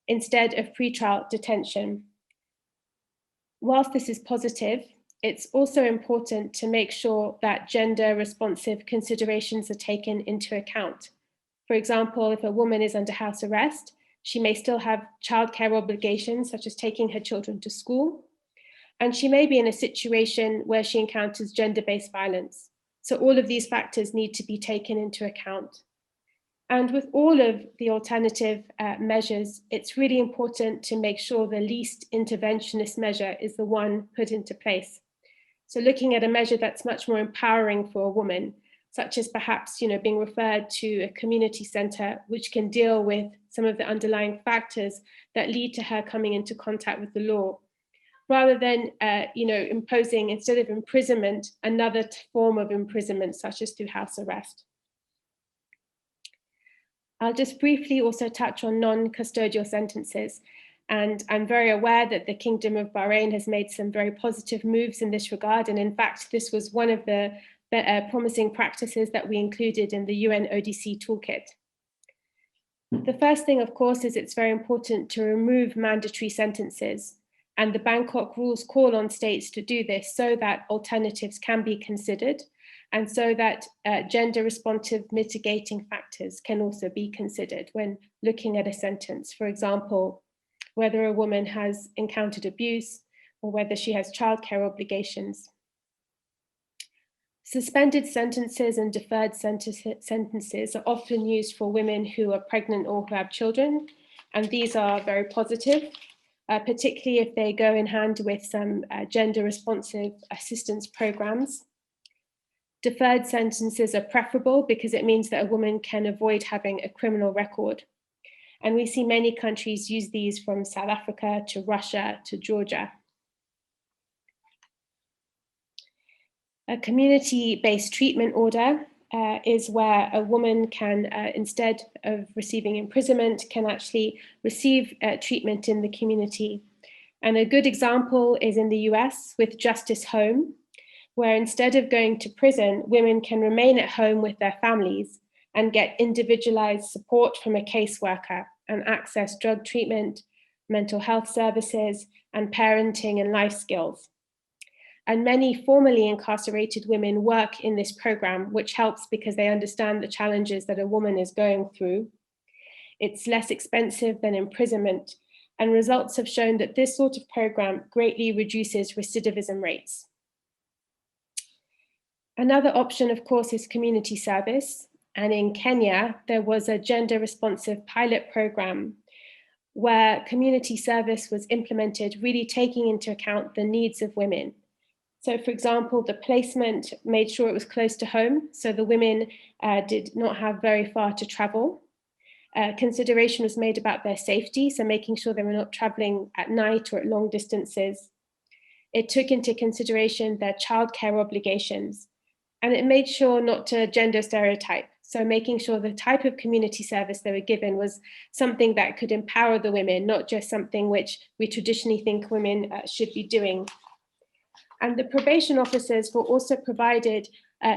instead of pretrial detention. Whilst this is positive, it's also important to make sure that gender responsive considerations are taken into account. For example, if a woman is under house arrest, she may still have childcare obligations, such as taking her children to school. And she may be in a situation where she encounters gender-based violence. So all of these factors need to be taken into account. And with all of the alternative measures, it's really important to make sure the least interventionist measure is the one put into place. So looking at a measure that's much more empowering for a woman, such as perhaps being referred to a community centre, which can deal with some of the underlying factors that lead to her coming into contact with the law, rather than imposing, instead of imprisonment, another form of imprisonment, such as through house arrest. I'll just briefly also touch on non-custodial sentences. And I'm very aware that the Kingdom of Bahrain has made some very positive moves in this regard. And in fact, this was one of the promising practices that we included in the UNODC toolkit. The first thing, of course, is it's very important to remove mandatory sentences. And the Bangkok rules call on states to do this so that alternatives can be considered and so that gender responsive mitigating factors can also be considered when looking at a sentence. For example, whether a woman has encountered abuse or whether she has childcare obligations. Suspended sentences and deferred sentences are often used for women who are pregnant or who have children, and these are very positive. Particularly if they go in hand with some gender responsive assistance programs. Deferred sentences are preferable because it means that a woman can avoid having a criminal record. And we see many countries use these from South Africa to Russia to Georgia. A community-based treatment order is where a woman can, instead of receiving imprisonment, can actually receive treatment in the community. And a good example is in the US with Justice Home, where instead of going to prison, women can remain at home with their families and get individualized support from a caseworker and access drug treatment, mental health services, and parenting and life skills. And many formerly incarcerated women work in this program, which helps because they understand the challenges that a woman is going through. It's less expensive than imprisonment, and results have shown that this sort of program greatly reduces recidivism rates. Another option, of course, is community service. And in Kenya, there was a gender-responsive pilot program where community service was implemented, really taking into account the needs of women. So, for example, the placement made sure it was close to home, so the women did not have very far to travel. Consideration was made about their safety, so making sure they were not traveling at night or at long distances. It took into consideration their childcare obligations, and it made sure not to gender stereotype. So making sure the type of community service they were given was something that could empower the women, not just something which we traditionally think women should be doing. And the probation officers were also provided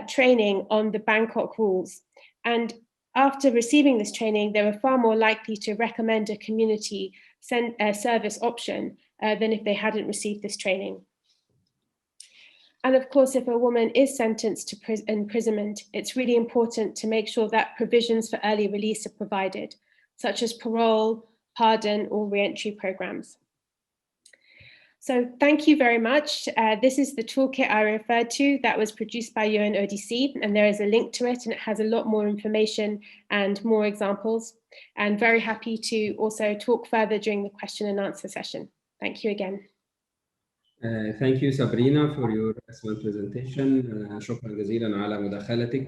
training on the Bangkok rules. And after receiving this training, they were far more likely to recommend a community service option than if they hadn't received this training. And of course, if a woman is sentenced to imprisonment, it's really important to make sure that provisions for early release are provided, such as parole, pardon, or re-entry programs. So thank you very much. This is the toolkit I referred to that was produced by UNODC, and there is a link to it, and it has a lot more information and more examples. And very happy to also talk further during the question and answer session. Thank you again. Thank you Sabrina for your excellent presentation. شكرا جزيلا على مداخلتك.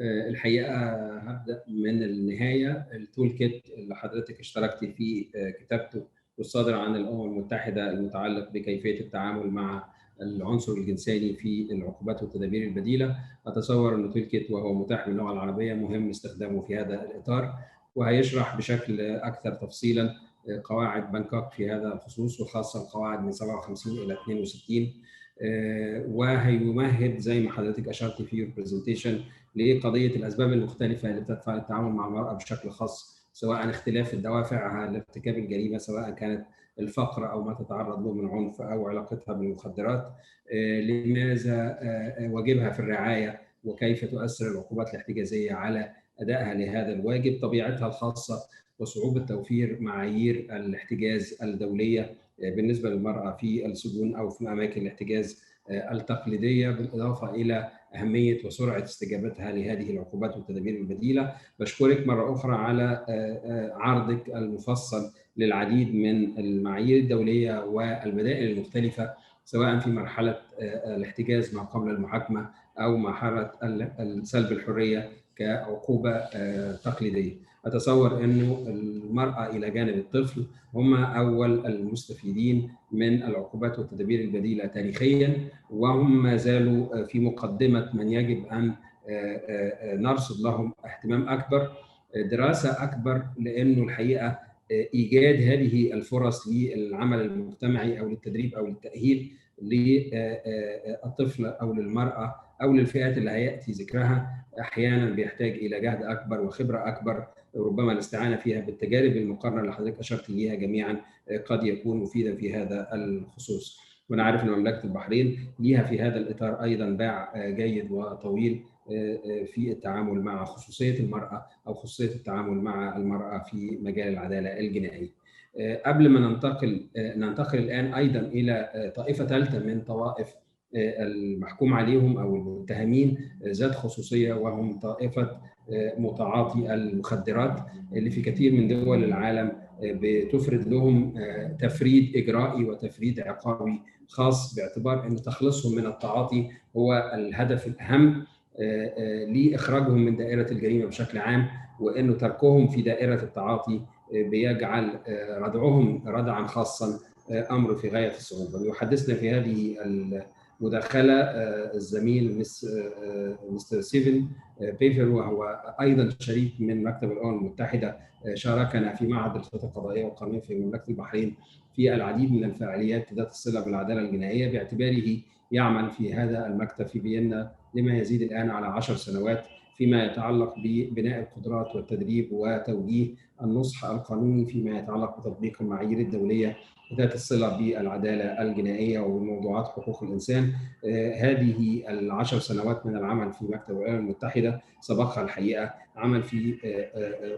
الحقيقة هبدأ من النهاية. التول كيت اللي حضرتك اشتركتي في كتابته والصادر عن الأمم المتحدة المتعلق بكيفية التعامل مع العنصر الجنساني في العقوبات والتدابير البديلة، أتصور أن تول كيت وهو متاح باللغة العربية مهم استخدامه في هذا الإطار، وهيشرح بشكل أكثر تفصيلا قواعد بانكوك في هذا الخصوص، وخاصة القواعد من 57 إلى 62، وهيمهد زي ما حضرتك أشرتي في البرزنتيشن لقضية الأسباب المختلفة اللي بتدفع للتعامل مع المرأة بشكل خاص، سواء اختلاف الدوافع لارتكاب الجريمة، سواء كانت الفقر أو ما تتعرض له من عنف أو علاقتها بالمخدرات، لماذا واجبها في الرعاية وكيف تؤثر العقوبات الاحتجازية على أدائها لهذا الواجب، طبيعتها الخاصة وصعوبة توفير معايير الاحتجاز الدولية بالنسبة للمرأة في السجون أو في أماكن الاحتجاز التقليدية، بالإضافة إلى أهمية وسرعة استجابتها لهذه العقوبات والتدابير البديلة. بشكرك مرة أخرى على عرضك المفصل للعديد من المعايير الدولية والبدائل المختلفة، سواء في مرحلة الاحتجاز ما قبل المحاكمة أو مرحلة سلب الحرية كعقوبة تقليدية. أتصور أنه المرأة إلى جانب الطفل هم أول المستفيدين من العقوبات والتدابير البديلة تاريخياً، وهم ما زالوا في مقدمة من يجب أن نرصد لهم اهتمام أكبر، دراسة أكبر، لأنه الحقيقة إيجاد هذه الفرص للعمل المجتمعي أو للتدريب أو للتأهيل للطفل أو للمرأة أو للفئات اللي هيأتي ذكرها أحياناً بيحتاج إلى جهد أكبر وخبرة أكبر، ربما الاستعانة فيها بالتجارب المقارنة اللي حضرتك أشرت ليها جميعاً قد يكون مفيداً في هذا الخصوص. وأنا عارف أن مملكة البحرين ليها في هذا الإطار أيضاً باع جيد وطويل في التعامل مع خصوصية المرأة أو خصوصية التعامل مع المرأة في مجال العدالة الجنائية. قبل ما ننتقل الآن أيضاً إلى طائفة ثالثة من طوائف المحكوم عليهم أو المتهمين ذات خصوصية، وهم طائفة متعاطي المخدرات اللي في كثير من دول العالم بتفرض لهم تفريد إجرائي وتفريد عقابي خاص، باعتبار أن تخليصهم من التعاطي هو الهدف الأهم لإخراجهم من دائرة الجريمة بشكل عام، وأنه تركهم في دائرة التعاطي بيجعل ردعهم ردعا خاصا أمر في غاية الصعوبة. يحدثنا في هذه المداخلة الزميل مستر ستيفن بيفر، وهو أيضا شريك من مكتب الأمم المتحدة، شاركنا في معهد الخطط القضائية والقانون في مملكة البحرين في العديد من الفعاليات ذات الصلة بالعدالة الجنائية، باعتباره يعمل في هذا المكتب في فيينا لما يزيد الآن على 10 سنوات فيما يتعلق ببناء القدرات والتدريب وتوجيه النصح القانوني فيما يتعلق بتطبيق المعايير الدولية ذات الصلة بالعدالة الجنائية وموضوعات حقوق الإنسان. هذه ال10 سنوات من العمل في مكتب الأمم المتحدة سبقها الحقيقة عمل في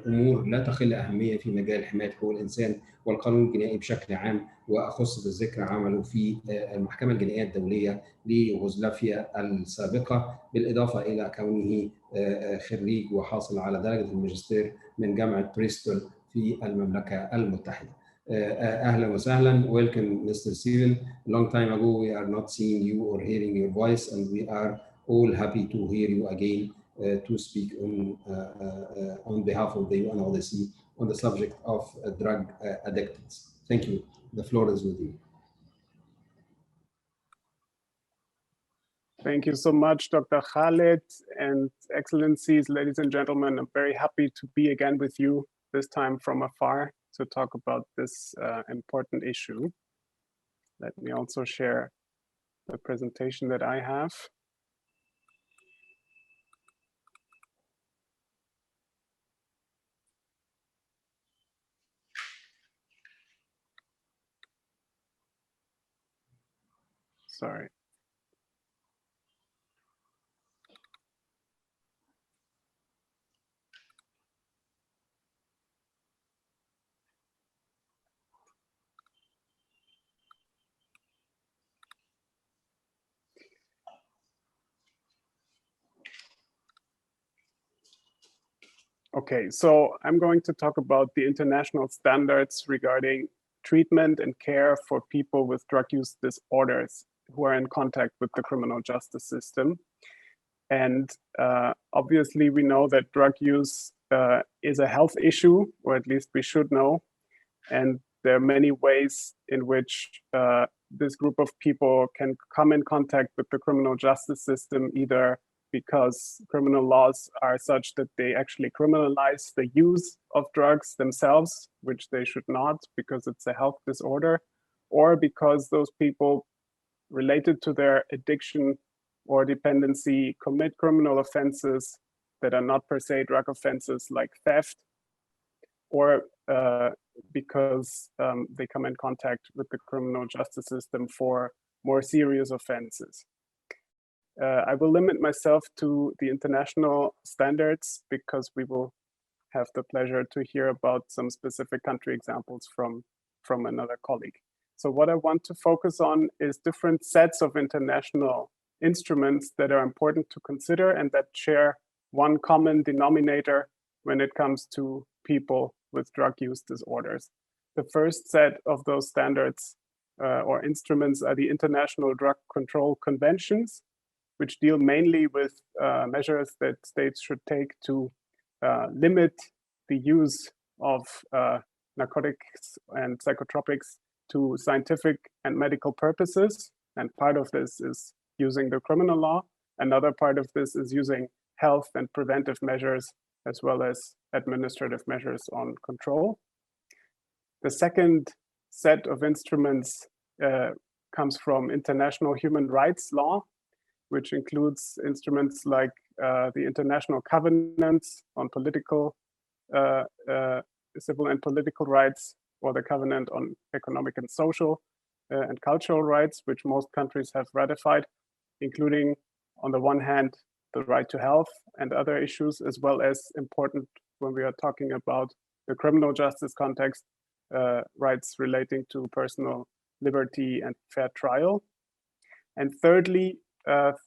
أمور لا تقل أهمية في مجال حماية حقوق الإنسان والقانون الجنائي بشكل عام، وأخص بالذكر عمله في المحكمة الجنائية الدولية ليوغوسلافيا السابقة، بالإضافة إلى كونه خريج وحاصل على درجة الماجستير من جامعة بريستول في المملكة المتحدة. أهلا وسهلا. Welcome, Mr. Cyril. Long time ago we are not seeing you or hearing your voice, and we are all happy to hear you again to speak on behalf of the UNODC on the subject of drug addicts. Thank you. The floor is with you. Thank you so much, Dr. Khaled, and Excellencies, ladies and gentlemen. I'm very happy to be again with you, this time from afar, to talk about this important issue. Let me also share the presentation that I have. Sorry. Okay, so I'm going to talk about the international standards regarding treatment and care for people with drug use disorders who are in contact with the criminal justice system. And obviously, we know that drug use is a health issue, or at least we should know. And there are many ways in which this group of people can come in contact with the criminal justice system, either because criminal laws are such that they actually criminalize the use of drugs themselves, which they should not because it's a health disorder, or because those people related to their addiction or dependency commit criminal offenses that are not per se drug offenses like theft, or because they come in contact with the criminal justice system for more serious offenses. I will limit myself to the international standards because we will have the pleasure to hear about some specific country examples from another colleague. So what I want to focus on is different sets of international instruments that are important to consider and that share one common denominator when it comes to people with drug use disorders. The first set of those standards or instruments are the International Drug Control Conventions, which deal mainly with measures that states should take to limit the use of narcotics and psychotropics to scientific and medical purposes. And part of this is using the criminal law. Another part of this is using health and preventive measures, as well as administrative measures on control. The second set of instruments comes from international human rights law, which includes instruments like the International Covenants on Political, Civil and Political Rights, or the Covenant on Economic and Social and Cultural Rights, which most countries have ratified, including, on the one hand, the right to health and other issues, as well as important when we are talking about the criminal justice context, rights relating to personal liberty and fair trial. And thirdly,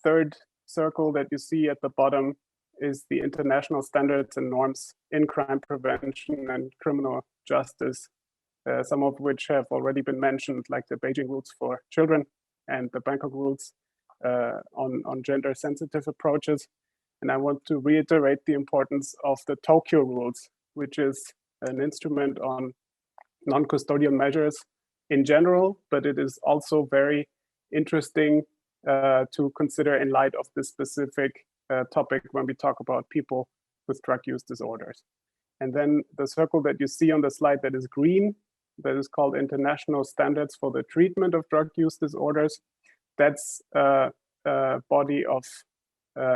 third circle that you see at the bottom is the international standards and norms in crime prevention and criminal justice, some of which have already been mentioned, like the Beijing rules for children and the Bangkok rules on gender-sensitive approaches. And I want to reiterate the importance of the Tokyo rules, which is an instrument on non-custodial measures in general, but it is also very interesting to consider in light of this specific topic when we talk about people with drug use disorders. And then the circle that you see on the slide that is green, that is called International Standards for the Treatment of Drug Use Disorders. That's a body of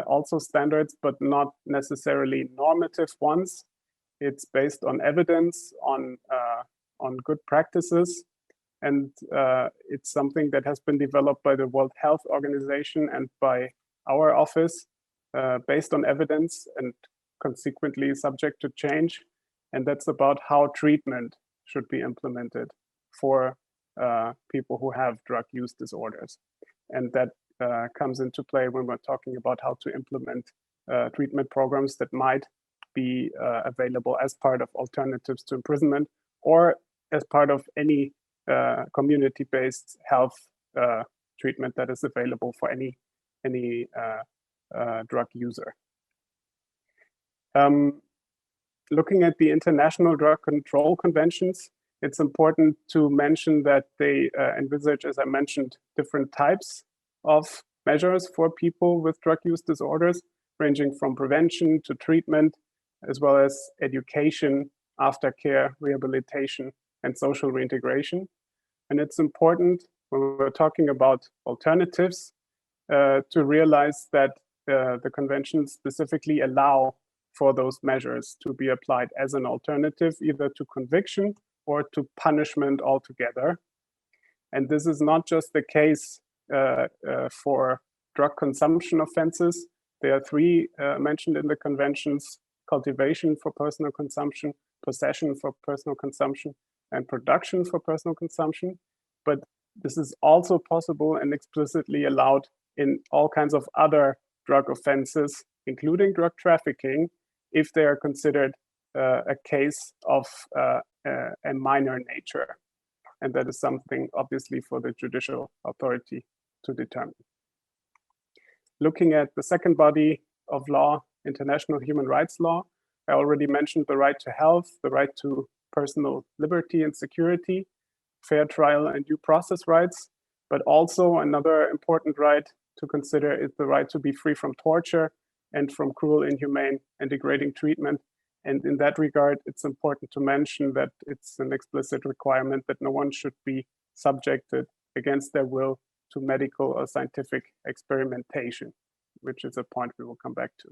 also standards, but not necessarily normative ones. It's based on evidence, on good practices, and it's something that has been developed by the World Health Organization and by our office, based on evidence and consequently subject to change. And that's about how treatment should be implemented for people who have drug use disorders. And that comes into play when we're talking about how to implement treatment programs that might be available as part of alternatives to imprisonment or as part of any community-based health treatment that is available for any drug user. Looking at the international drug control conventions, it's important to mention that they envisage, as I mentioned, different types of measures for people with drug use disorders, ranging from prevention to treatment, as well as education, aftercare, rehabilitation, and social reintegration. And it's important when we're talking about alternatives to realize that the conventions specifically allow for those measures to be applied as an alternative, either to conviction or to punishment altogether. And this is not just the case for drug consumption offenses. There are three mentioned in the conventions: cultivation for personal consumption, possession for personal consumption, and production for personal consumption. But this is also possible and explicitly allowed in all kinds of other drug offenses, including drug trafficking, if they are considered a case of a minor nature. And that is something obviously for the judicial authority to determine. Looking at the second body of law, international human rights law, I already mentioned the right to health, the right to personal liberty and security, fair trial and due process rights, but also another important right to consider is the right to be free from torture and from cruel, inhumane, and degrading treatment. And in that regard, it's important to mention that it's an explicit requirement that no one should be subjected against their will to medical or scientific experimentation, which is a point we will come back to.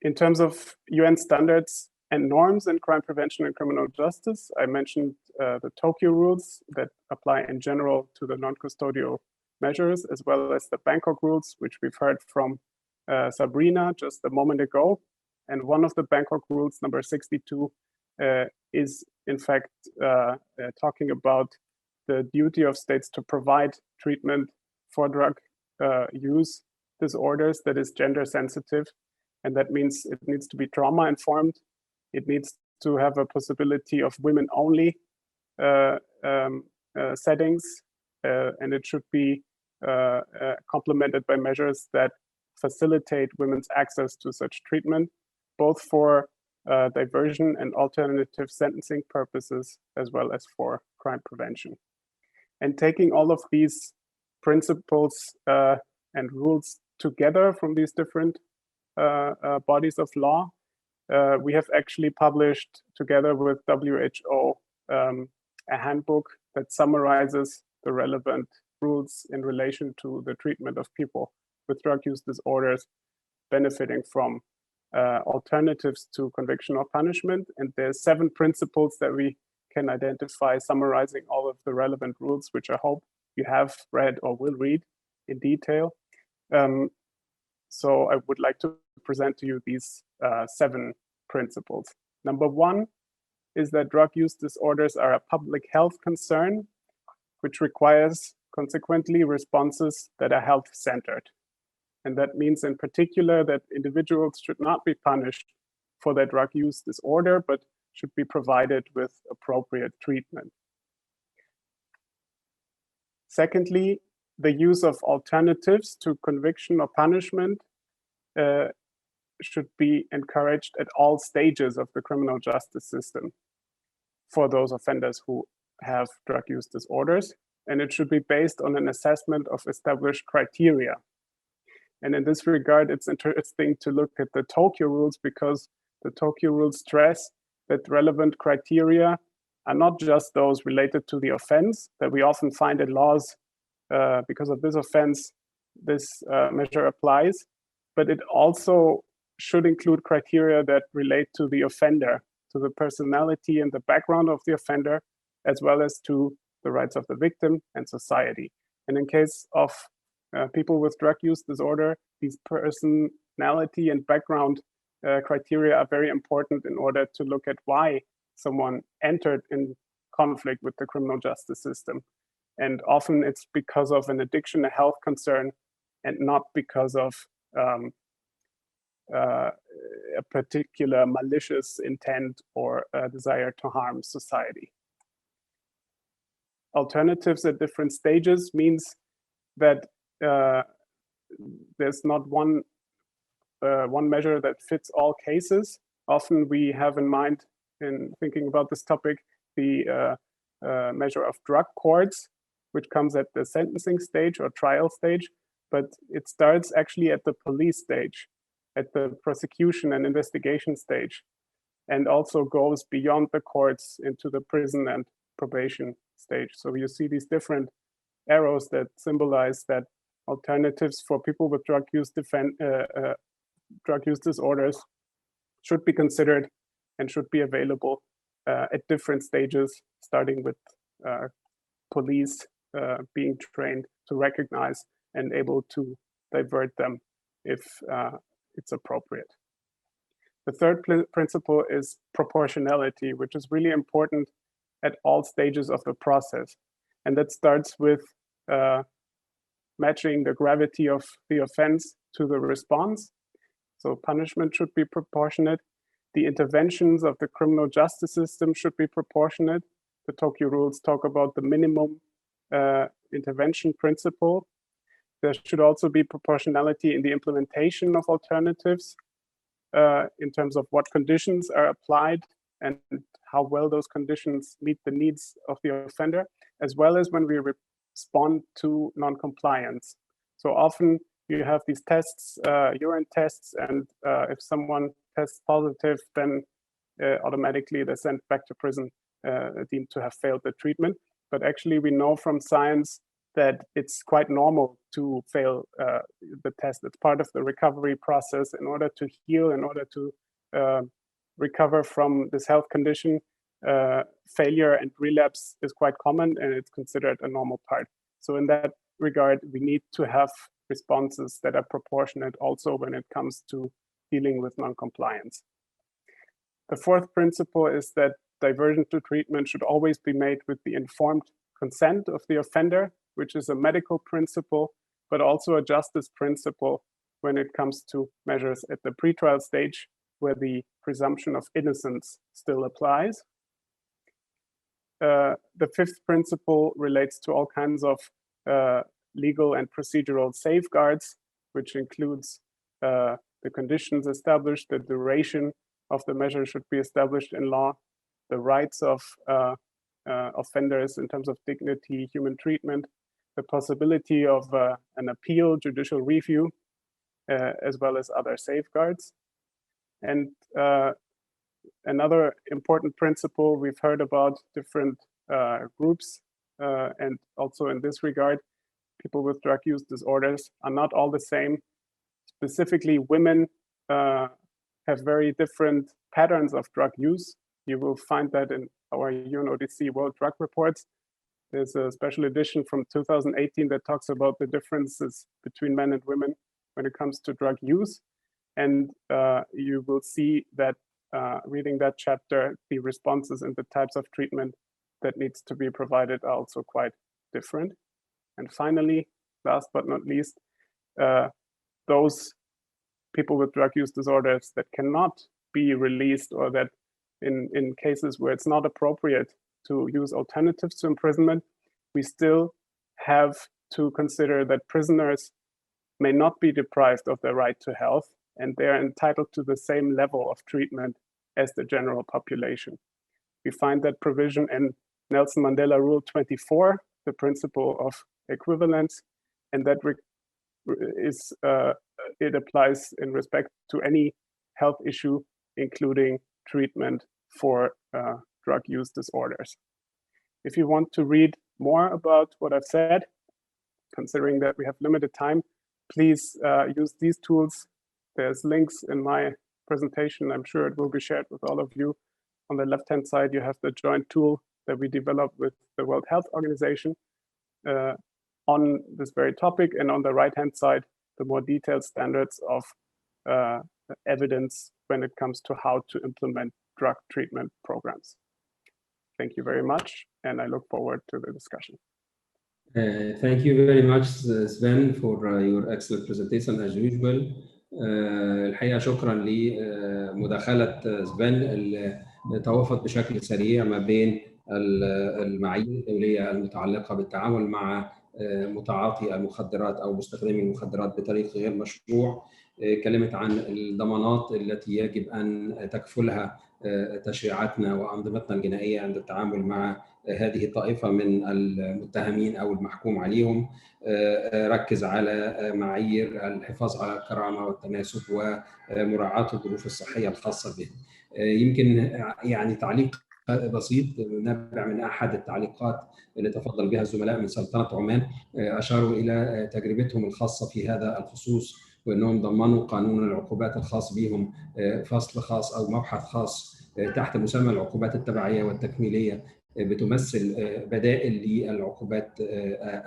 In terms of UN standards and norms in crime prevention and criminal justice, I mentioned the Tokyo rules that apply in general to the non-custodial measures, as well as the Bangkok rules, which we've heard from Sabrina just a moment ago. And one of the Bangkok rules, number 62, is in fact talking about the duty of states to provide treatment for drug use disorders that is gender sensitive. And that means it needs to be trauma informed. It needs to have a possibility of women only settings, and it should be complemented by measures that facilitate women's access to such treatment, both for diversion and alternative sentencing purposes, as well as for crime prevention. And taking all of these principles and rules together from these different bodies of law, we have actually published together with WHO a handbook that summarizes the relevant rules in relation to the treatment of people with drug use disorders benefiting from alternatives to conviction or punishment. And there's 7 principles that we can identify summarizing all of the relevant rules, which I hope you have read or will read in detail. So I would like to present to you these 7 principles. Number 1 is that drug use disorders are a public health concern, which requires consequently responses that are health-centered. And that means in particular that individuals should not be punished for their drug use disorder, but should be provided with appropriate treatment. Secondly, the use of alternatives to conviction or punishment should be encouraged at all stages of the criminal justice system for those offenders who have drug use disorders. And it should be based on an assessment of established criteria. And in this regard, it's interesting to look at the Tokyo rules, because the Tokyo rules stress that relevant criteria are not just those related to the offense that we often find in laws. Because of this offense, this measure applies, but it also should include criteria that relate to the offender, to the personality and the background of the offender, as well as to the rights of the victim and society. And in case of people with drug use disorder, these personality and background criteria are very important in order to look at why someone entered in conflict with the criminal justice system. And often it's because of an addiction, a health concern, and not because of a particular malicious intent or a desire to harm society. Alternatives at different stages means that there's not one measure that fits all cases. Often we have in mind, in thinking about this topic, the measure of drug courts, which comes at the sentencing stage or trial stage, but it starts actually at the police stage, at the prosecution and investigation stage, and also goes beyond the courts into the prison and probation stage. So you see these different arrows that symbolize that alternatives for people with drug use disorders should be considered and should be available at different stages, starting with police being trained to recognize and able to divert them if it's appropriate. The third principle is proportionality, which is really important at all stages of the process. And that starts with matching the gravity of the offense to the response. So punishment should be proportionate. The interventions of the criminal justice system should be proportionate. The Tokyo rules talk about the minimum intervention principle. There should also be proportionality in the implementation of alternatives in terms of what conditions are applied and how well those conditions meet the needs of the offender, as well as when we respond to non-compliance. So often you have these tests, urine tests, and if someone tests positive, then automatically they're sent back to prison, deemed to have failed the treatment. But actually we know from science that it's quite normal to fail the test. It's part of the recovery process. In order to heal, in order to recover from this health condition, failure and relapse is quite common, and it's considered a normal part. So in that regard, we need to have responses that are proportionate also when it comes to dealing with non-compliance. The fourth principle is that diversion to treatment should always be made with the informed consent of the offender, which is a medical principle, but also a justice principle when it comes to measures at the pretrial stage, where the presumption of innocence still applies. The fifth principle relates to all kinds of legal and procedural safeguards, which includes the conditions established, the duration of the measure should be established in law, the rights of offenders in terms of dignity, human treatment, the possibility of an appeal, judicial review, as well as other safeguards. And another important principle, we've heard about different groups, and also in this regard, people with drug use disorders are not all the same. Specifically, women have very different patterns of drug use. You will find that in our UNODC World Drug Reports. There's a special edition from 2018 that talks about the differences between men and women when it comes to drug use. And you will see that reading that chapter, the responses and the types of treatment that needs to be provided are also quite different. And finally, last but not least, those people with drug use disorders that cannot be released, or that in cases where it's not appropriate to use alternatives to imprisonment, we still have to consider that prisoners may not be deprived of their right to health, and they are entitled to the same level of treatment as the general population. We find that provision in Nelson Mandela Rule 24, the principle of equivalence, and that it applies in respect to any health issue, including treatment for drug use disorders. If you want to read more about what I've said, considering that we have limited time, please use these tools there's links in my presentation. I'm sure it will be shared with all of you. On the left-hand side, you have the joint tool that we developed with the World Health Organization on this very topic. And on the right-hand side, the more detailed standards of evidence when it comes to how to implement drug treatment programs. Thank you very much, and I look forward to the discussion. Thank you very much, Sven, for your excellent presentation as usual. الحقيقة شكرا لمداخلة سفن اللي توافت بشكل سريع ما بين المعايير الدولية المتعلقة بالتعامل مع متعاطي المخدرات أو مستخدمي المخدرات بطريق غير مشروع. كلمت عن الضمانات التي يجب أن تكفلها تشريعاتنا وأنظمتنا الجنائية عند التعامل مع هذه الطائفة من المتهمين أو المحكوم عليهم. ركز على معايير الحفاظ على الكرامة والتناسب ومراعاة الظروف الصحية الخاصة بهم. يمكن يعني تعليق بسيط نابع من أحد التعليقات اللي تفضل بها الزملاء من سلطنة عمان، أشاروا إلى تجربتهم الخاصة في هذا الخصوص، وأنهم ضمنوا قانون العقوبات الخاص بهم فصل خاص أو مبحث خاص تحت مسمى العقوبات التبعية والتكميلية بتمثل بدائل للعقوبات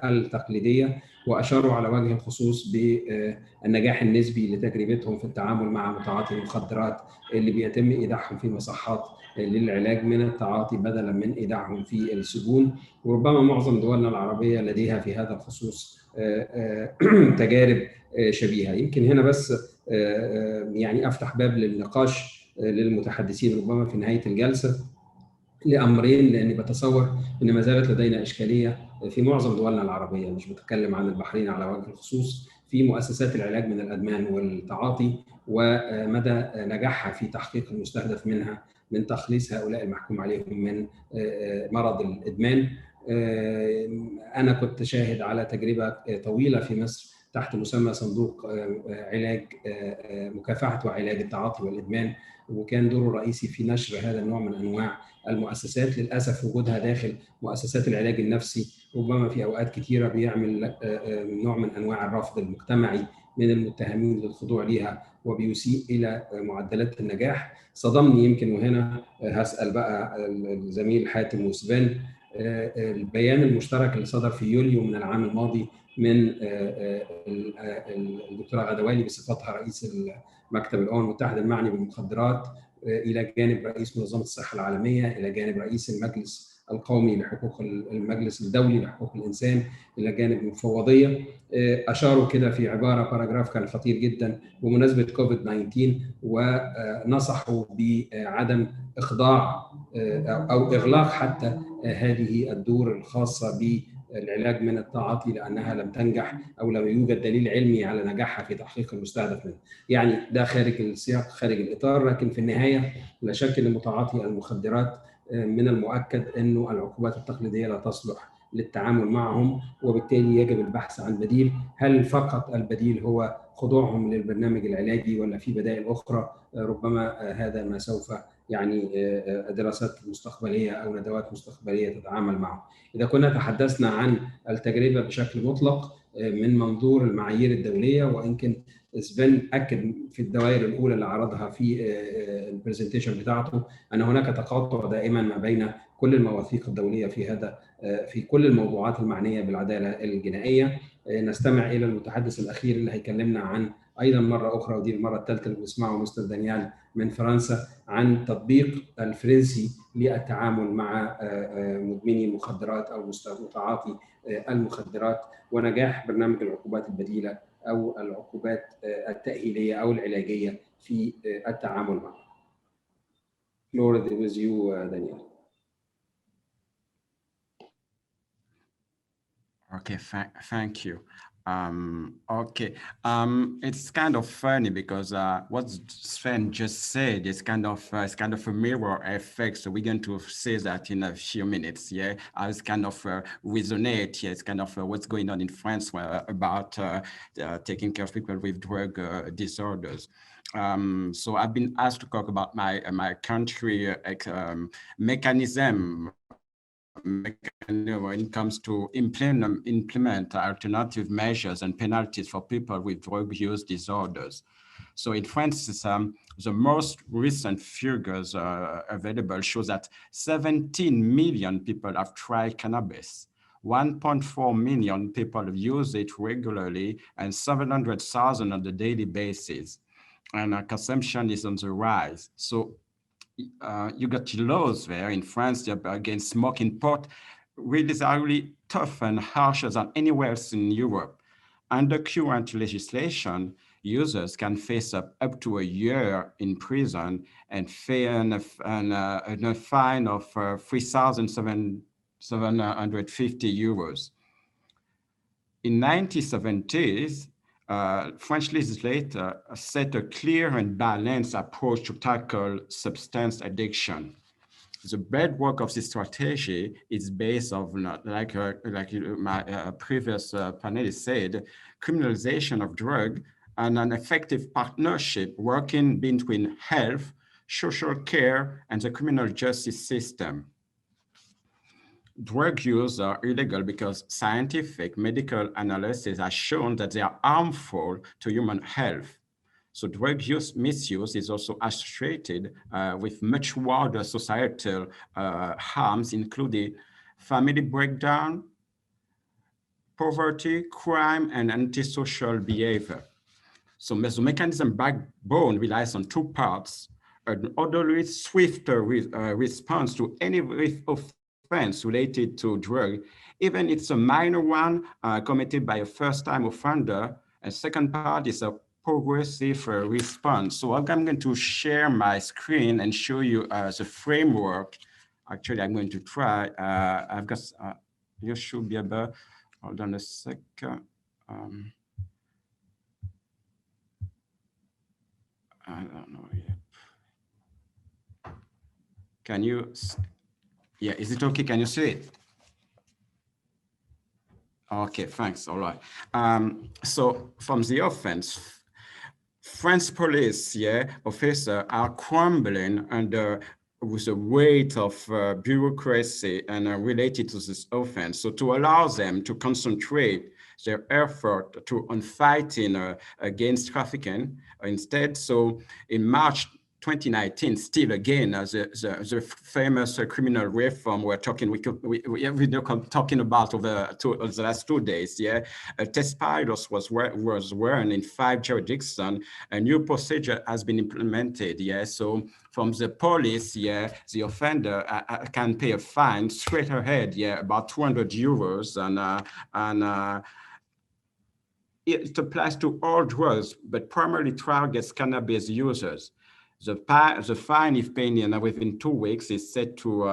التقليدية، وأشاروا على وجه الخصوص بالنجاح النسبي لتجربتهم في التعامل مع متعاطي المخدرات اللي بيتم إيداعهم في مصحات للعلاج من التعاطي بدلا من إيداعهم في السجون. وربما معظم دولنا العربية لديها في هذا الخصوص تجارب شبيهة. يمكن هنا بس يعني أفتح باب للنقاش للمتحدثين ربما في نهاية الجلسة لأمرين، لأني بتصور أن ما زالت لدينا إشكالية في معظم دولنا العربية، مش بتكلم عن البحرين على وجه الخصوص، في مؤسسات العلاج من الأدمان والتعاطي ومدى نجاحها في تحقيق المستهدف منها من تخليص هؤلاء المحكوم عليهم من مرض الإدمان. أنا كنت شاهد على تجربة طويلة في مصر تحت مسمى صندوق علاج مكافحة وعلاج التعاطي والإدمان، وكان دوره الرئيسي في نشر هذا النوع من أنواع المؤسسات. للأسف وجودها داخل مؤسسات العلاج النفسي ربما في أوقات كثيرة بيعمل نوع من أنواع الرفض المجتمعي من المتهمين للخضوع لها وبيسيء إلى معدلات النجاح. صدمني يمكن، وهنا هسأل بقى الزميل حاتم وسفن، البيان المشترك اللي صدر في يوليو من العام الماضي من الدكتورة غدوالي بصفتها رئيس مكتب الأمم المتحدة المعني بالمخدرات، إلى جانب رئيس منظمة الصحة العالمية، إلى جانب رئيس المجلس القومي لحقوق المجلس الدولي لحقوق الإنسان، إلى جانب مفوضية، أشاروا كده في عبارة باراجراف كان خطير جدا بمناسبة كوفيد-19، ونصحوا بعدم إخضاع أو إغلاق حتى هذه الدور الخاصة بالعلاج من التعاطي لأنها لم تنجح أو لم يوجد دليل علمي على نجاحها في تحقيق المستهدف منه. يعني ده خارج السياق، خارج الإطار، لكن في النهاية لا شك أن متعاطي المخدرات من المؤكد أنه العقوبات التقليدية لا تصلح للتعامل معهم، وبالتالي يجب البحث عن بديل. هل فقط البديل هو خضوعهم للبرنامج العلاجي ولا في بدائل أخرى؟ ربما هذا ما سوف يعني دراسات مستقبلية أو ندوات مستقبلية تتعامل معه. إذا كنا تحدثنا عن التجربة بشكل مطلق من منظور المعايير الدولية، وإن سفن أكد في الدوائر الأولى اللي عرضها في البرزنتيشن بتاعته أن هناك تقاطع دائما ما بين كل المواثيق الدولية في كل الموضوعات المعنية بالعدالة الجنائية. نستمع إلى المتحدث الأخير اللي هيكلمنا عن أيضا مرة أخرى، ودي المرة الثالثة اللي بنسمعه، مستر دانيال من فرنسا، عن تطبيق الفرنسي للتعامل مع مدمني المخدرات أو متعاطي المخدرات ونجاح برنامج العقوبات البديلة أو العقوبات التأهيلية أو العلاجية في التعامل معه. Lord with you, Daniel. Okay, thank you. It's kind of funny because what Sven just said is kind of a mirror effect. So we're going to say that in a few minutes. Yeah, it's kind of resonate. Yeah, it's kind of what's going on in France about taking care of people with drug disorders. So I've been asked to talk about my country mechanism when it comes to implement alternative measures and penalties for people with drug use disorders. So in France, the most recent figures available shows that 17 million people have tried cannabis. 1.4 million people use it regularly and 700,000 on a daily basis. And consumption is on the rise. So you got laws there in France against smoking pot, really tough and harsher than anywhere else in Europe. Under current legislation, users can face up to a year in prison and a fine of 3,750 euros. In 1970s, French legislator set a clear and balanced approach to tackle substance addiction. The bedrock of this strategy is based on, like my previous panelist said, criminalization of drug and an effective partnership working between health, social care, and the criminal justice system. Drug use are illegal because scientific medical analysis has shown that they are harmful to human health. So drug use misuse is also associated with much wider societal harms, including family breakdown, poverty, crime, and antisocial behavior. So the mechanism backbone relies on two parts: an orderly, swifter response to any offense related to drug, even if it's a minor one committed by a first-time offender. And second part is a progressive response. So I'm going to share my screen and show you the framework. Actually, I'm going to try. I've got, you should be able, hold on a second. I don't know yet. Can you, yeah, is it okay? Can you see it? Okay, thanks, all right. So from the offense, French police, officers are crumbling under with the weight of bureaucracy and related to this offense. So to allow them to concentrate their effort on fighting against trafficking instead. So in March 2019, still again, the famous criminal reform we're talking about over the last 2 days. A test pilot was run in 5 jurisdictions. A new procedure has been implemented. So from the police, the offender can pay a fine straight ahead. About 200 euros, and it applies to all drugs, but primarily targets cannabis users. The fine, if paid within 2 weeks, is set to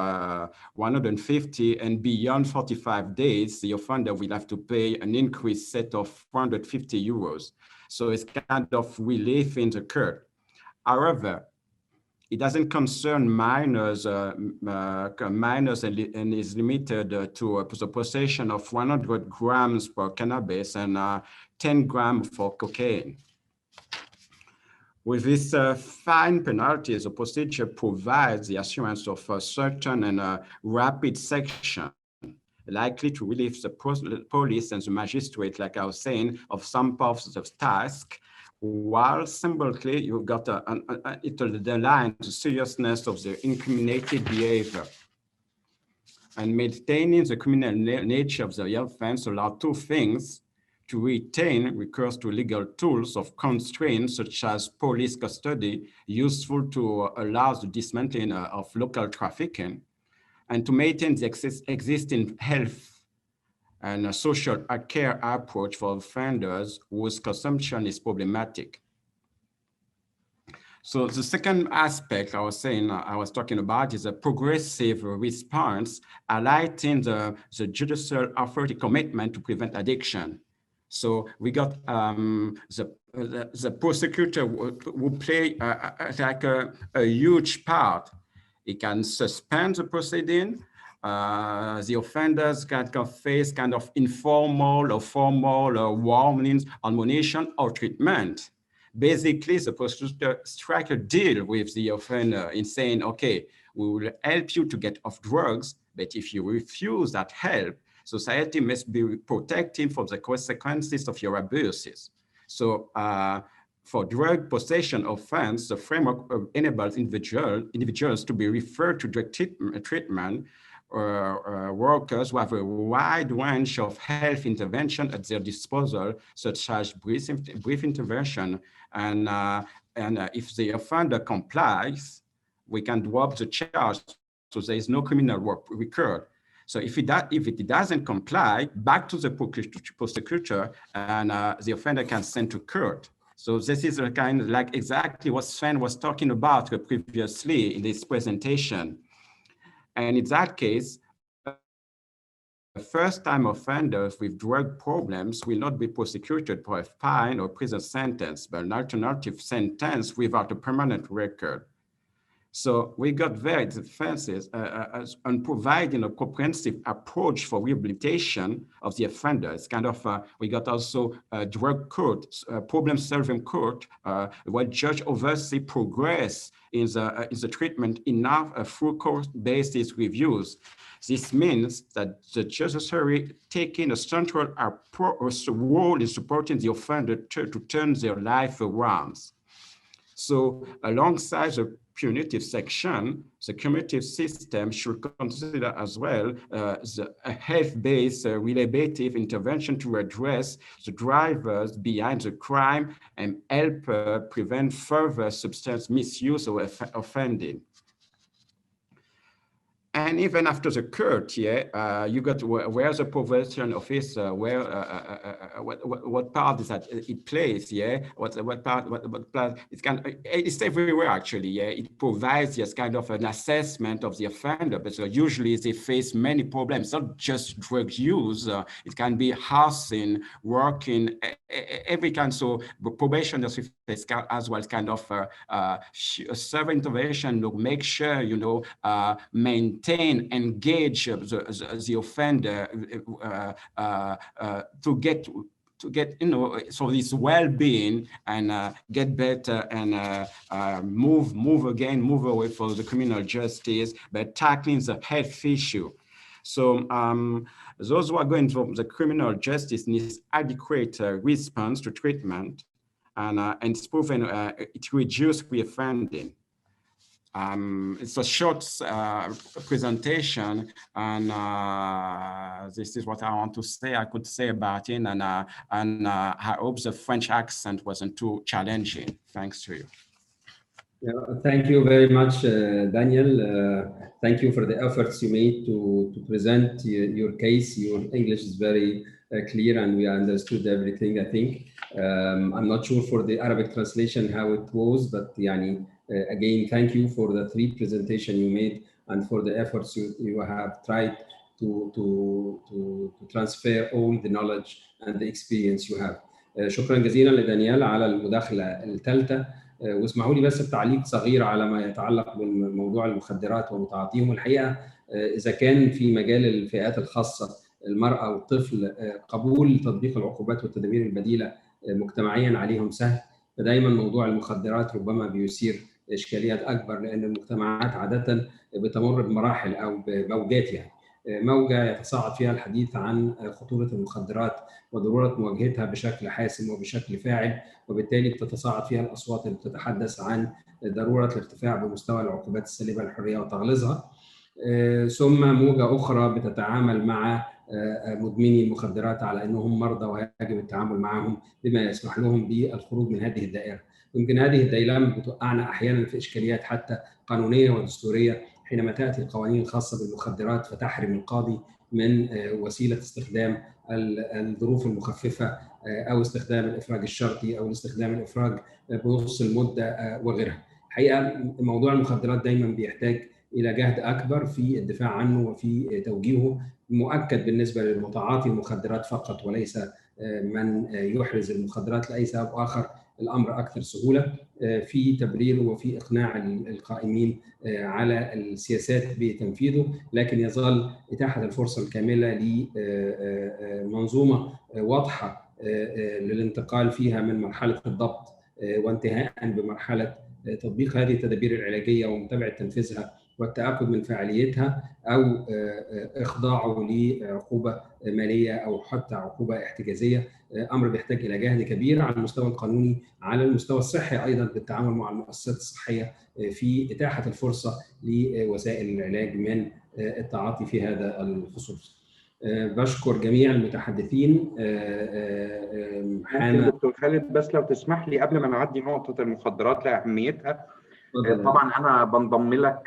150, and beyond 45 days, the offender will have to pay an increased set of 450 euros. So it's kind of relief in the curve. However, it doesn't concern minors, minors and is limited to the possession of 100 grams for cannabis and 10 grams for cocaine. With this fine penalty, the procedure provides the assurance of a certain and rapid sanction, likely to relieve the police and the magistrate, like I was saying, of some parts of the task, while symbolically you've got it underlines the seriousness of the incriminated behavior. And maintaining the criminal nature of the offense allows two things: to retain recourse to legal tools of constraint, such as police custody, useful to allow the dismantling of local trafficking, and to maintain the existing health and social care approach for offenders whose consumption is problematic. So the second aspect I was talking about is a progressive response, highlighting the judicial authority commitment to prevent addiction. So we got the prosecutor will play like a huge part. He can suspend the proceeding. The offenders can face kind of informal or formal warnings, admonition, or treatment. Basically, the prosecutor strike a deal with the offender in saying, okay, we will help you to get off drugs, but if you refuse that help, society must be protecting from the consequences of your abuses. So For drug possession offense, the framework enables individuals to be referred to drug treatment workers who have a wide range of health intervention at their disposal, such as brief intervention. And if the offender complies, we can drop the charge, so there is no criminal work recurred. So if it doesn't comply, back to the prosecutor, and the offender can send to court. So this is a kind of like exactly what Sven was talking about previously in this presentation. And in that case, first-time offenders with drug problems will not be prosecuted for a fine or prison sentence, but an alternative sentence without a permanent record. So we got various defenses on providing a comprehensive approach for rehabilitation of the offenders. Kind of, we got also a drug court, problem-solving court, where judge oversee progress in the treatment enough through court-based reviews. This means that the judiciary taking a central role in supporting the offender to turn their life around. So alongside the punitive section, the cumulative system should consider as well a health-based rehabilitative intervention to address the drivers behind the crime and help prevent further substance misuse or offending. And even after the court, you got where's the probation officer, what part is that it plays, what part it's everywhere actually, it provides this kind of an assessment of the offender, but so usually they face many problems, not just drug use, it can be housing, working, every kind. So probation as well kind of serve intervention to make sure, maintain, engage the offender to get so this well-being and get better and move away from the criminal justice, but tackling the health issue. So those who are going from the criminal justice needs adequate response to treatment, and it's proven it reduces reoffending. It's a short presentation, and this is what I want to say. I could say about it, and I hope the French accent wasn't too challenging. Thanks to you. Yeah, thank you very much, Daniel. Thank you for the efforts you made to present your case. Your English is very clear, and we understood everything, I think. I'm not sure for the Arabic translation how it was, but again, thank you for the 3 presentations you made and for the efforts you have tried to transfer all the knowledge and the experience you have. شكرا جزيلا لدانيال على المداخلة الثالثة. واسمحوا لي بس التعليق صغير على ما يتعلق بموضوع المخدرات ومتعاطيهم. الحقيقة إذا كان في مجال الفئات الخاصة المرأة والطفل قبول تطبيق العقوبات والتدابير البديلة مجتمعيا عليهم سهل، فدايما موضوع المخدرات ربما بيثير إشكاليات أكبر، لأن المجتمعات عادة بتمر بمراحل أو بموجات، موجة يتصاعد فيها الحديث عن خطورة المخدرات وضرورة مواجهتها بشكل حاسم وبشكل فاعل، وبالتالي بتتصاعد فيها الأصوات اللي بتتحدث عن ضرورة الارتفاع بمستوى العقوبات السالبة للحرية وتغليظها. ثم موجة أخرى بتتعامل مع مدمني المخدرات على أنهم مرضى ويجب التعامل معهم بما يسمح لهم بالخروج من هذه الدائرة. يمكن هذه الديلما بتوقعنا أحيانا في إشكاليات حتى قانونية ودستورية، حينما تأتي القوانين الخاصة بالمخدرات فتحرم القاضي من وسيلة استخدام الظروف المخففة أو استخدام الإفراج الشرطي أو استخدام الإفراج بنص المدة وغيرها. الحقيقة موضوع المخدرات دايما بيحتاج إلى جهد أكبر في الدفاع عنه وفي توجيهه، مؤكد بالنسبة للمتعاطي المخدرات فقط وليس من يحرز المخدرات لأي سبب آخر. الأمر أكثر سهولة في تبريره وفي إقناع القائمين على السياسات بتنفيذه، لكن يظل إتاحة الفرصة الكاملة لمنظومة واضحة للانتقال فيها من مرحلة الضبط وانتهاء بمرحلة تطبيق هذه التدابير العلاجية ومتابعة تنفيذها والتأكد من فاعليتها أو إخضاعه لعقوبة مالية أو حتى عقوبة احتجازية، أمر بيحتاج إلى جهد كبير على المستوى القانوني، على المستوى الصحي أيضا بالتعامل مع المؤسسات الصحية في إتاحة الفرصة لوسائل العلاج من التعاطي في هذا الخصوص. بشكر جميع المتحدثين. دكتور خالد، بس لو تسمح لي قبل ما نعدي نقطة المخدرات لأهميتها، طبعا أنا بنضم لك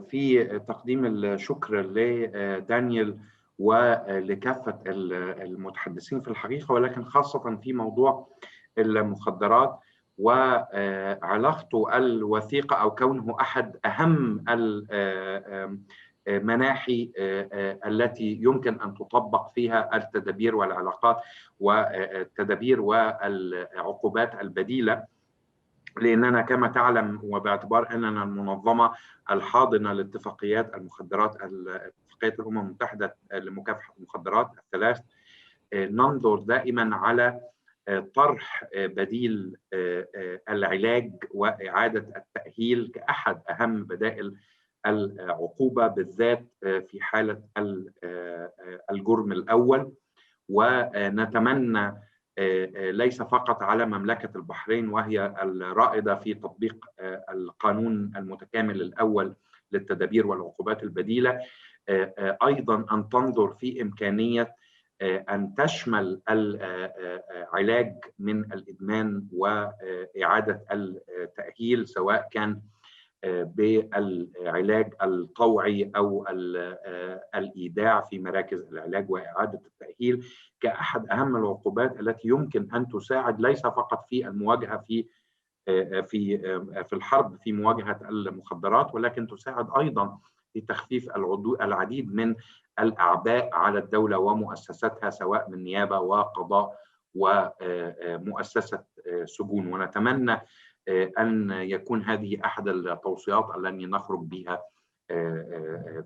في تقديم الشكر لدانيال ولكافة المتحدثين في الحقيقة، ولكن خاصة في موضوع المخدرات وعلاقته الوثيقة أو كونه أحد أهم مناحي التي يمكن أن تطبق فيها التدابير والعلاقات والتدابير والعقوبات البديلة، لأننا كما تعلم وباعتبار أننا المنظمة الحاضنة لاتفاقيات المخدرات، اتفاقية الأمم المتحدة لمكافحة المخدرات الثلاث، ننظر دائما على طرح بديل العلاج وإعادة التأهيل كأحد أهم بدائل العقوبة، بالذات في حالة الجرم الأول. ونتمنى ليس فقط على مملكة البحرين وهي الرائدة في تطبيق القانون المتكامل الأول للتدابير والعقوبات البديلة، أيضا أن تنظر في إمكانية أن تشمل العلاج من الإدمان وإعادة التأهيل، سواء كان بالعلاج الطوعي أو الإيداع في مراكز العلاج وإعادة التأهيل، كأحد أهم العقوبات التي يمكن أن تساعد ليس فقط في المواجهة في الحرب في مواجهة المخدرات، ولكن تساعد أيضا في تخفيف العديد من الأعباء على الدولة ومؤسساتها، سواء من نيابة وقضاء ومؤسسة سجون. ونتمنى أن يكون هذه أحد التوصيات التي نخرج بها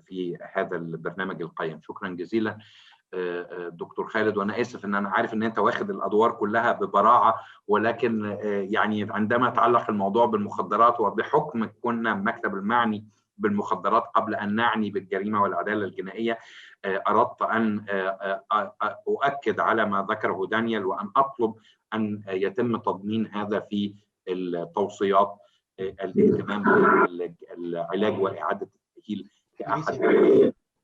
في هذا البرنامج القيم. شكرا جزيلا دكتور خالد، وأنا آسف أن أنا عارف أن أنت واخد الأدوار كلها ببراعة، ولكن يعني عندما تعلق الموضوع بالمخدرات وبحكم كنا مكتب المعني بالمخدرات قبل أن نعني بالجريمة والعدالة الجنائية، أردت أن أؤكد على ما ذكره دانيال، وأن أطلب أن يتم تضمين هذا في التوصيات، الاهتمام بالعلاج وإعادة التأهيل كأحد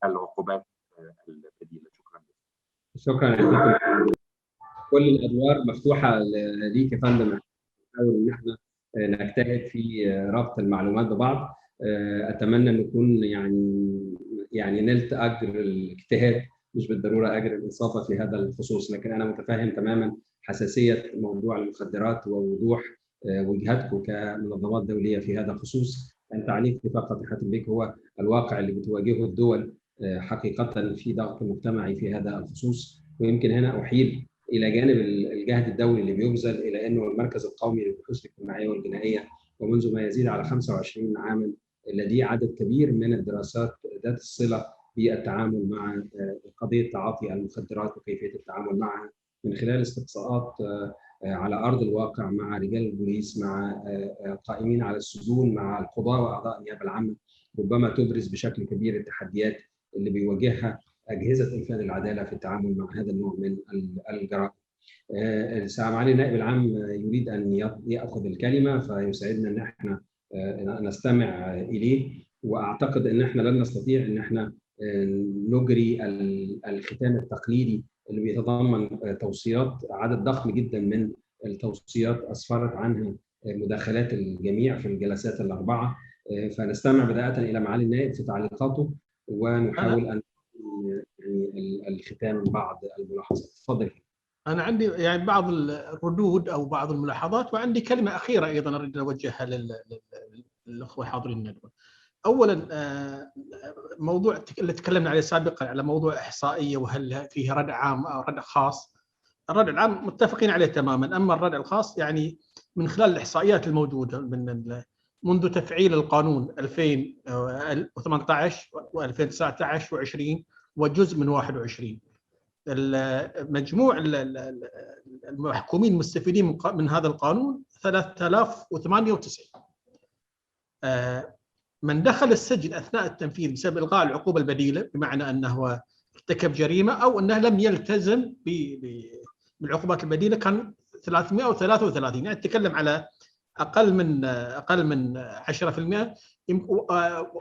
العقوبات البديلة. شكرا لكم. كل الأدوار مفتوحة ليك يا فندم. نحاول إن احنا نجتهد في ربط المعلومات ببعض. أتمنى أن نكون يعني نلت أجر الاجتهاد، مش بالضرورة أجر الإنصاف في هذا الخصوص، لكن أنا متفاهم تماما حساسية موضوع المخدرات ووضوح وجهتكم كمنظمات دولية في هذا الخصوص. أن تعليقي فقط يا حاتم بيك هو الواقع اللي بتواجهه الدول حقيقة في ضغط مجتمعي في هذا الخصوص، ويمكن هنا أحيل إلى جانب الجهد الدولي اللي بيبذل إلى أنه المركز القومي للبحوث الاجتماعية والجنائية ومنذ ما يزيد على 25 عاما لديه عدد كبير من الدراسات ذات الصلة بالتعامل مع قضية تعاطي المخدرات وكيفية التعامل معها من خلال استقصاءات على أرض الواقع مع رجال البوليس، مع قائمين على السجون، مع القضاة وأعضاء النيابة العامة. ربما تبرز بشكل كبير التحديات اللي بيواجهها أجهزة إنفاذ العدالة في التعامل مع هذا النوع من الجرائم. معالي النائب العام يريد أن يأخذ الكلمة، فيسعدنا أن احنا نستمع إليه، وأعتقد أن احنا لن نستطيع أن احنا نجري الختام التقليدي اللي بيتضمن توصيات، عدد ضخم جدا من التوصيات أسفرت عنها مداخلات الجميع في الجلسات الأربعة. فنستمع بداية إلى معالي النائب في تعليقاته، ونحاول أن الختام بعض الملاحظات. تفضل. أنا عندي يعني بعض الردود أو بعض الملاحظات، وعندي كلمة أخيرة أيضا أريد أوجهها للأخوة حاضرين الندوة. أولا موضوع اللي تكلمنا عليه سابقا على موضوع إحصائية وهل فيه ردع عام أو ردع خاص. الردع العام متفقين عليه تماما، أما الردع الخاص يعني من خلال الإحصائيات الموجودة منذ تفعيل القانون 2018 و2019 و20 وجزء من 21، مجموع المحكومين المستفيدين من هذا القانون 3098. من دخل السجن أثناء التنفيذ بسبب إلغاء العقوبة البديلة، بمعنى أنه ارتكب جريمة أو أنه لم يلتزم بالعقوبات البديلة، كان 333. يعني نتكلم على أقل من 10%.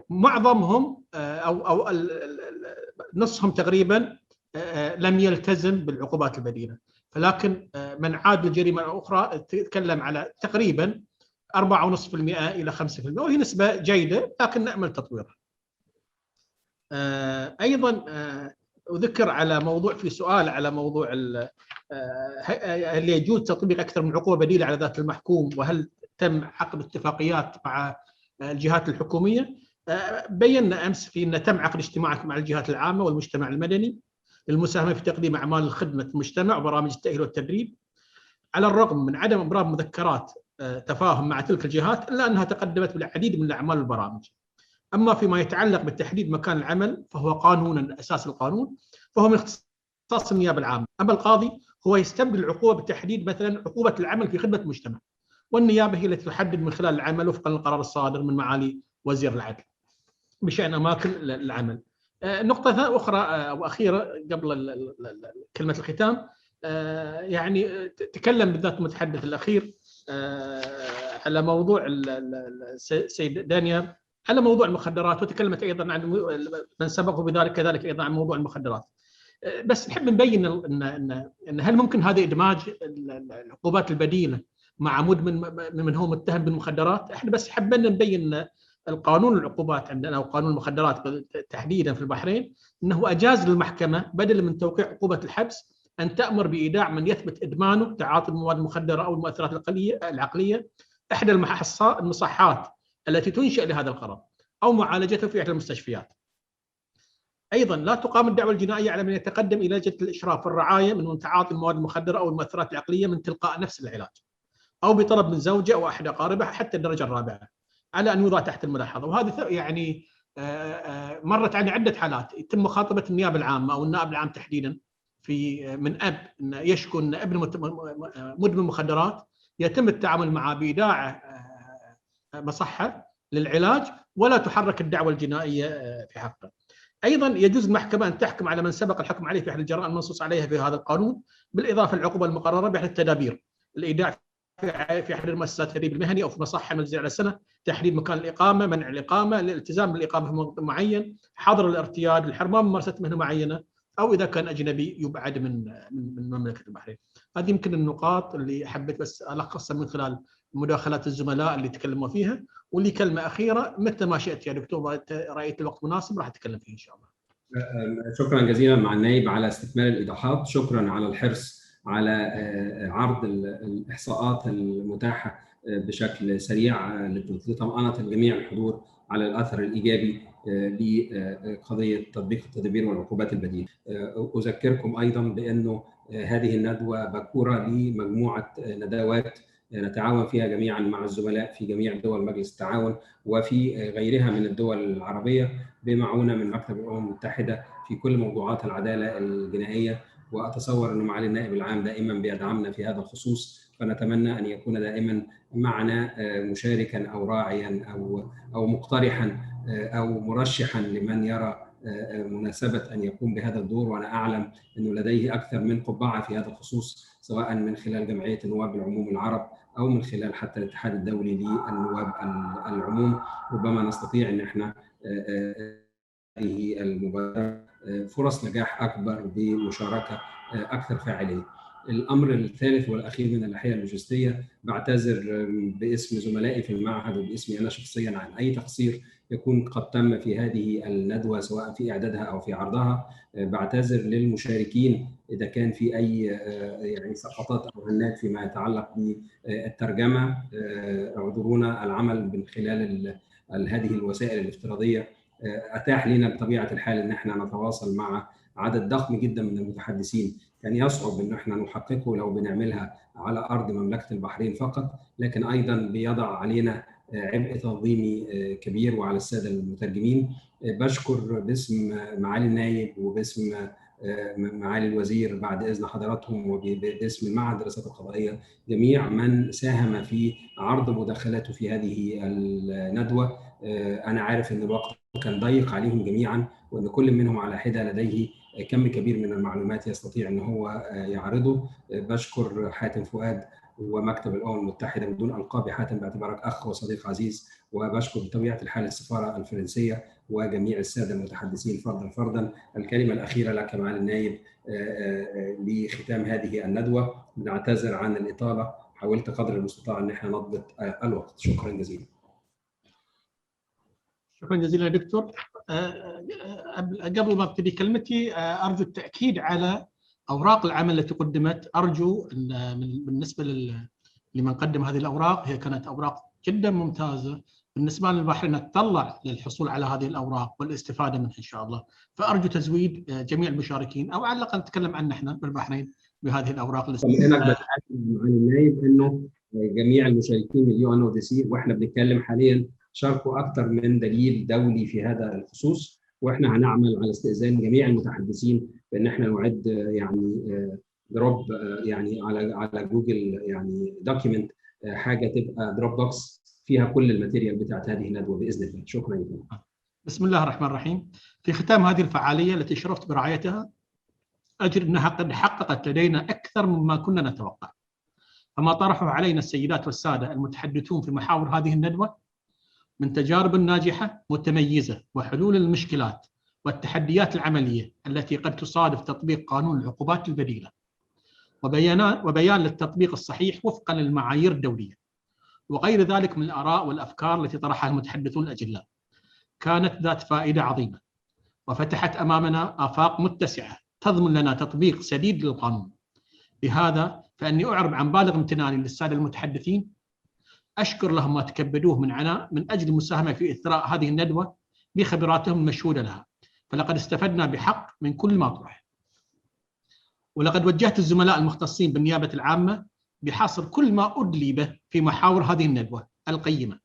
معظمهم أو نصهم تقريبا لم يلتزم بالعقوبات البديلة. فلكن من عاد للجريمة الأخرى تتكلم على تقريبا 4.5% إلى 5%، وهي نسبة جيدة لكن نأمل تطويرها. أيضا أذكر على موضوع، في سؤال على موضوع هل يجوز تطبيق أكثر من عقوبة بديلة على ذات المحكوم، وهل تم عقد اتفاقيات مع الجهات الحكومية. بينا أمس في أن تم عقد اجتماعات مع الجهات العامة والمجتمع المدني للمساهمة في تقديم أعمال خدمة المجتمع وبرامج التأهيل والتدريب، على الرغم من عدم إبرام مذكرات تفاهم مع تلك الجهات، إلا أنها تقدمت بالعديد من الأعمال والبرامج. أما فيما يتعلق بتحديد مكان العمل فهو قانونا، أساس القانون، فهو من اختصاص النيابة العامة. أما القاضي هو يستبدل العقوبة بالتحديد مثلا عقوبة العمل في خدمة المجتمع، والنيابة هي التي تحدد من خلال العمل وفقا للقرار الصادر من معالي وزير العدل بشأن أماكن العمل. نقطة أخرى وأخيرة قبل كلمة الختام، يعني تكلم بالذات المتحدث الأخير على موضوع السيد دانيال على موضوع المخدرات، وتكلمت أيضا عن من سبقه بذلك كذلك أيضا عن موضوع المخدرات. بس نحب نبين إن هل ممكن هذا إدماج العقوبات البديلة مع مدمن من هو متهم بالمخدرات. احنا بس حبينا نبين القانون العقوبات عندنا، او قانون المخدرات تحديدا في البحرين، انه اجاز للمحكمه بدلا من توقيع عقوبه الحبس ان تامر بايداع من يثبت ادمانه تعاطي المواد المخدره او المؤثرات العقليه احدى المصحات التي تنشئ لهذا الغرض او معالجته في احدى المستشفيات. ايضا لا تقام الدعوى الجنائيه على من يتقدم الى لجنه الاشراف والرعايه من تعاطي المواد المخدره او المؤثرات العقليه من تلقاء نفس العلاج، او بطلب من زوجه او احد اقاربه حتى الدرجه الرابعه، على ان يوضع تحت الملاحظه. وهذه يعني مرت علي عده حالات يتم مخاطبه النيابه العامه او النائب العام تحديدا في من اب يشكو ان ابن مدمن مخدرات يتم التعامل معه بايداع مصحه للعلاج ولا تحرك الدعوه الجنائيه في حقه. ايضا يجوز المحكمه ان تحكم على من سبق الحكم عليه في احد الجرائم المنصوص عليها في هذا القانون، بالاضافه للعقوبه المقرره باحد التدابير: الايداع في احد المؤسسات التدريب المهني او في مصحه منزليه على السنه، تحديد مكان الاقامه، منع الاقامه، الالتزام بالاقامه في موضع معين، حظر الارتياد، الحرمان من ممارسه مهنه معينه، او اذا كان اجنبي يبعد من مملكه البحرين. هذه يمكن النقاط اللي حبيت بس الخصها من خلال مداخلات الزملاء اللي تكلموا فيها. واللي كلمه اخيره متى ما شئت يا دكتور، رايت الوقت مناسب راح اتكلم فيه ان شاء الله. شكرا جزيلا مع النائب على استكمال الايضاحات. شكرا على الحرص على عرض الإحصاءات المتاحة بشكل سريع لطمأنة الجميع الحضور على الأثر الإيجابي لقضية تطبيق التدابير والعقوبات البديلة. أذكركم أيضا بأنه هذه الندوة بكورة لمجموعة ندوات نتعاون فيها جميعا مع الزملاء في جميع دول مجلس التعاون وفي غيرها من الدول العربية بمعونة من مكتب الأمم المتحدة في كل موضوعات العدالة الجنائية. وأتصور أن معالي النائب العام دائما بيدعمنا في هذا الخصوص، فنتمنى أن يكون دائما معنا مشاركا أو راعيا أو مقترحا أو مرشحا لمن يرى مناسبة أن يقوم بهذا الدور. وأنا أعلم أنه لديه أكثر من قبعة في هذا الخصوص، سواء من خلال جمعية النواب العموم العرب أو من خلال حتى الاتحاد الدولي للنواب العموم. ربما نستطيع أن احنا هذه المبادرة فرص نجاح أكبر بمشاركة أكثر فاعلية. الأمر الثالث والأخير من الناحية اللوجستية، بعتذر باسم زملائي في المعهد وباسمي أنا شخصيا عن أي تقصير يكون قد تم في هذه الندوة سواء في إعدادها أو في عرضها. بعتذر للمشاركين إذا كان في أي يعني سقطات أو هنات فيما يتعلق بالترجمة. اعذرونا، العمل من خلال هذه الوسائل الافتراضية أتاح لنا بطبيعة الحال أن احنا نتواصل مع عدد ضخم جدا من المتحدثين كان يصعب أن احنا نحققه لو بنعملها على أرض مملكة البحرين فقط، لكن أيضا بيضع علينا عبء تنظيمي كبير وعلى السادة المترجمين. بشكر باسم معالي النائب وباسم معالي الوزير بعد إذن حضراتهم وباسم المعهد الدراسات القضائية جميع من ساهم في عرض مداخلاته في هذه الندوة. أنا عارف أن الوقت كان ضيق عليهم جميعا، وأن كل منهم على حدة لديه كم كبير من المعلومات يستطيع أن هو يعرضه. بشكر حاتم فؤاد ومكتب الأمم المتحدة بدون ألقاب حاتم باعتبارك أخ وصديق عزيز، وبشكر بطبيعة الحال السفارة الفرنسية وجميع السادة المتحدثين فردا فردا. الكلمة الأخيرة لك معالي النائب لختام هذه الندوة. بنعتذر عن الإطالة، حاولت قدر المستطاع أن احنا نضبط الوقت. شكرا جزيلا. شكرا جزيلا دكتور. قبل ما ابتدي كلمتي ارجو التاكيد على اوراق العمل التي قدمت. ارجو ان بالنسبه لمن قدم هذه الاوراق، هي كانت اوراق جدا ممتازه بالنسبه للباحثين نتطلع للحصول على هذه الاوراق والاستفاده منها ان شاء الله. فارجو تزويد جميع المشاركين، او على الاقل نتكلم عن احنا بالبحرين بهذه الاوراق. انا بتاكد معالي النائب انه جميع المشاركين من UNODC واحنا بنتكلم حاليا شاركوا اكثر من دليل دولي في هذا الخصوص، واحنا هنعمل على استئذان جميع المتحدثين بان احنا نعد يعني دروب يعني على جوجل يعني دوكيمنت، حاجه تبقى دروب بوكس فيها كل الماتيريال بتاعت هذه الندوه باذن الله. شكرا لكم. بسم الله الرحمن الرحيم. في ختام هذه الفعاليه التي شرفت برعايتها، اجد انها قد حققت لدينا اكثر مما كنا نتوقع. فما طرحه علينا السيدات والساده المتحدثون في محاور هذه الندوه من تجارب ناجحه متميزه وحلول المشكلات والتحديات العمليه التي قد تصادف تطبيق قانون العقوبات البديله، وبيان للتطبيق الصحيح وفقا للمعايير الدوليه، وغير ذلك من الآراء والأفكار التي طرحها المتحدثون الأجلاء، كانت ذات فائدة عظيمة وفتحت أمامنا آفاق متسعة تضمن لنا تطبيق سديد للقانون. لهذا فإني أعرب عن بالغ امتناني للسادة المتحدثين، أشكر لهم ما تكبدوه من عناء من أجل المساهمة في إثراء هذه الندوة بخبراتهم المشهودة لها، فلقد استفدنا بحق من كل ما طرح. ولقد وجهت الزملاء المختصين بالنيابة العامة بحصر كل ما أدلي به في محاور هذه الندوة القيمة،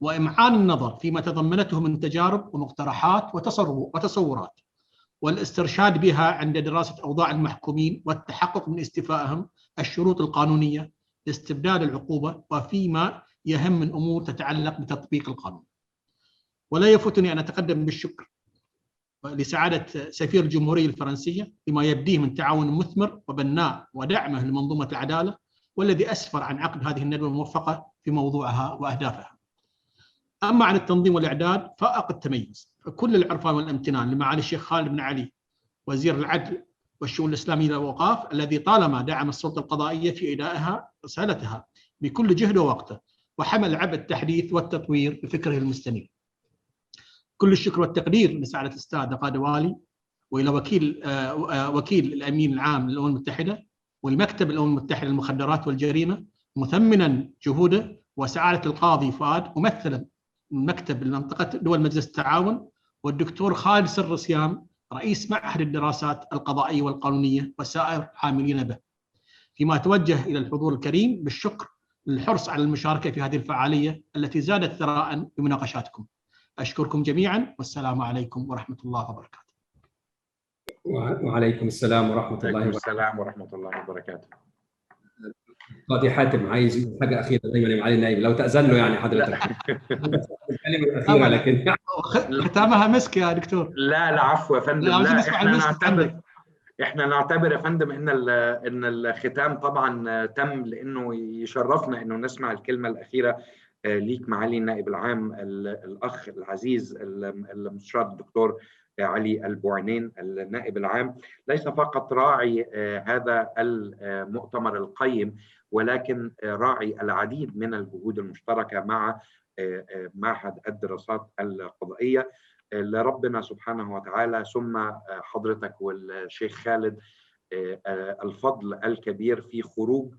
وإمعان النظر فيما تضمنته من تجارب ومقترحات وتصورات، والاسترشاد بها عند دراسة أوضاع المحكومين والتحقق من استيفائهم الشروط القانونية لاستبدال العقوبة، وفيما يهم من أمور تتعلق بتطبيق القانون. ولا يفوتني أن أتقدم بالشكر لسعادة سفير الجمهورية الفرنسية لما يبديه من تعاون مثمر وبناء ودعمه لمنظومة العدالة، والذي أسفر عن عقد هذه الندوة الموفقة في موضوعها وأهدافها. أما عن التنظيم والإعداد فائق التميز، فكل العرفان والامتنان لمعالي الشيخ خالد بن علي وزير العدل والشؤون الإسلامية والأوقاف، الذي طالما دعم السلطة القضائية في إدائها رسالتها بكل جهد ووقته، وحمل عبء التحديث والتطوير بفكره المستنير. كل الشكر والتقدير لسعادة الأستاذ قادة والي، وإلى وكيل الأمين العام للأمم المتحدة والمكتب الأمم المتحدة للمخدرات والجريمة، مثمنا جهوده، وسعادة القاضي فؤاد ممثلا من مكتب المنطقة دول مجلس التعاون، والدكتور خالد سرسيام رئيس معهد الدراسات القضائية والقانونية، وسائر عاملين به. فيما أتوجه إلى الحضور الكريم بالشكر للحرص على المشاركة في هذه الفعالية التي زادت ثراء بمناقشاتكم. أشكركم جميعا، والسلام عليكم ورحمة الله وبركاته. وعليكم السلام ورحمة الله وبركاته. السلام ورحمة الله وبركاته. قاضي حاتم عايز حاجة أخيرة دايما يا معالي النائب لو تأذن له يعني حضرتك. الكلمة الأخيرة لكن ختامها مسك يا دكتور. لا عفو يا فندم. لا احنا نعتبر يا فندم ان الختام طبعا تم، لانه يشرفنا انه نسمع الكلمة الأخيرة ليك معالي النائب العام الأخ العزيز المستشار الدكتور علي البوعنين النائب العام، ليس فقط راعي هذا المؤتمر القيم، ولكن راعي العديد من الجهود المشتركة مع معهد الدراسات القضائية. لربنا سبحانه وتعالى ثم حضرتك والشيخ خالد الفضل الكبير في خروج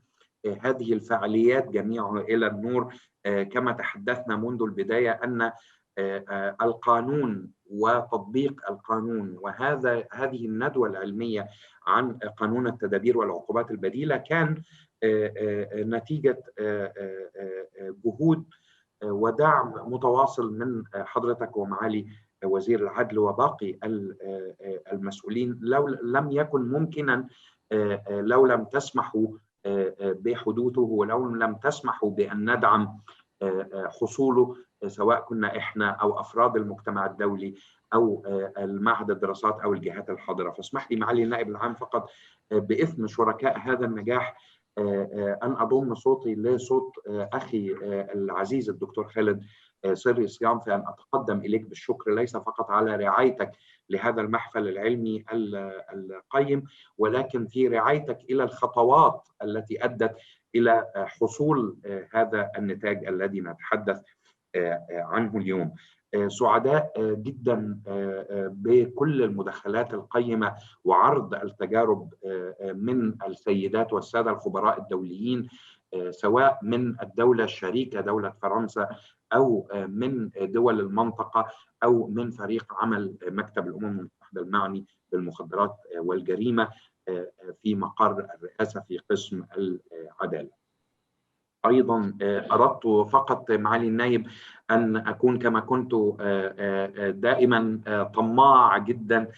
هذه الفعاليات جميعها إلى النور. كما تحدثنا منذ البداية أن القانون وتطبيق القانون هذه الندوة العلمية عن قانون التدابير والعقوبات البديلة كان نتيجة جهود ودعم متواصل من حضرتك ومعالي وزير العدل وباقي المسؤولين لم يكن ممكنا لو لم تسمحوا بحدوثه ولو لم تسمحوا بأن ندعم حصوله، سواء كنا إحنا أو أفراد المجتمع الدولي أو المعهد الدراسات أو الجهات الحاضرة. فاسمح لي معالي النائب العام فقط باسم شركاء هذا النجاح أن أضم صوتي لصوت أخي العزيز الدكتور خالد سري صيام، في أن أتقدم إليك بالشكر ليس فقط على رعايتك لهذا المحفل العلمي القيم، ولكن في رعايتك إلى الخطوات التي أدت إلى حصول هذا النتاج الذي نتحدث عنه اليوم. سعداء جدا بكل المداخلات القيمة وعرض التجارب من السيدات والسادة الخبراء الدوليين، سواء من الدولة الشريكة دولة فرنسا أو من دول المنطقة أو من فريق عمل مكتب الأمم المتحدة المعني بالمخدرات والجريمة في مقر الرئاسة في قسم العدالة. أيضا أردت فقط معالي النائب أن أكون كما كنت دائما طماع جدا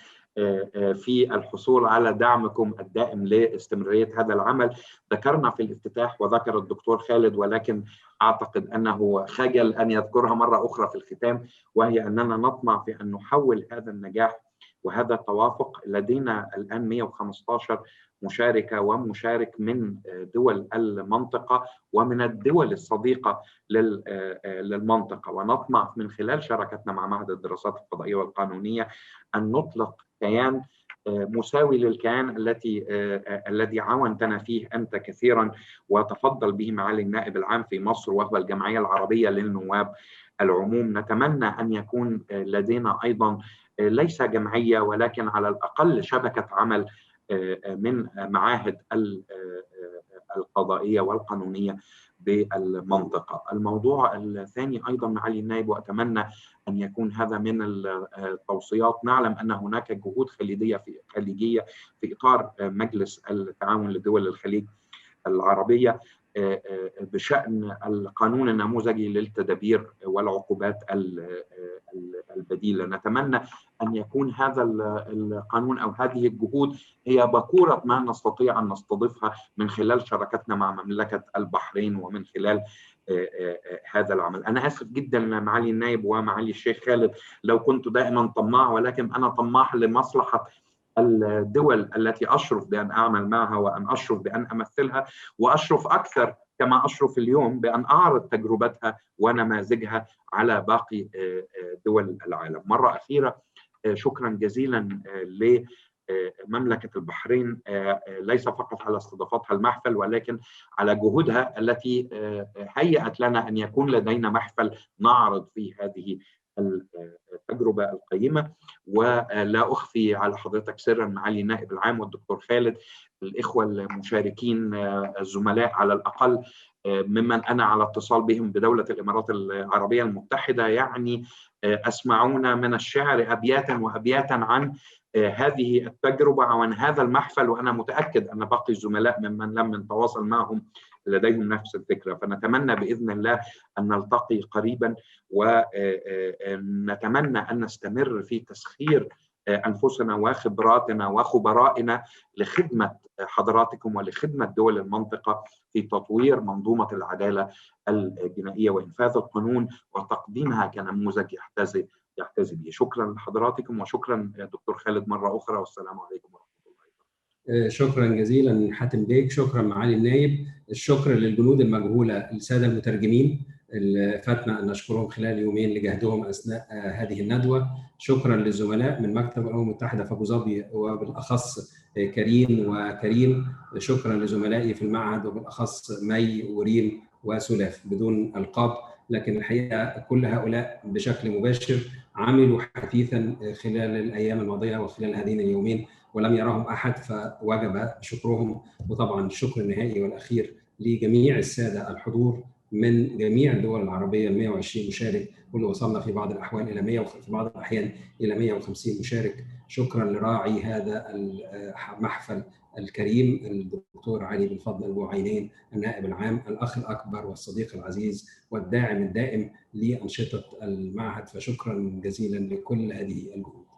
في الحصول على دعمكم الدائم لاستمرارية هذا العمل. ذكرنا في الافتتاح وذكر الدكتور خالد، ولكن أعتقد أنه خجل أن يذكرها مرة أخرى في الختام، وهي أننا نطمع في أن نحول هذا النجاح وهذا التوافق. لدينا الآن 115 مشاركة ومشارك من دول المنطقة ومن الدول الصديقة للمنطقة، ونطمع من خلال شراكتنا مع معهد الدراسات القضائية والقانونية أن نطلق كيان مساوي للكيان الذي عاونتنا فيه أنت كثيرا وتفضل به معالي النائب العام في مصر، وهو الجمعية العربية للنواب العموم. نتمنى أن يكون لدينا أيضا ليس جمعية ولكن على الأقل شبكة عمل من معاهد القضائية والقانونية بالمنطقة. الموضوع الثاني أيضا معالي النائب، وأتمنى أن يكون هذا من التوصيات، نعلم أن هناك جهود خليجية في إطار مجلس التعاون لدول الخليج العربية بشأن القانون النموذجي للتدابير والعقوبات البديلة. نتمنى أن يكون هذا القانون أو هذه الجهود هي بكورة ما نستطيع أن نستضيفها من خلال شراكتنا مع مملكة البحرين ومن خلال هذا العمل. أنا آسف جدا معالي النائب ومعالي الشيخ خالد لو كنت دائما طماع، ولكن أنا طماح لمصلحة الدول التي أشرف بأن أعمل معها وأن أشرف بأن أمثلها، وأشرف أكثر كما أشرف اليوم بأن أعرض تجربتها ونماذجها على باقي دول العالم. مرة أخيرة شكرا جزيلا لمملكة البحرين، ليس فقط على استضافتها المحفل ولكن على جهودها التي هيأت لنا أن يكون لدينا محفل نعرض فيه هذه التجربة القيمة. ولا أخفي على حضرتك سرا معالي النائب العام والدكتور خالد، الإخوة المشاركين الزملاء على الأقل ممن أنا على اتصال بهم بدولة الإمارات العربية المتحدة يعني أسمعونا من الشعر أبياتا وأبياتا عن هذه التجربة وعن هذا المحفل، وأنا متأكد أن باقي الزملاء ممن لم نتواصل معهم لديهم نفس الفكرة. فنتمنى بإذن الله أن نلتقي قريبا، ونتمنى أن نستمر في تسخير أنفسنا وخبراتنا وخبرائنا لخدمة حضراتكم ولخدمة دول المنطقة في تطوير منظومة العدالة الجنائية وإنفاذ القانون وتقديمها كنموذج يحتذي به. شكرا لحضراتكم وشكرا دكتور خالد مرة أخرى، والسلام عليكم ورحمة الله. شكرا جزيلا حاتم بيك، شكرا معالي النائب. الشكر للجنود المجهولة السادة المترجمين اللي فاتنا أن نشكرهم خلال يومين لجهدهم أثناء هذه الندوة. شكرا للزملاء من مكتب الأمم المتحدة في أبو ظبي وبالأخص كريم وكريم. شكرا لزملائي في المعهد وبالأخص مي وريم وسلاف بدون ألقاب، لكن الحقيقة كل هؤلاء بشكل مباشر عملوا حثيثا خلال الأيام الماضية وخلال هذين اليومين ولم يراهم أحد، فوجب شكرهم. وطبعا الشكر النهائي والأخير لجميع السادة الحضور من جميع الدول العربية 120 مشارك، واللي وصلنا في بعض الأحوال إلى في بعض الأحيان إلى 150 مشارك. شكرا لراعي هذا المحفل الكريم الدكتور علي بن فضل البوعينين النائب العام، الأخ الأكبر والصديق العزيز والداعم الدائم لأنشطة المعهد، فشكرا جزيلا لكل هذه الجهود.